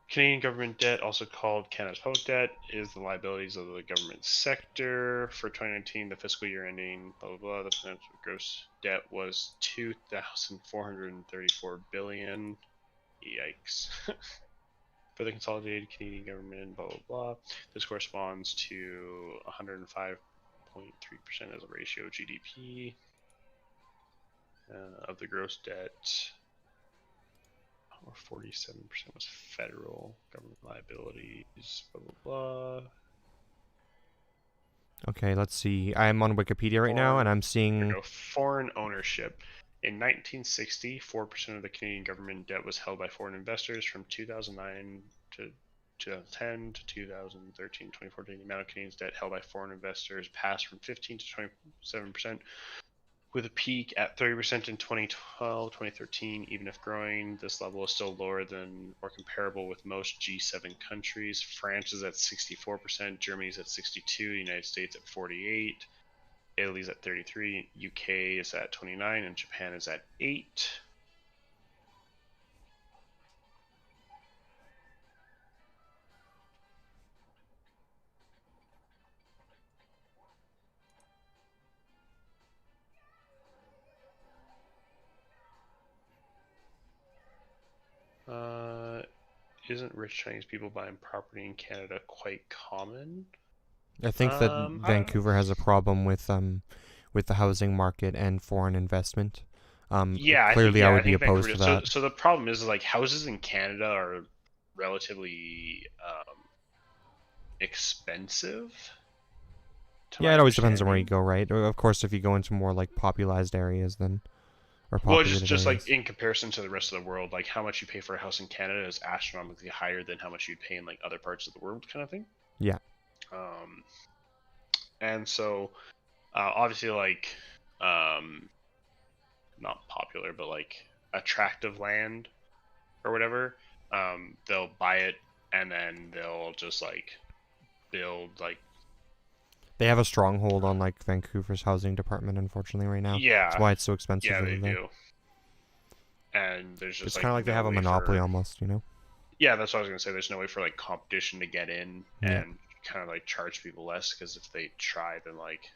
Canadian government debt, also called Canada's public debt, is the liabilities of the government sector. For 2019, the fiscal year ending, blah blah blah, the financial gross debt was 2,434 billion. Yikes. For the consolidated Canadian government, blah blah blah. This corresponds to 105.3% as a ratio of GDP. Of the gross debt, or 47% was federal government liabilities, blah blah blah. Okay, let's see. I'm on Wikipedia right now, and I'm There we seeing. go. Foreign ownership. In 1960, 4% of the Canadian government debt was held by foreign investors. From 2009 to 2010 to 2013, 2014, the amount of Canadian debt held by foreign investors passed from 15 to 27%, with a peak at 30% in 2012, 2013. Even if growing, this level is still lower than or comparable with most G7 countries. France is at 64%, Germany is at 62%, the United States at 48%. Italy's at 33%, UK is at 29%, and Japan is at 8%. Isn't rich Chinese people buying property in Canada quite common? I think that I don't know. Vancouver has a problem with the housing market and foreign investment. Yeah, Clearly, I would be think opposed to Vancouver- that. So the problem is like houses in Canada are relatively expensive. to Yeah, my it always depends on where you understanding. go, right? Of course, if you go into more like popularized areas, then or Well, populated just like areas. in comparison to the rest of the world, like how much you pay for a house in Canada is astronomically higher than how much you pay in like other parts of the world, kind of thing. Yeah. And so obviously like not popular, but like attractive land or whatever, they'll buy it and then they'll just like build like They have a stronghold on like Vancouver's housing department, unfortunately, right now. yeah, That's why it's so expensive yeah, over they there. do. And there's just It's kind of like they no have a way monopoly for- almost, you know? Yeah, that's what I was gonna say. There's no way for like competition to get in Yeah. and kind of like charge people less, because if they try, then like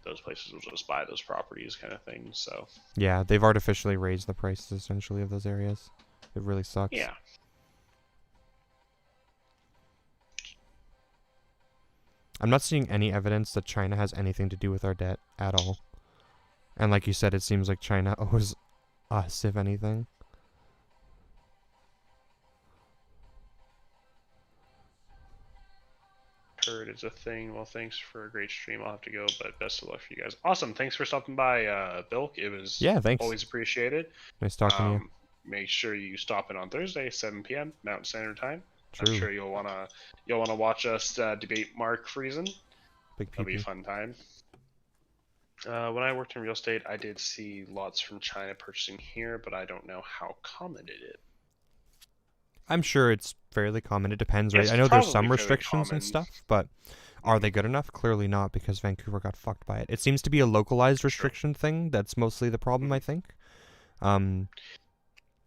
those places will just buy those properties, kind of thing. So Yeah, they've artificially raised the prices essentially of those areas. It really sucks. yeah, I'm not seeing any evidence that China has anything to do with our debt at all. And like you said, it seems like China owes us, if anything. heard it's a thing. Well, thanks for a great stream. I'll have to go, but best of luck for you guys. Awesome. Thanks for stopping by, Bilk. It was Yeah, thanks. always appreciated. Nice talking to you. Make sure you stop in on Thursday, 7 p.m. Mountain Standard Time. True. I'm sure you'll wanna watch us debate Mark Friesen. Big That'll be a PP. fun time. When I worked in real estate, I did see lots from China purchasing here, but I don't know how common it is. I'm sure it's fairly common. It depends, right? It's I know there's probably some fairly restrictions common. and stuff, but are they good enough? Clearly not, because Vancouver got fucked by it. It seems to be a localized restriction thing that's mostly the problem, I think.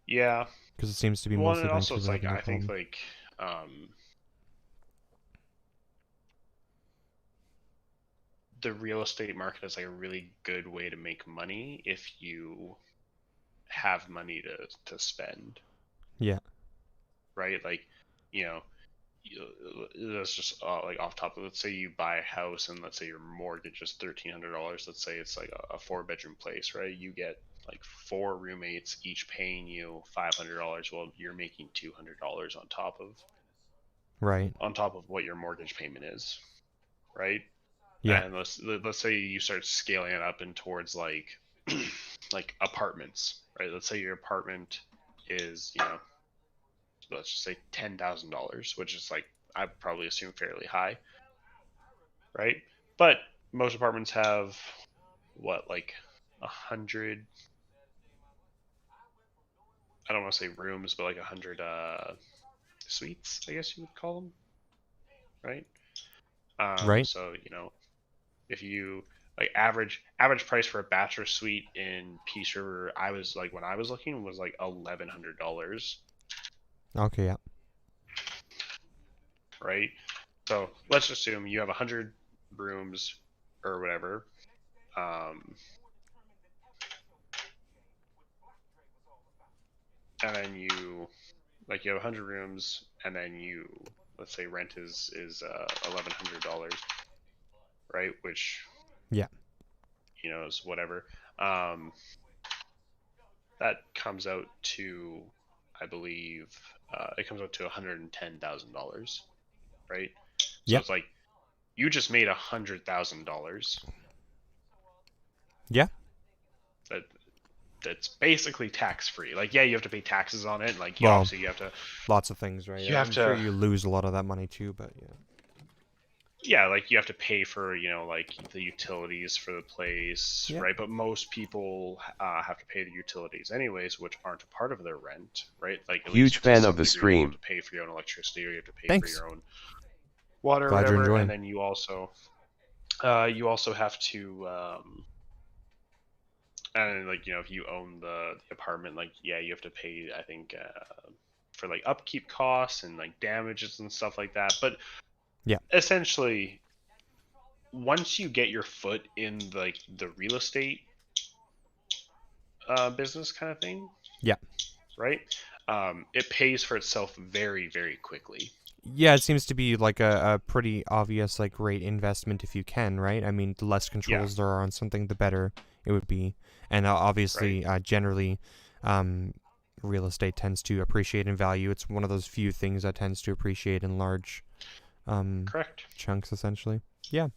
Yeah. Because it seems to be Well, mostly and also Vancouver it's like having the I think problem. like the real estate market is like a really good way to make money if you have money to spend, Yeah. right? Like, you know, that's just like off top of, let's say you buy a house and let's say your mortgage is $1,300. Let's say it's like a 4-bedroom place, right? You get like 4 roommates each paying you $500. Well, you're making $200 Right. on top of what your mortgage payment is, right? Yeah. And let's say you start scaling it up in towards like like apartments, right? Let's say your apartment is, let's just say $10,000, which is like, I probably assume fairly high, right? But most apartments have what, like 100, I don't want to say rooms, but like 100 suites, I guess you would call them, right? Right. So if you like average price for a bachelor suite in Peace River, I was like, when I was looking, was like $1,100, Okay, yeah. right? So let's assume you have 100 rooms or whatever. And then you have 100 rooms, and then let's say rent is $1,100, right? Which Yeah. is whatever. That comes out to, I believe, it comes out to $110,000, right? So Yeah. it's like you just made $100,000. Yeah. That's basically tax free. Like, yeah, you have to pay taxes on it. Like, Well, obviously you have to. Lots of things, right? You have I'm to. sure you lose a lot of that money too, but yeah. Yeah, like you have to pay for like the utilities for the place, Yeah. right? But most people have to pay the utilities anyways, which aren't a part of their rent, right? Like, at Huge least to fan some of the degree, you have stream. to pay for your own electricity, or you have to pay Thanks. for your own water, Glad or you're whatever. enjoying. And then you also have to and like, if you own the apartment, like, yeah, you have to pay, I think, for like upkeep costs and like damages and stuff like that. But yeah, essentially, once you get your foot in like the real estate business kind of thing, yeah, right, it pays for itself very, very quickly. Yeah, it seems to be like a pretty obvious, like, great investment if you can, right? I mean, the less controls there are on something, the better it would be. And obviously, generally, real estate tends to appreciate in value. It's one of those few things that tends to appreciate in large Correct. chunks, essentially. Yeah.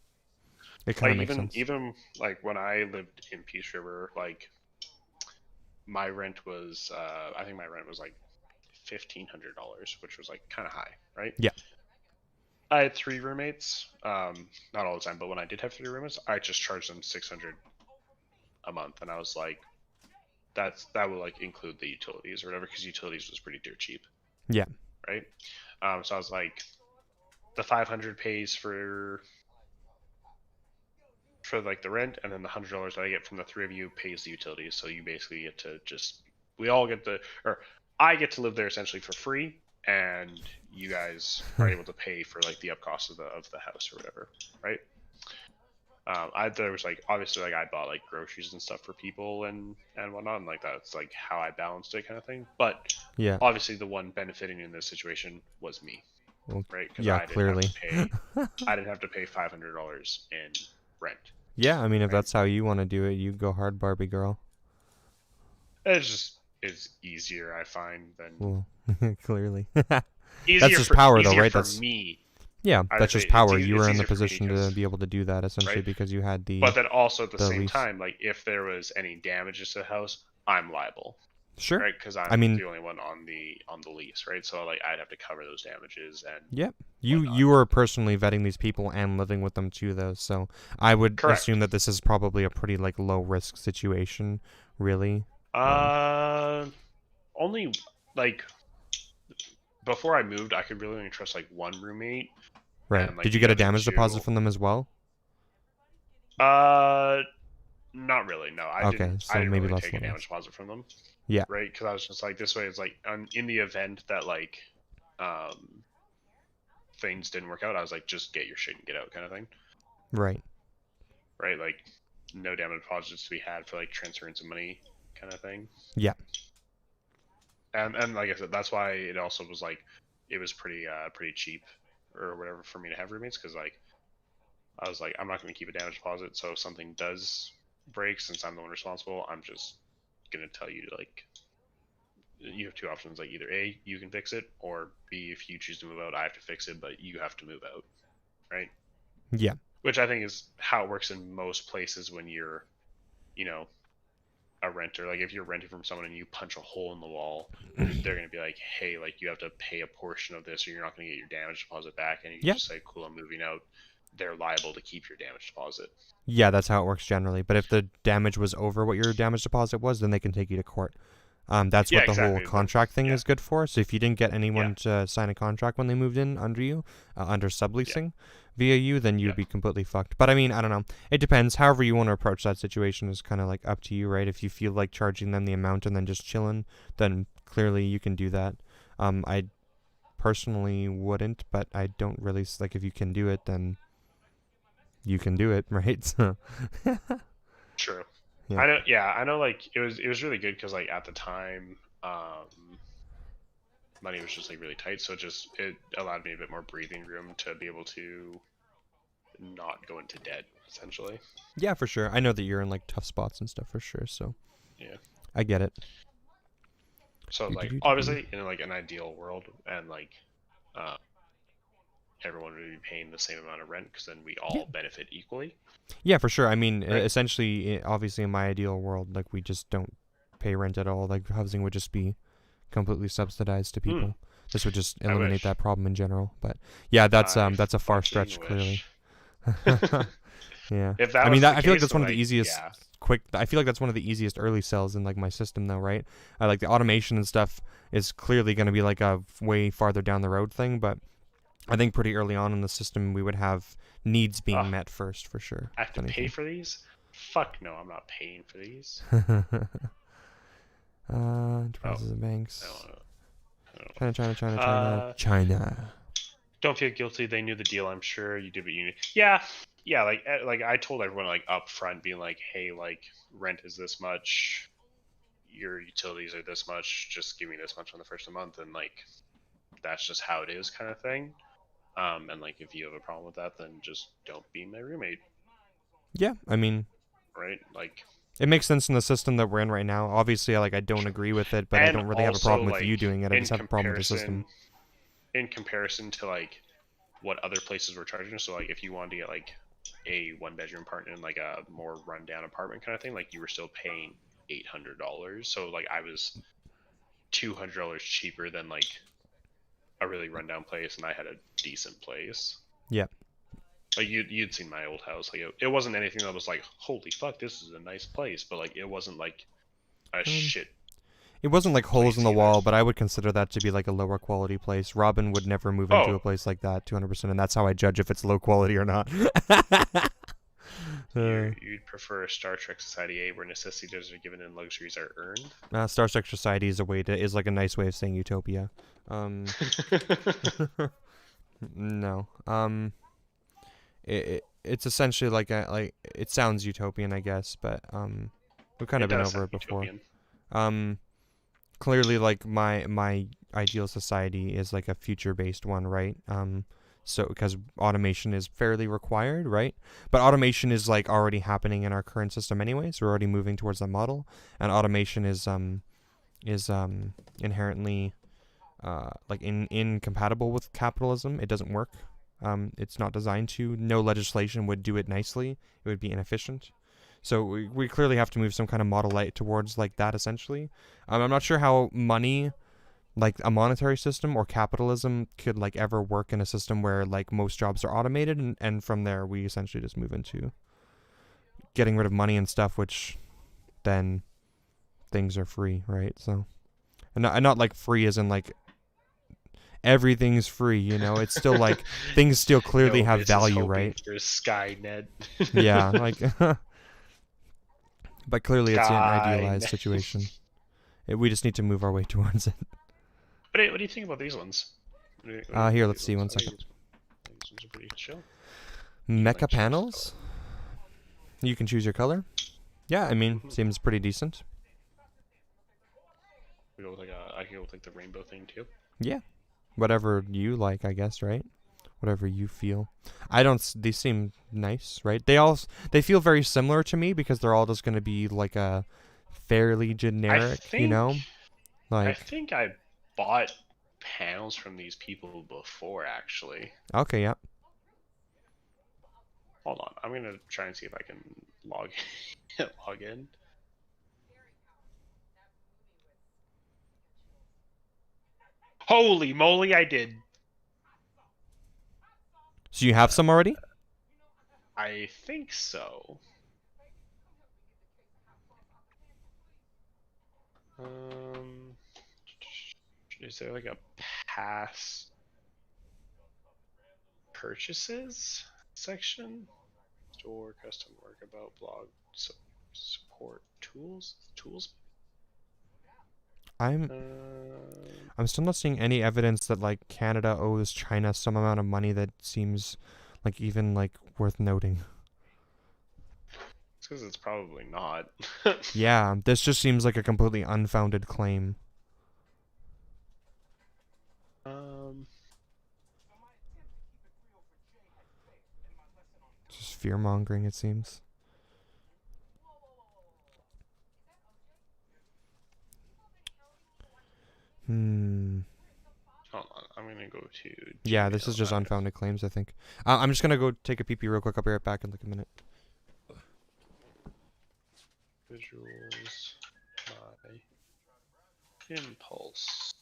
It kind of makes sense. Even like when I lived in Peace River, like my rent was, I think my rent was like $1,500, which was like kind of high, right? Yeah. I had 3 roommates, not all the time, but when I did have 3 roommates, I just charged them $600 a month, and I was like, that would like include the utilities or whatever, because utilities was pretty dirt cheap. Yeah. Right. So I was like, the $500 pays for like the rent, and then the $100 that I get from the 3 of you pays the utilities. So you basically get to I get to live there essentially for free, and you guys are able to pay for like the up cost of the house or whatever, right? There was like obviously like I bought like groceries and stuff for people and whatnot, and like that's like how I balanced it kind of thing. But Yeah. obviously the one benefiting in this situation was me, Well, right? Because yeah, clearly. I didn't have to pay $500 in rent. Yeah, I mean, if Right. that's how you want to do it, you go hard, Barbie girl. It's easier, I find, than Well, clearly. easier just for, power, though, easier right? for That's- me, Yeah, I would that's say just it's power. easy- You it's were in the easier for me position to 'cause- be able to do that, essentially, right? because you had the... But then also at the same lease. time, like if there was any damages to the house, I'm liable, Sure. right? Because I'm I mean- the only one on the lease, right? So like I'd have to cover those damages and Yep. You whatnot. you were personally vetting these people and living with them too, though. So I would Correct. assume that this is probably a pretty like low risk situation, really. Only like before I moved, I could really only trust like one roommate. Right. And, like, Did you the get a other damage deposit two- from them as well? Not really. No, I Okay, didn't. so I didn't maybe really less take a than damage deposit from them. Yeah. Right, because I was just like, this way, it's like, in the event that like, things didn't work out, I was like, just get your shit and get out, kind of thing. Right. Right, like, no damage deposits to be had for like transferring some money, kind of thing. Yeah. And like I said, that's why it also was like, it was pretty cheap or whatever for me to have roommates, because like, I was like, I'm not going to keep a damage deposit, so if something does break, since I'm the one responsible, I'm just gonna tell you to like, you have two options, like either A, you can fix it, or B, if you choose to move out, I have to fix it, but you have to move out, right? Yeah. Which I think is how it works in most places when you're, you know, a renter. Like if you're renting from someone and you punch a hole in the wall, they're gonna be like, hey, like you have to pay a portion of this, or you're not gonna get your damage deposit back, and you can Yeah. just say, cool, I'm moving out. They're liable to keep your damage deposit. Yeah, that's how it works generally. But if the damage was over what your damage deposit was, then they can take you to court. That's Yeah, what the exactly. whole contract thing Yeah. is good for. So if you didn't get anyone to sign a contract when they moved in under you, under subleasing via you, then you'd Yeah. be completely fucked. But I mean, I don't know. It depends. However you want to approach that situation is kind of like up to you, right? If you feel like charging them the amount and then just chilling, then clearly you can do that. I personally wouldn't, but I don't really like if you can do it, then you can do it, right? So True. Yeah. I know. Like it was really good because like at the time, money was just like really tight, so it allowed me a bit more breathing room to be able to not go into debt, essentially. yeah, for sure. I know that you're in like tough spots and stuff for sure. So Yeah. I get it. So like Do-do-do-do. obviously in like an ideal world, and like, everyone would be paying the same amount of rent because then we all benefit equally. Yeah, for sure. I mean, Right. essentially, obviously, in my ideal world, like we just don't pay rent at all. Like housing would just be completely subsidized to people. This would just I eliminate wish. that problem in general. But yeah, that's I a far fucking stretch, clearly. wish. Yeah. If that I mean, was that, the I feel like case, that's one of then, the easiest yeah. quick. I feel like that's one of the easiest early sells in like my system, though, right? I like the automation and stuff is clearly going to be like a way farther down the road thing, but I think pretty early on in the system we would have needs being Ugh. met first, for sure. I have to if pay anything. for these? Fuck no, I'm not paying for these. Enterprises and banks. I don't know. China. Don't feel guilty. They knew the deal. I'm sure you did what you knew. Yeah. Like I told everyone like up front, being like, hey, like rent is this much, your utilities are this much. Just give me this much on the first of the month, and like that's just how it is, kind of thing. And like if you have a problem with that, then just don't be my roommate, Yeah, I mean, right? Like, it makes sense in the system that we're in right now. Obviously, like I don't agree with it, but I and don't really have a also, problem with like, you doing it. I in just have a problem with the system. in comparison to like what other places were charging. So like if you wanted to get like a 1-bedroom apartment in like a more rundown apartment kind of thing, like you were still paying $800. So like I was $200 cheaper than like a really rundown place, and I had a decent place. Yeah. Like you'd seen my old house. Like it wasn't anything that was like, holy fuck, this is a nice place, but like it wasn't like a shit. It wasn't like holes in the either. wall, but I would consider that to be like a lower quality place. Robin would never move into Oh. a place like that, 200%, and that's how I judge if it's low quality or not. You'd prefer a Star Trek Society A where necessities are given and luxuries are earned? Star Trek Society is is like a nice way of saying utopia. No. It's essentially it sounds utopian, I guess, but we've kind of been over it before. Utopian. Clearly, like my ideal society is like a future-based one, right? So because automation is fairly required, right? But automation is like already happening in our current system anyway, so we're already moving towards that model. And automation is inherently like incompatible with capitalism. It doesn't work. It's not designed to. No legislation would do it nicely. It would be inefficient. So we clearly have to move some kind of model light towards like that essentially. I'm not sure how money, like a monetary system or capitalism, could like ever work in a system where like most jobs are automated, and from there we essentially just move into getting rid of money and stuff, which then things are free, right? So and not like free as in like everything's free, you know. It's still like things still clearly have value, right? For Skynet. Yeah, like but clearly it's an idealized situation. We just need to move our way towards it. What do you think about these ones? Here, let's see. 1 second. These ones are pretty chill. Mecha panels. You can choose your color. Yeah, I mean, seems pretty decent. We go with I can go with like the rainbow thing too. Yeah, whatever you like, I guess, right? Whatever you feel. They seem nice, right? They feel very similar to me because they're all just going to be like a fairly generic, you know? Like I think I bought panels from these people before, actually. Okay, yeah. Hold on, I'm gonna try and see if I can log in. Holy moly, I did. So you have some already? I think so. Is there like a past purchases section? Store, custom work, about, blog, support, tools? I'm still not seeing any evidence that like Canada owes China some amount of money that seems like even like worth noting. It's because it's probably not. Yeah, this just seems like a completely unfounded claim. Just fear-mongering, it seems. Hold on, I'm gonna go to. Yeah, this is just unfounded claims, I think. I'm just gonna go take a pee-pee real quick. I'll be right back in like a minute. Visuals by Impulse.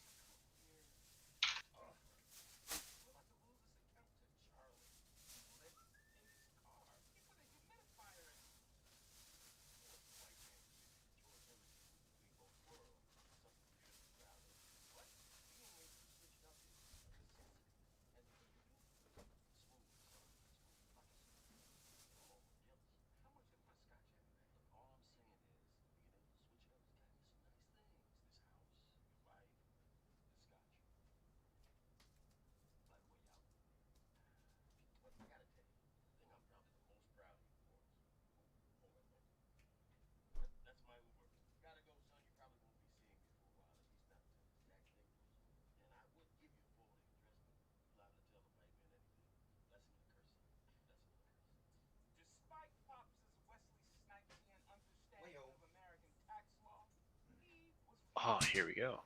Oh, here we go.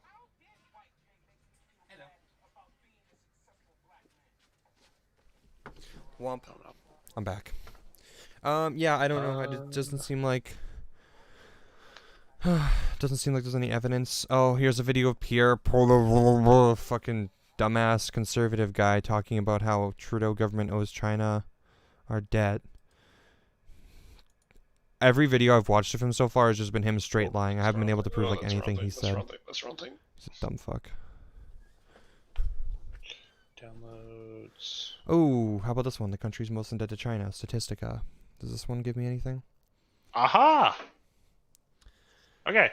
Womp. I'm back. Yeah, I don't know. It doesn't seem like there's any evidence. Oh, here's a video of Pierre Polo, fucking dumbass conservative guy talking about how Trudeau government owes China our debt. Every video I've watched of him so far has just been him straight lying. I haven't been able to prove like anything he said. That's the wrong thing. He's a dumb fuck. Downloads. Oh, how about this one? The country's most indebted to China. Statistica. Does this one give me anything? Aha! Okay,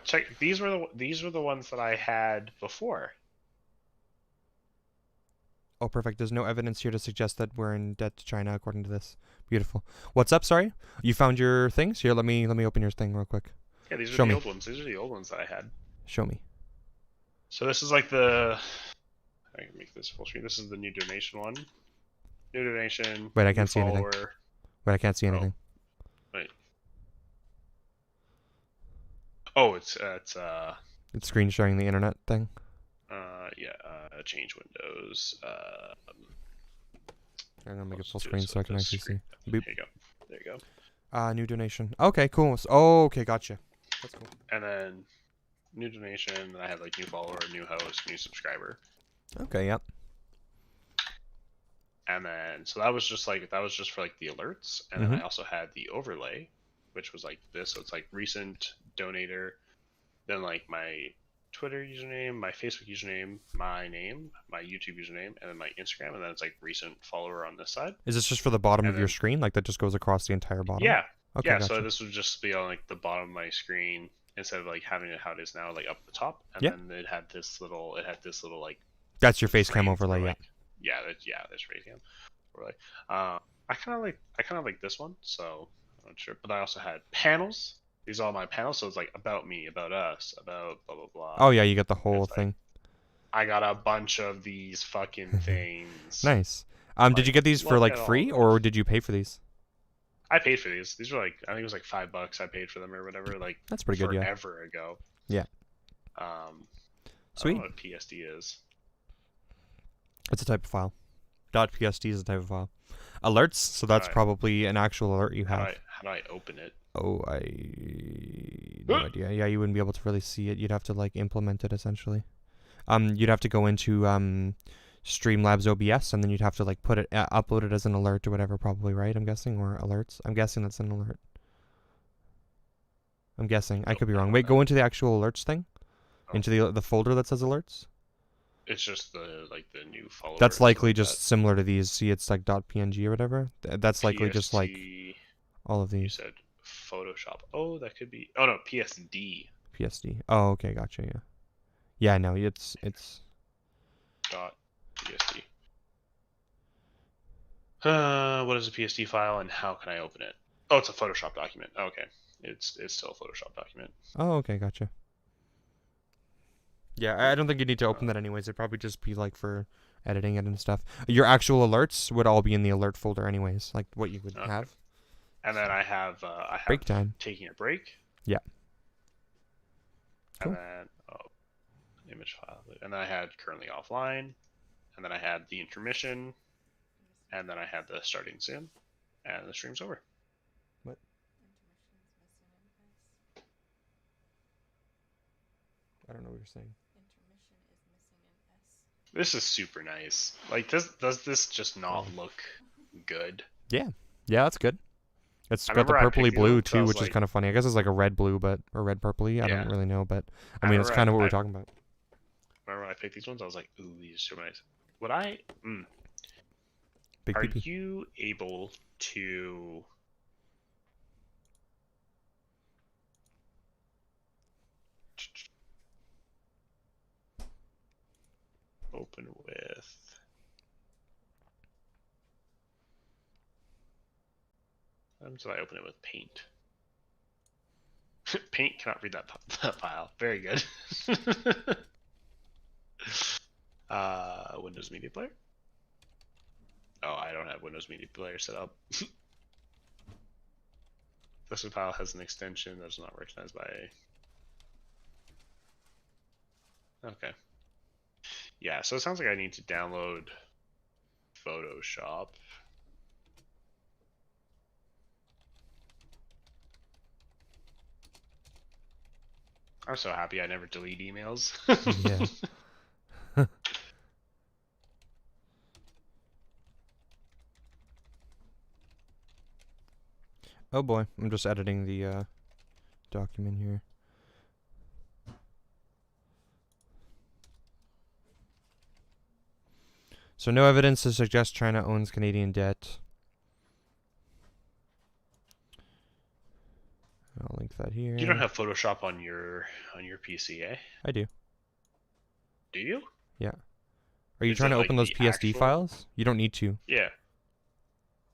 check. These were the ones that I had before. Oh, perfect. There's no evidence here to suggest that we're in debt to China, according to this. Beautiful. What's up? Sorry, you found your things here. Let me open your thing real quick. Yeah, these are Show the me. old ones. These are the old ones that I had. Show me. So this is like the. I can make this full screen. This is the new donation one. New donation. Wait, I new can't see anything. follower. Wait, I can't see anything. Wait. Oh, it's It's screen sharing the internet thing. change windows. I'm gonna make it let's full do screen this so I with can this actually screen. see. Boop. There you go. There you go. New donation. Okay, cool. Oh, okay, gotcha. That's cool. And then new donation. And I have like new follower, new host, new subscriber. Okay, yep. And then so that was just for like the alerts. And then I also had the overlay, which was like this. So it's like recent donator, then like my Twitter username, my Facebook username, my name, my YouTube username, and then my Instagram, and then it's like recent follower on this side. Is this just for the bottom And of your then- screen? Like that just goes across the entire bottom? Yeah. Okay, Yeah, gotcha. so this would just be on like the bottom of my screen instead of like having it how it is now, like up the top. And Yep. then it had this little like That's your face cam frames overlay, where, yeah. like, there's face cam overlay. I kind of like this one, so I'm not sure. But I also had panels. These are all my panels, so it's like about me, about us, about blah blah blah. Oh yeah, you get the whole It's like- thing. I got a bunch of these fucking things. Nice. Did Like, you get these for look like at all free this. or did you pay for these? I paid for these. These were like I think it was like $5 I paid for them or whatever. Like That's pretty good, yeah. forever ago. Yeah. I Sweet. don't know what PSD is. It's a type of file. .psd is a type of file. Alerts, so that's Alright. probably an actual alert you How have. do I open it? Oh, no idea. Yeah, you wouldn't be able to really see it. You'd have to like implement it essentially. You'd have to go into Streamlabs OBS and then you'd have to like put it, upload it as an alert or whatever. Probably, right? I'm guessing, or alerts. I'm guessing that's an alert. I'm guessing. I Nope, could be I wrong. don't Wait, know. go into the actual alerts thing. Oh. Into the folder that says alerts. It's just the new follower. That's likely like just similar to these. See, it's like .png or whatever. That's likely just like PST, all of you these. said Photoshop. Oh, that could be. Oh no, PSD. PSD. Oh, okay, gotcha. Yeah. Yeah, no, it's Dot PSD. What is a PSD file and how can I open it? Oh, it's a Photoshop document. Okay, it's still a Photoshop document. Oh, okay, gotcha. Yeah, I don't think you need to open that anyways. It'd probably just be like for editing it and stuff. Your actual alerts would all be in the alert folder anyways, like what you would Okay. have. And then I have Break time. taking a break. Yeah. And Cool. then image file. And then I had currently offline. And then I had the intermission. And then I had the starting soon. And the stream's over. What? I don't know what you're saying. This is super nice. Like, does this just not look good? Yeah, that's good. It's I got the remember I purpley picked these blue up 'cause I too, was which is like- kind of funny. I guess it's like a red blue, or red purpley. I Yeah. don't really know, but I I mean, it's remember kind of what I- we're talking about. Remember when I picked these ones? I was like, ooh, these are super nice. Would I? Big Are PP. you able to? Open with. Did I open it with Paint? Paint cannot read that file. Very good. Windows Media Player. Oh, I don't have Windows Media Player set up. This file has an extension that's not recognized by. Okay. Yeah, so it sounds like I need to download Photoshop. I'm so happy I never delete emails. Yeah. Oh boy, I'm just editing the document here. So no evidence to suggest China owns Canadian debt. I'll link that here. You don't have Photoshop on your PC, eh? I do. Do you? Yeah. Are you Is trying it to like open those the PSD actual- files? You don't need to, Yeah.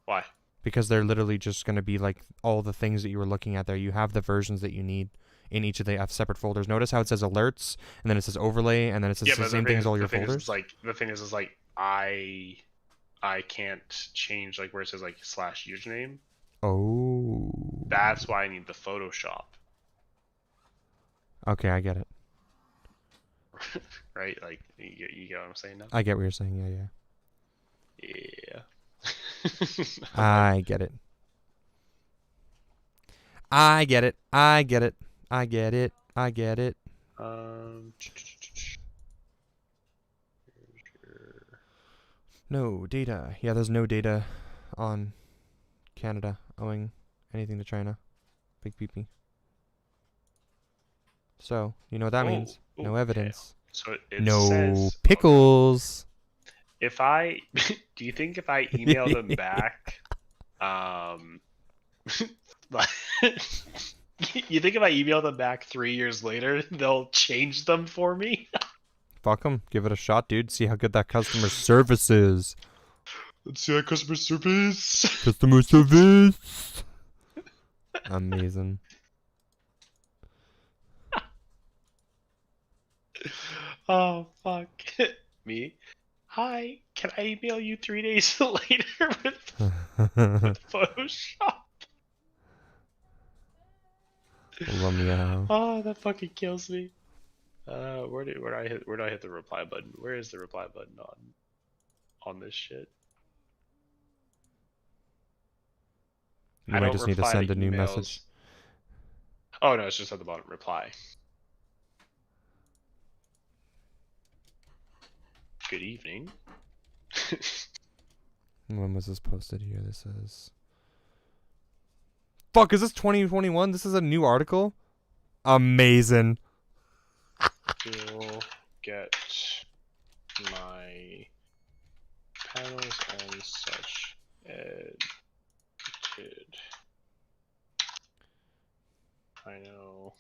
Why? because they're literally just going to be like all the things that you were looking at there. You have the versions that you need in each of the separate folders. Notice how it says alerts, and then it says overlay, and then it says Yeah, the but same thing as all your folders. the thing is like I can't change like where it says like /username. Oh. That's why I need the Photoshop, Okay, I get it. right? Like you get what I'm saying now? I get what you're saying. Yeah, yeah. Yeah. I get it. I get it. I get it. I get it. I get it. Here's your- No data. Yeah, there's no data on Canada owing anything to China. Big peepee. So, you know what that means? No okay. evidence. So it No says pickles. if I do you think if I email them back, you think if I email them back 3 years later, they'll change them for me? Fuck 'em. Give it a shot, dude. See how good that customer service is. Let's see that customer service. Customer service. Amazing. Oh fuck me. Hi, can I email you 3 days later with Photoshop? Meow. Oh, that fucking kills me. Where do I hit the reply button? Where is the reply button on this shit? You might just need to send a new emails. message. Oh no, it's just at the bottom. Reply. Good evening. When was this posted here? This is... Fuck, is this 2021? This is a new article? Amazing. Will get my panels and such edited. I know.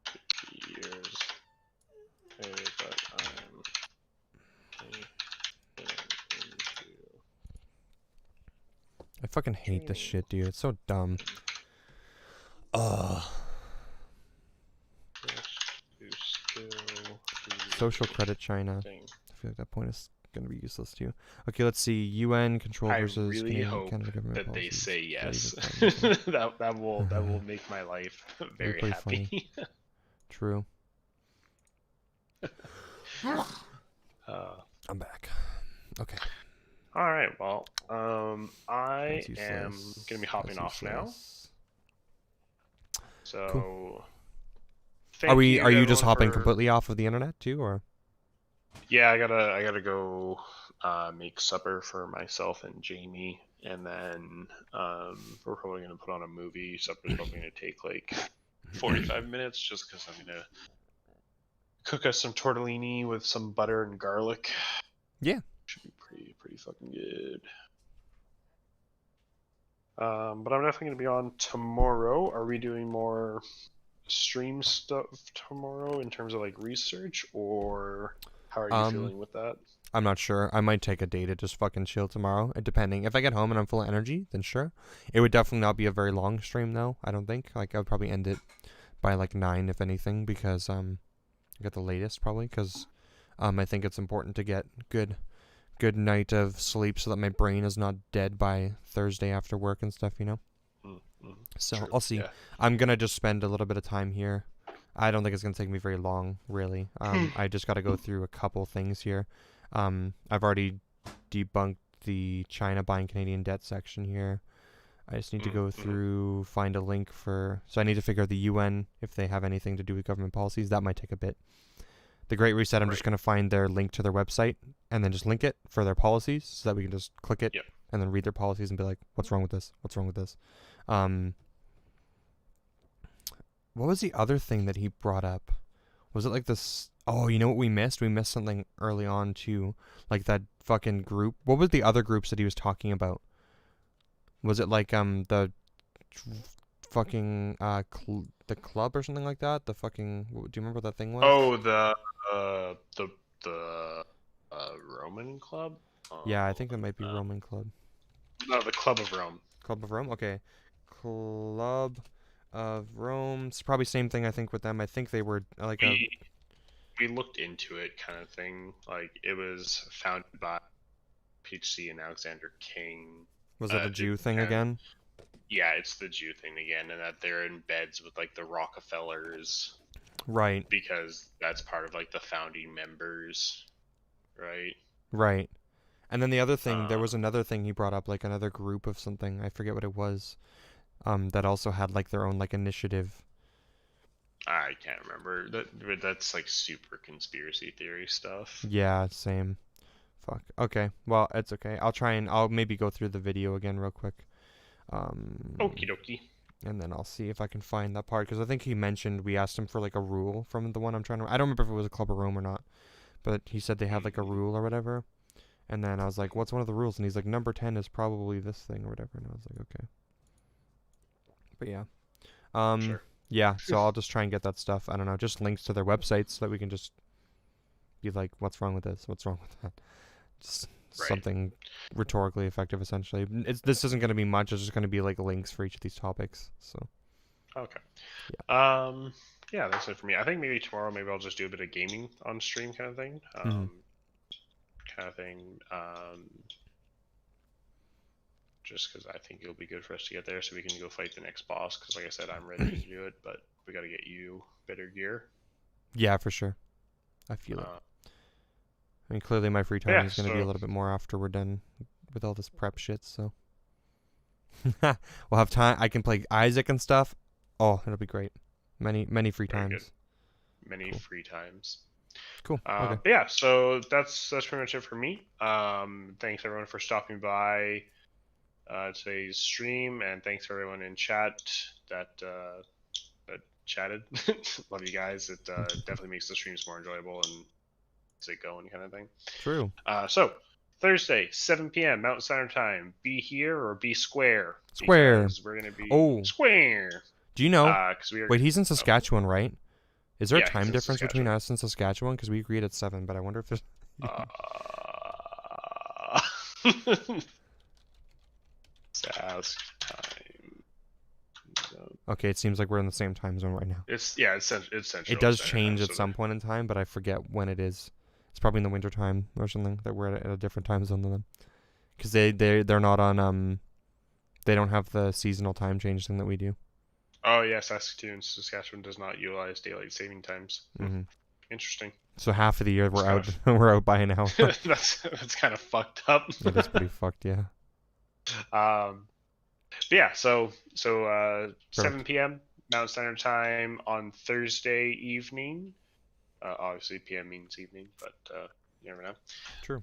50 years. Okay, but I'm into I fucking hate this shit, dude. It's so dumb. Ugh. this to still be Social credit China. thing. I feel like that point is gonna be useless too. Okay, let's see. UN control I versus really Canadian, hope Canada government that they policies. say Is that yes. even funny? that will make my life very pretty happy. True. uh, I'm back. Okay. all right. Well, I That's am useless. gonna be hopping That's off now. useless. So, Are we? Are you just everyone hopping for- completely off of the internet too, or? Yeah, I gotta go make supper for myself and Jamie, and then we're probably gonna put on a movie. Supper's probably gonna take like 45 minutes, just because I'm gonna cook us some tortellini with some butter and garlic. Yeah. Should be pretty fucking good. But I'm definitely gonna be on tomorrow. Are we doing more stream stuff tomorrow in terms of like research, or how are you feeling with that? I'm not sure. I might take a day to just fucking chill tomorrow, depending. If I get home and I'm full of energy, then sure. It would definitely not be a very long stream though, I don't think. Like I would probably end it by like 9 if anything, because I got the latest probably, because I think it's important to get good night of sleep so that my brain is not dead by Thursday after work and stuff, you know? So True, I'll see. yeah. I'm gonna just spend a little bit of time here. I don't think it's gonna take me very long, really. I just gotta go through a couple things here. I've already debunked the China buying Canadian debt section here. I just need to go through, find a link for... So I need to figure out the UN, if they have anything to do with government policies. That might take a bit. The Great Reset, I'm just going to find their link to their website and then just link it for their policies so that we can just click it and then read their policies and be like, what's wrong with this? What's wrong with this? What was the other thing that he brought up? Was it like this... Oh, you know what we missed? We missed something early on too. Like that fucking group. What was the other groups that he was talking about? Was it like the fucking the club or something like that. The fucking do you remember what that thing was? Oh, the Roman club. Yeah, I think that might be Roman Club. No, the Club of Rome. Club of Rome. Okay, Club of Rome. It's probably same thing. I think with them. I think they were like a. We looked into it, kind of thing. Like it was founded by PHC and Alexander King. Was that a Jew thing again? Yeah, it's the Jew thing again, and that they're in beds with like the Rockefellers. Right. Because that's part of like the founding members, right? Right. And then the other thing, there was another thing he brought up, like another group of something. I forget what it was. That also had like their own like initiative. I can't remember. That's like super conspiracy theory stuff. Yeah, same. Fuck. Okay. Well, it's okay. I'll maybe go through the video again real quick. Okie dokie. And then I'll see if I can find that part, because I think he mentioned we asked him for like a rule from the one I'm trying to. I don't remember if it was a Club of Rome or not, but he said they had like a rule or whatever. And then I was like, "What's one of the rules?" And he's like, "Number 10 is probably this thing or whatever." And I was like, "Okay." But yeah, Sure. yeah. So I'll just try and get that stuff. I don't know, just links to their websites so that we can just be like, "What's wrong with this? What's wrong with that?" Just Right. something rhetorically effective, essentially. This isn't going to be much. It's just going to be like links for each of these topics. So. Okay. Yeah, that's it for me. I think maybe tomorrow, maybe I'll just do a bit of gaming on stream, kind of thing. Just because I think it'll be good for us to get there, so we can go fight the next boss. Because, like I said, I'm ready to do it, but we got to get you better gear. Yeah, for sure. I feel it. I mean, clearly my free time is going to be a little bit more after we're done with all this prep shit, so. We'll have time. I can play Isaac and stuff. Oh, it'll be great. Many free times. Good. Many free times. Cool. Okay. But yeah, so that's pretty much it for me. Thanks everyone for stopping by today's stream, and thanks for everyone in chat that chatted. Love you guys. It definitely makes the streams more enjoyable and it going kind of thing. True. So Thursday, 7 p.m. Mountain Standard Time. Be here or be square. Square. We're gonna be square. Do you know? Wait, he's in Saskatchewan, right? Is there a time difference between us and Saskatchewan? Because we agreed at 7, but I wonder if there's. Sask time. Okay, it seems like we're in the same time zone right now. It's central. It does change at some point in time, but I forget when it is. It's probably in the winter time or something that we're at a different time zone than them, because they're not on they don't have the seasonal time change thing that we do. Oh yeah, Saskatchewan does not utilize daylight saving times. Mm-hmm. Interesting. So half of the year we're out we're out by an hour. that's kind of fucked up. It is pretty fucked, yeah. But yeah, so 7 p.m. Mountain Standard Time on Thursday evening. Obviously, PM means evening, but you never know. True.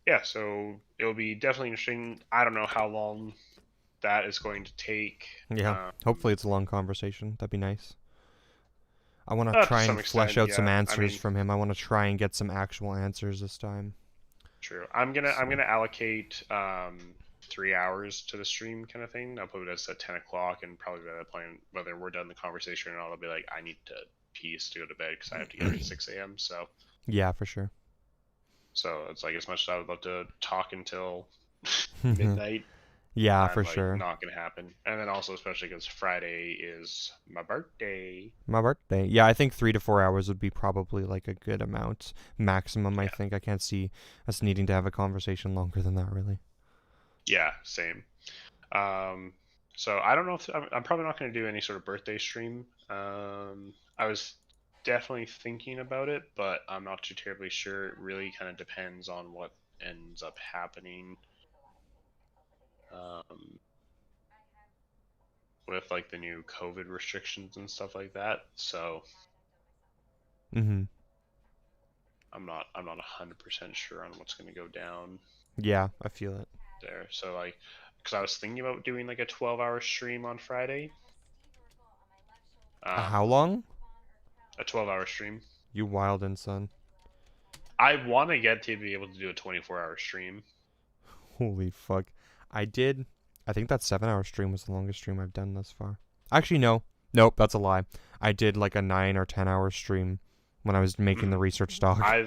Yeah, so it'll be definitely interesting. I don't know how long that is going to take. Yeah, hopefully it's a long conversation. That'd be nice. I want to try and flesh out some answers from him. I want to try and get some actual answers this time. True. I'm gonna allocate 3 hours to the stream, kind of thing. I'll put it at 10 o'clock, and probably by that point, whether we're done the conversation or not, I'll be like, I need to to go to bed because I have to get up at 6 a.m. So. Yeah, for sure. So it's like, as much as I would love to talk until midnight. Yeah, for sure. Not gonna happen. And then also, especially because Friday is my birthday. My birthday. Yeah, I think 3 to 4 hours would be probably like a good amount, maximum. Yeah. I think I can't see us needing to have a conversation longer than that, really. Yeah, same. So I don't know if I'm probably not going to do any sort of birthday stream. I was definitely thinking about it, but I'm not too terribly sure. It really kind of depends on what ends up happening. With like the new COVID restrictions and stuff like that. So I'm not 100% sure on what's going to go down. Yeah, I feel it there. So like, because I was thinking about doing like a 12-hour stream on Friday. How long? A 12-hour stream. You wildin', son. I want to get to be able to do a 24-hour stream. Holy fuck. I did I think that 7-hour stream was the longest stream I've done thus far. Actually, no. Nope, that's a lie. I did like a 9 or 10-hour stream when I was making the research doc. I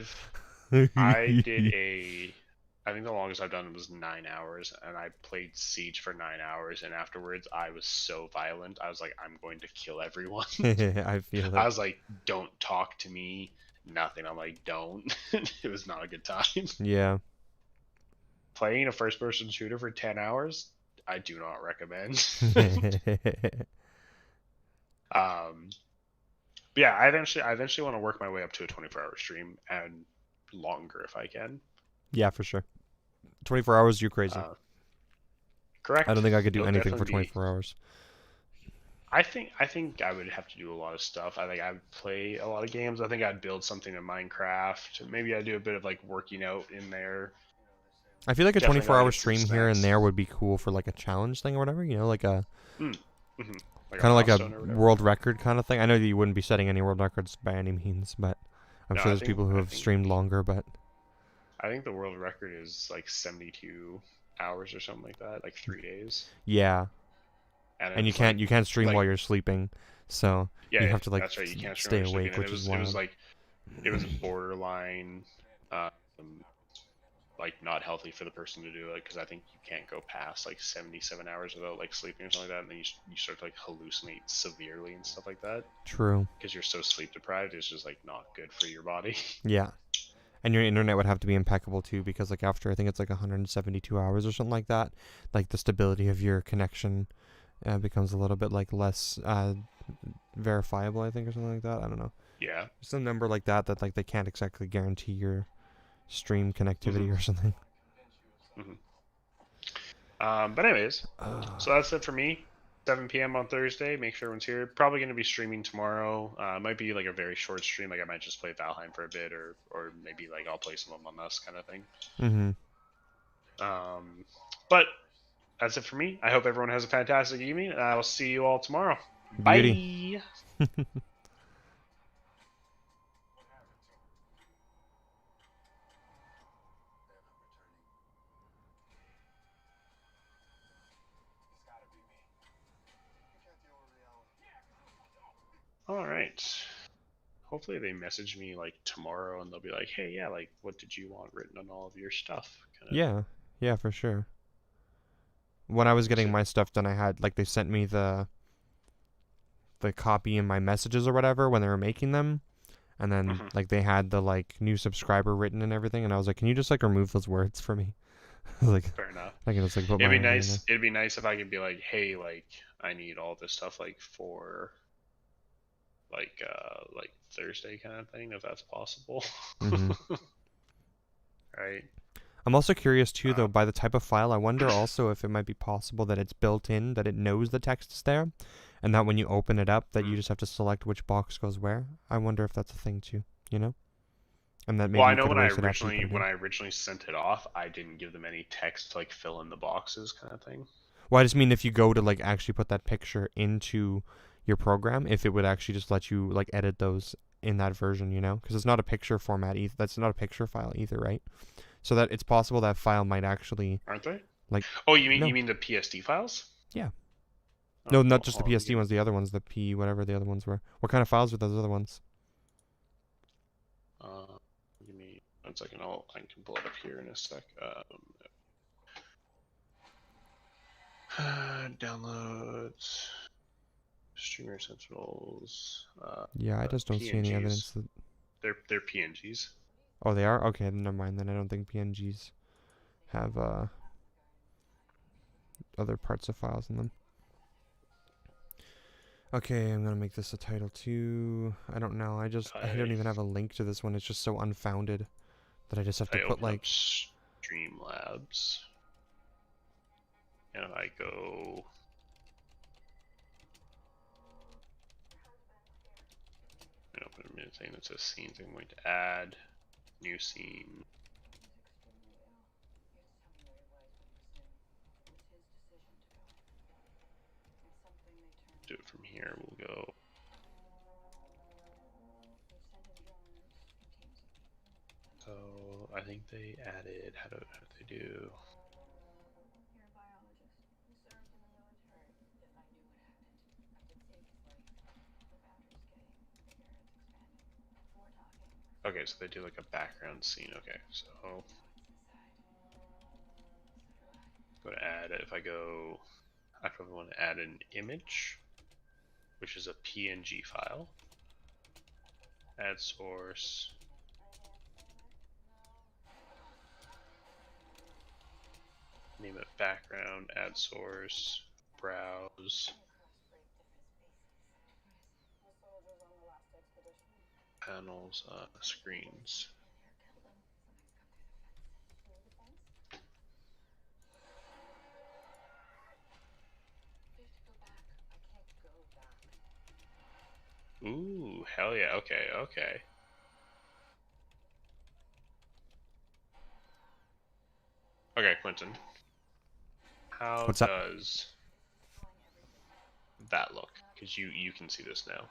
think the longest I've done was 9 hours, and I played Siege for 9 hours, and afterwards I was so violent. I was like, I'm going to kill everyone. I feel I it. was like, don't talk to me, nothing. I'm like, don't. It was not a good time. Yeah. Playing a first-person shooter for 10 hours, I do not recommend. But yeah, I eventually want to work my way up to a 24-hour stream and longer if I can. Yeah, for sure. 24 hours, you're crazy. Correct. I don't think I could do It'll anything for definitely 24 hours. I think I would have to do a lot of stuff. I think I would play a lot of games. I think I'd build something in Minecraft. Maybe I'd do a bit of like working out in there. I feel like a Definitely 24-hour gotta get some stream here and snacks. there would be cool for like a challenge thing or whatever, you know, like a Like kind of like a milestone or whatever. world record kind of thing. I know that you wouldn't be setting any world records by any means, but I'm No, sure I there's think- people who I have think- streamed longer, but I think the world record is like 72 hours or something like that, like 3 days. yeah. And you it's like- can't stream like- while you're sleeping. So Yeah, you have to like that's right. You can't stay stream while you're awake, sleeping. And which is it was wild. like it was borderline, like not healthy for the person to do it because I think you can't go past like 77 hours without like sleeping or something like that, and then you start to like hallucinate severely and stuff like that True. because you're so sleep deprived. It's just like not good for your body. Yeah. And your internet would have to be impeccable too, because like after I think it's like 172 hours or something like that, like the stability of your connection becomes a little bit like less verifiable, I think, or something like that. I don't know. Yeah. Some number like that like they can't exactly guarantee your stream connectivity or something. But anyways, so that's it for me. 7 p.m. on Thursday. Make sure everyone's here. Probably going to be streaming tomorrow. It might be like a very short stream. Like I might just play Valheim for a bit, or maybe like I'll play some Among Us kind of thing. Mm-hmm. But that's it for me. I hope everyone has a fantastic evening, and I will see you all tomorrow. Beauty. Bye. All right. Hopefully they message me like tomorrow and they'll be like, "Hey, yeah, like what did you want written on all of your stuff?" Kinda. Yeah, for sure. When I was getting my stuff done, I had like they sent me the copy in my messages or whatever when they were making them, and then like they had the like new subscriber written and everything, and I was like, can you just like remove those words for me? Like Fair enough. I can just like put It'd my be name in nice. there. It'd be nice if I could be like, "Hey, like I need all this stuff like for like Thursday kind of thing, if that's possible." Mhm. Right. I'm also curious too, though, by the type of file. I wonder also if it might be possible that it's built in, that it knows the text is there, and that when you open it up, that you just have to select which box goes where. I wonder if that's a thing too, you know? And that maybe Well, I you know could erase it after you put it in. when I originally sent it off, I didn't give them any text to like fill in the boxes, kind of thing. Well, I just mean if you go to like actually put that picture into your program, if it would actually just let you like edit those in that version, you know? Because it's not a picture format either. That's not a picture file either, right? So that it's possible that file might actually Aren't they? like. Oh, you mean no. you mean the PSD files? Yeah. Oh, No, not just the hold on, PSD ones. The other ones, the P, whatever the other ones were. What kind of files were those other ones? Give me 1 second. I can pull it up here in a sec. Downloads, Streamer Essentials. Yeah, I just don't see any PNGs. evidence that. They're PNGs. Oh, they are? Okay, never mind. Then I don't think PNGs have other parts of files in them. Okay, I'm gonna make this a title too. I don't know. I don't even have a link to this one. It's just so unfounded that I just have to I put open up like. Streamlabs, and if I go. I open a minute saying it says scenes. I'm going to add new scene. Do it from here. We'll go. So I think they added. How do they do? Okay, so they do like a background scene. Okay, so go to add. If I go, I probably want to add an image, which is a PNG file. Add source. Name it background. Add source. Browse. Panels. Screens. Ooh, hell yeah. Okay, okay. Okay, Quentin. How What's up? does that look? Because you can see this now.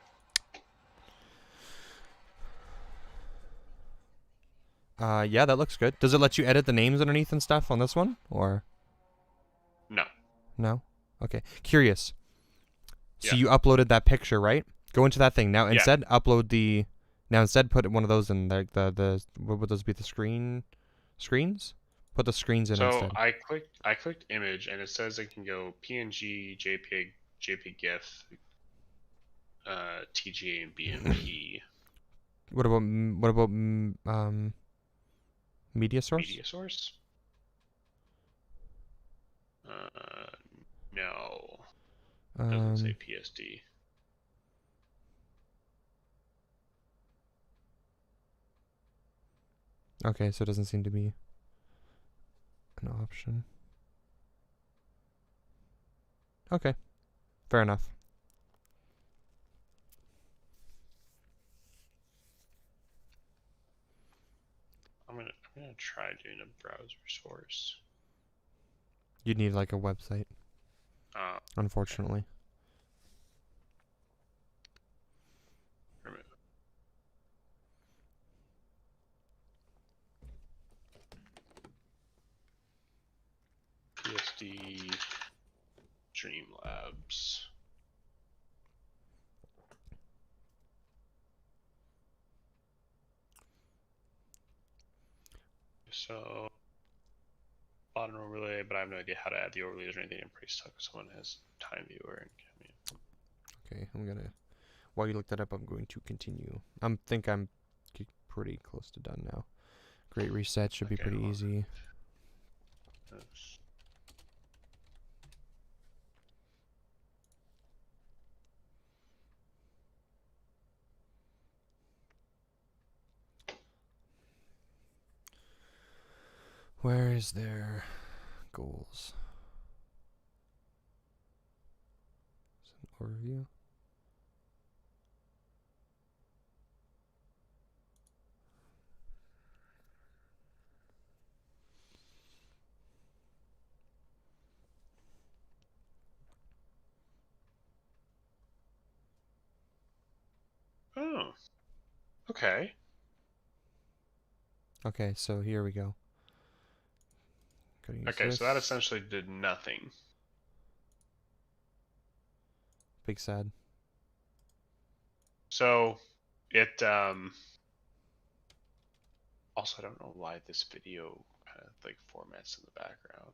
Yeah, that looks good. Does it let you edit the names underneath and stuff on this one, or No. no? Okay, curious. So Yeah. you uploaded that picture, right? Go into that thing now. Yeah. Instead, upload the. Now instead, put one of those in there. The what would those be? The screens. Put the screens in So instead. I clicked image and it says it can go PNG, JPEG, JPEG GIF, TGA, and BMP. What about media source? Media source? No. Doesn't say PSD. Okay, so it doesn't seem to be an option. Okay, fair enough. I'm gonna try doing a browser source. You'd need like a website, unfortunately. Remove. PSD Streamlabs. So bottom overlay, but I have no idea how to add the overlays or anything. I'm pretty stuck if someone has time viewer and Okay, I'm gonna. While you look that up, I'm going to continue. I'm pretty close to done now. Great reset should be Okay, pretty hold on. easy. Oops. Where is their goals? Is it an overview? Oh, okay. Okay, so here we go. Okay, so that essentially did nothing. Big sad. So it also, I don't know why this video kind of like formats in the background.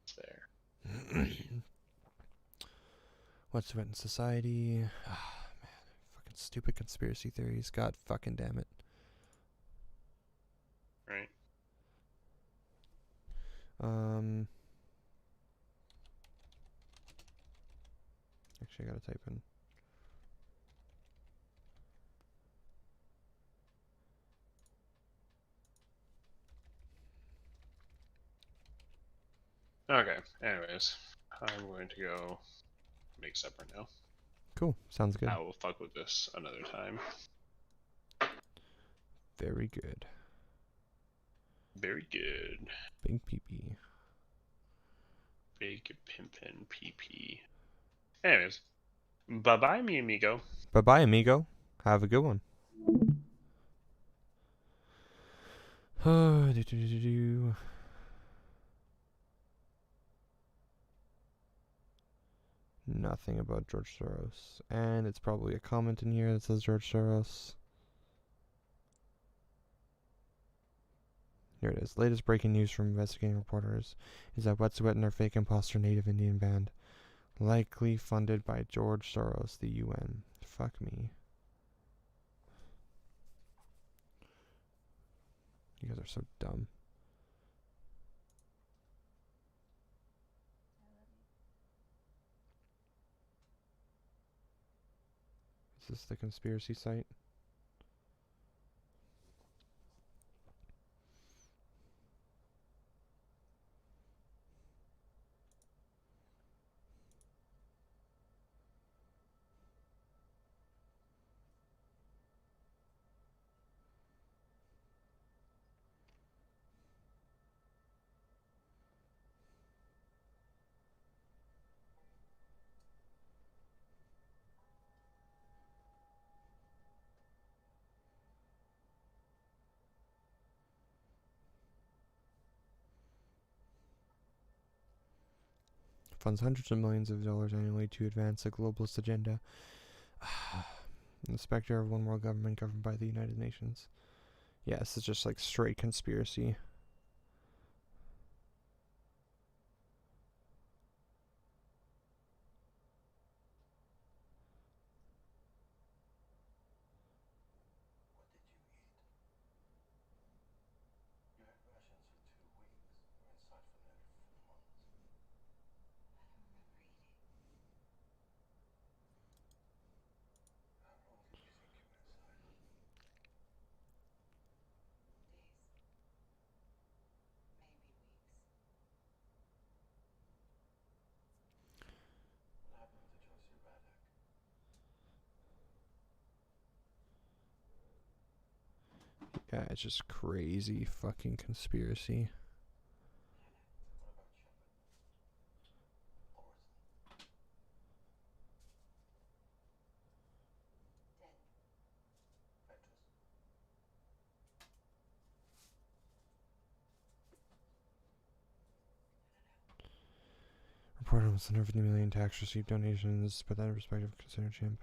It's there. What's the in society? Ah, man, fucking stupid conspiracy theories. God fucking damn it. Right. Actually, I gotta type in. Okay. Anyways, I'm going to go make supper now. Cool. Sounds good. I will fuck with this another time. Very good. Very good. Big PP. Big pimpin' PP. Anyways, bye bye, mi amigo. Bye bye, amigo. Have a good one. Nothing about George Soros. And it's probably a comment in here that says George Soros. Here it is. Latest breaking news from investigating reporters is that Wet'suwet'en are fake imposter native Indian band, likely funded by George Soros, the UN. Fuck me. You guys are so dumb. Is this the conspiracy site? Funds hundreds of millions of dollars annually to advance a globalist agenda. The specter of one world government governed by the United Nations. Yeah, this is just like straight conspiracy. Yeah, it's just crazy fucking conspiracy. Reported almost 150 million tax received donations, put that in perspective, consider chimp.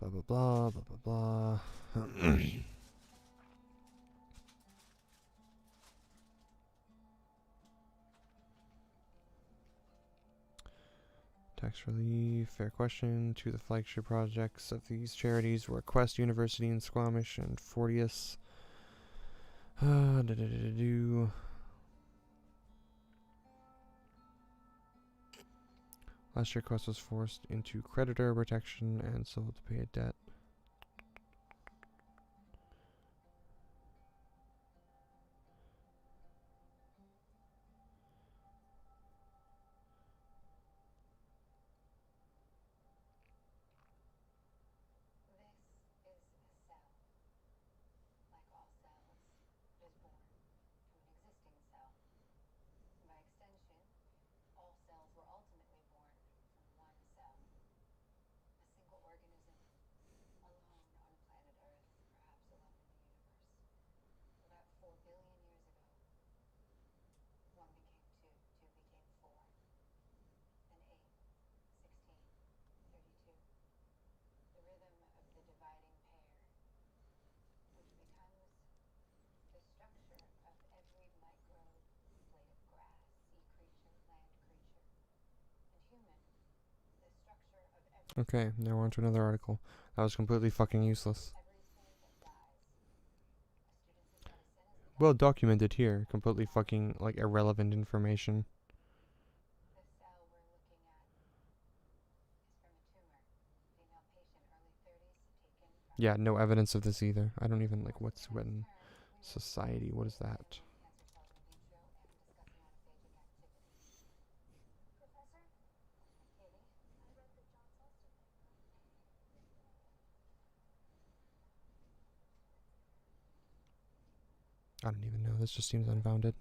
Blah blah blah blah blah blah. Tax relief, fair question. To the flagship projects of these charities were Quest University in Squamish and Fortius. Last year, Quest was forced into creditor protection and sold to pay a debt. Okay, now on to another article. That was completely fucking useless. Well documented here. Completely fucking, like, irrelevant information. Yeah, no evidence of this either. I don't even, like, what's when society, what is that? I don't even know. This just seems unfounded.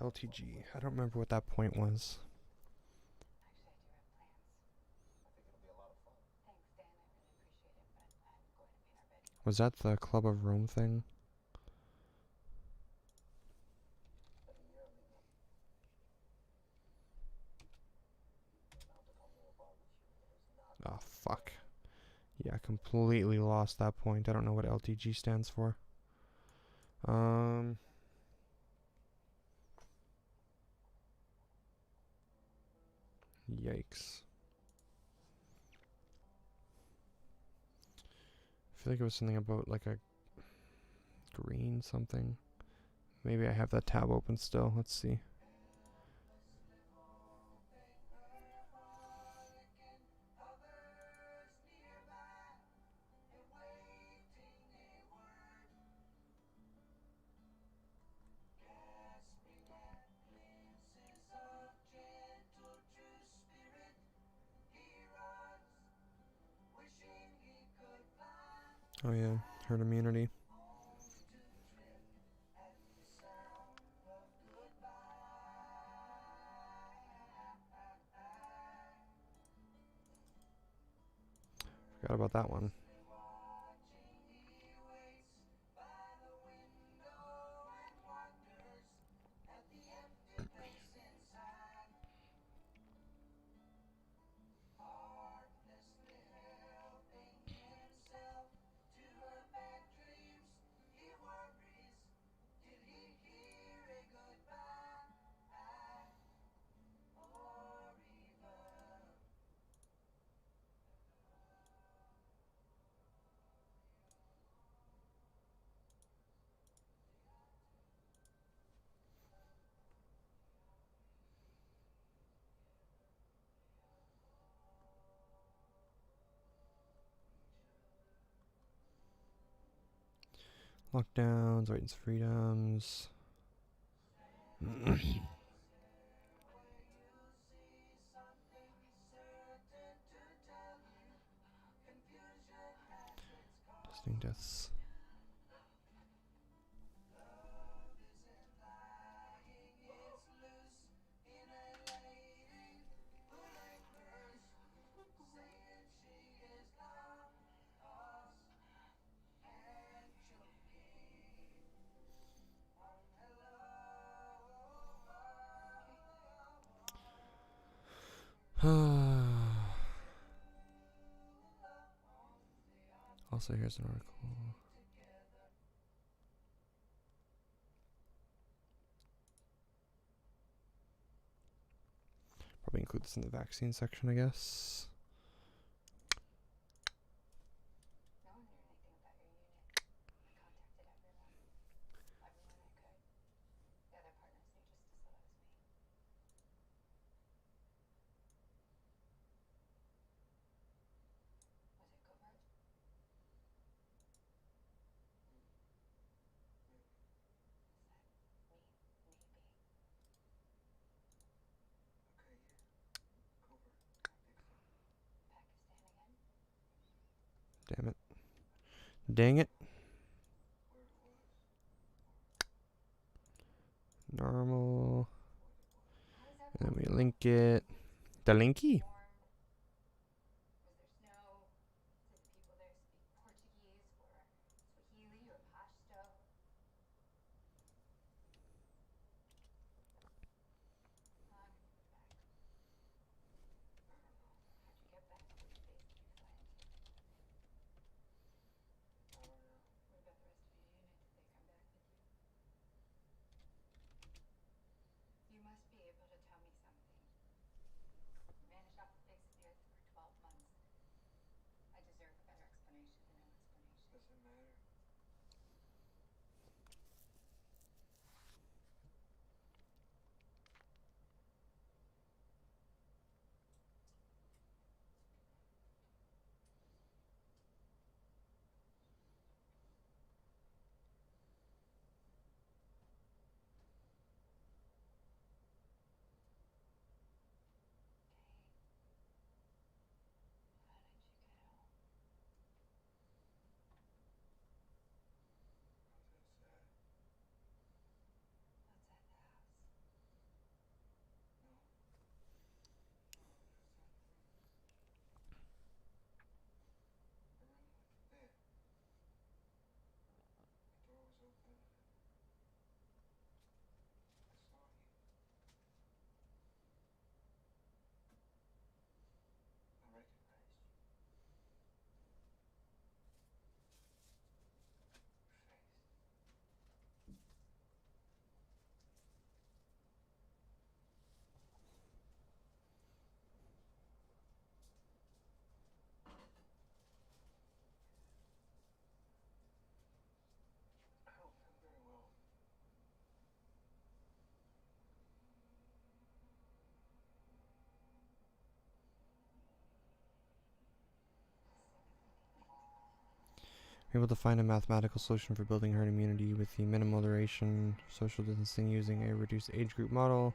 LTG. I don't remember what that point was. Was that the Club of Rome thing? Oh, fuck. Yeah, I completely lost that point. I don't know what LTG stands for. Yikes. I feel like it was something about like a green something. Maybe I have that tab open still. Let's see. Oh yeah, herd immunity. Forgot about that one. Lockdowns, rights and freedoms. Testing deaths. Also, here's an article. Probably include this in the vaccine section, I guess. Damn it. Dang it. Normal. And then we link it. The linky? We're able to find a mathematical solution for building herd immunity with the minimal duration social distancing using a reduced age group model.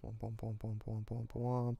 Womp womp womp womp womp womp womp.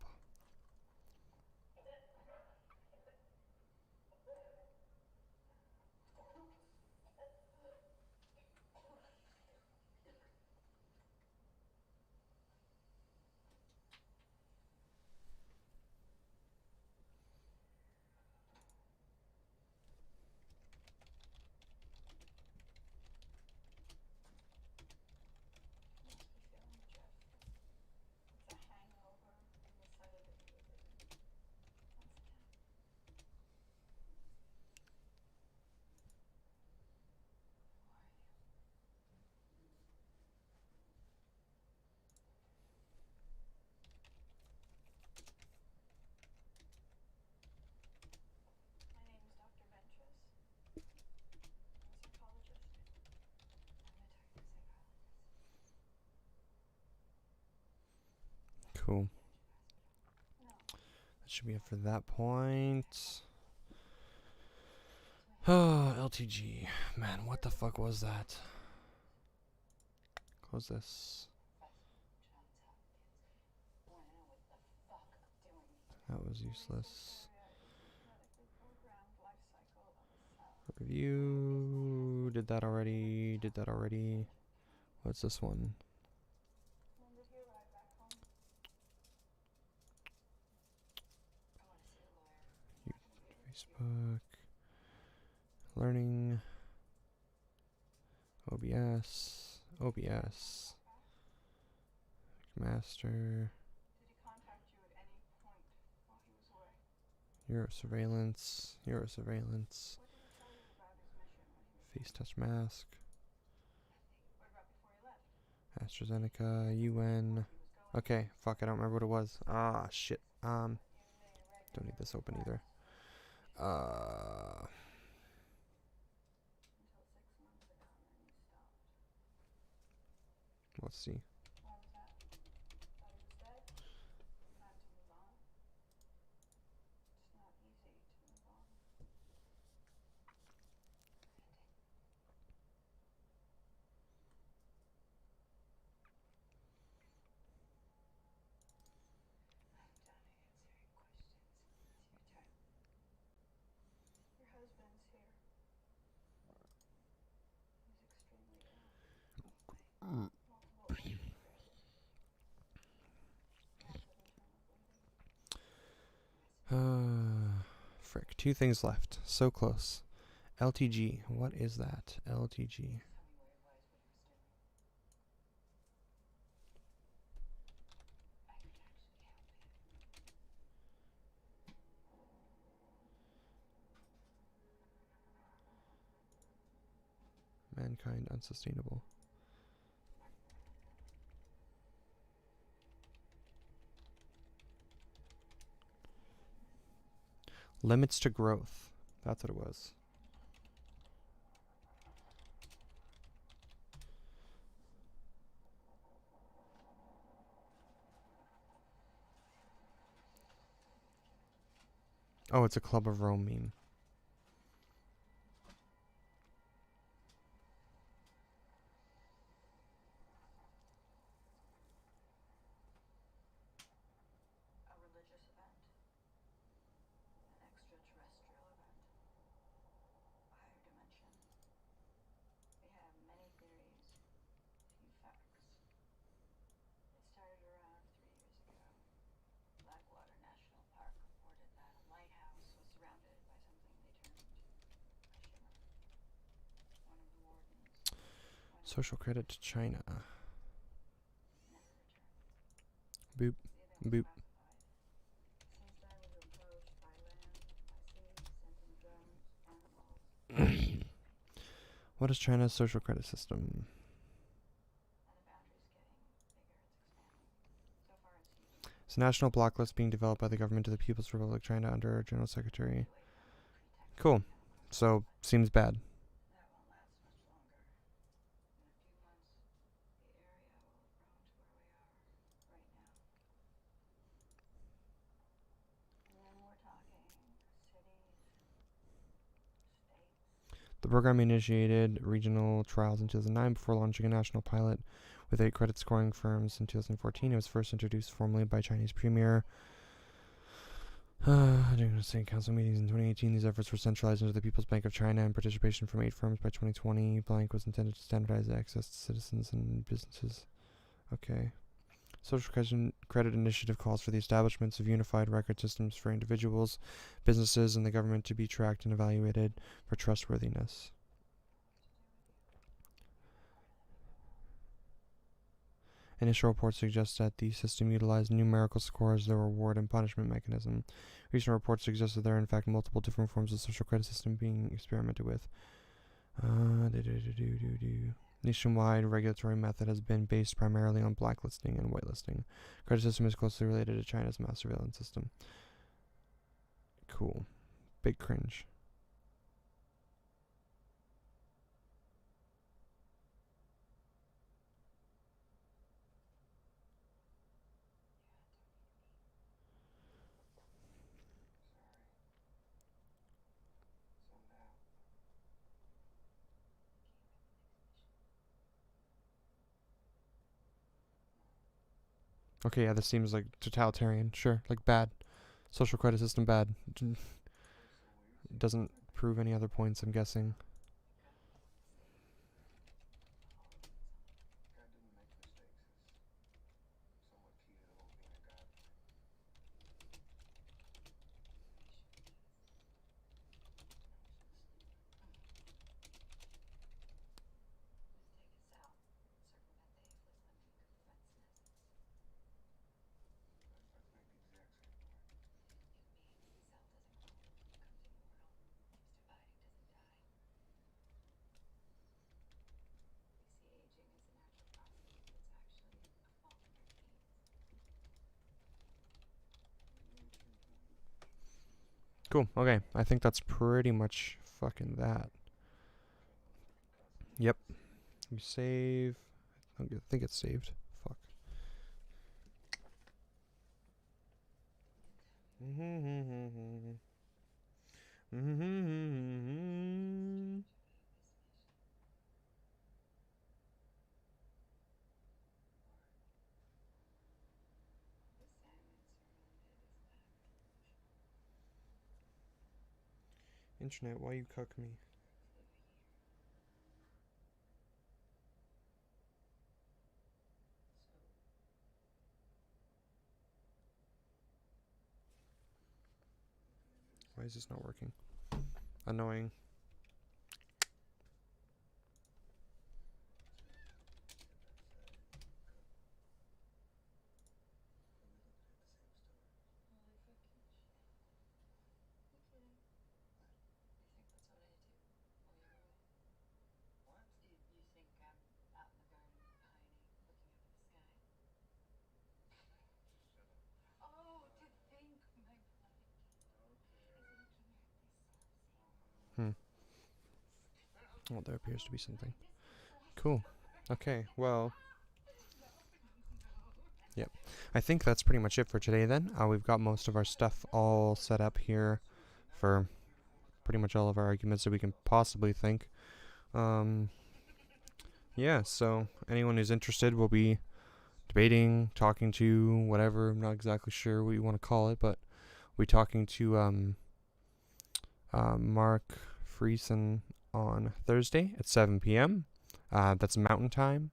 Cool. That should be it for that point. Oh, LTG. Man, what the fuck was that? Close this. That was useless. Review. Did that already. Did that already. What's this one? Facebook. Learning. OBS. OBS. Master. Euro surveillance. Euro surveillance. Face touch mask. AstraZeneca. UN. Okay, fuck, I don't remember what it was. Ah, shit. Don't need this open either. Let's see. Frick. 2 things left. So close. LTG. What is that? LTG. Mankind unsustainable. Limits to growth. That's what it was. Oh, it's a Club of Rome meme. Social credit to China. Boop. Boop. What is China's social credit system? It's a national block list being developed by the government of the People's Republic of China under our General Secretary. Cool. So, seems bad. The program initiated regional trials in 2009 before launching a national pilot with 8 credit scoring firms in 2014. It was first introduced formally by Chinese Premier during state council meetings in 2018. These efforts were centralized into the People's Bank of China, and participation from 8 firms by 2020. Blank was intended to standardize access to citizens and businesses. Okay. Social credit initiative calls for the establishments of unified record systems for individuals, businesses, and the government to be tracked and evaluated for trustworthiness. Initial reports suggest that the system utilized numerical scores as the reward and punishment mechanism. Recent reports suggest that there are in fact multiple different forms of social credit system being experimented with. Nationwide regulatory method has been based primarily on blacklisting and whitelisting. Credit system is closely related to China's mass surveillance system. Cool. Big cringe. Okay, yeah, this seems like totalitarian. Sure, like bad. Social credit system bad. Doesn't prove any other points, I'm guessing. Cool, okay. I think that's pretty much fucking that. Yep. You save. I think it's saved. Fuck. Internet, why you cuck me? Why is this not working? Annoying. Oh, there appears to be something. Cool. Okay, well. Yep. I think that's pretty much it for today then. We've got most of our stuff all set up here. for pretty much all of our arguments that we can possibly think. Yeah, so anyone who's interested will be debating, talking to, whatever, I'm not exactly sure what you want to call it, but we'll be talking to Mark Friesen on Thursday at 7 p.m. That's Mountain Time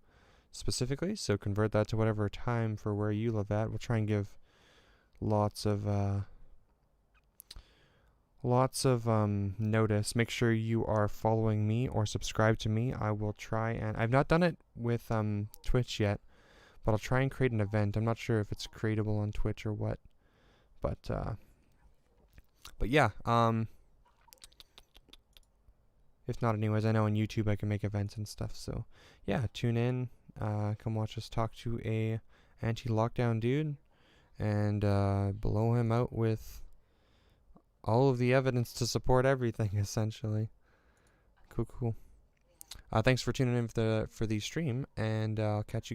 specifically, so convert that to whatever time for where you live at. We'll try and give lots of notice. Make sure you are following me or subscribe to me. I will try, and I've not done it with Twitch yet, but I'll try and create an event. I'm not sure if it's creatable on Twitch or what, but yeah, if not, anyways, I know on YouTube I can make events and stuff, so yeah, tune in, come watch us talk to a anti-lockdown dude, and blow him out with all of the evidence to support everything, essentially. Cool. Thanks for tuning in for the stream, and I'll catch you guys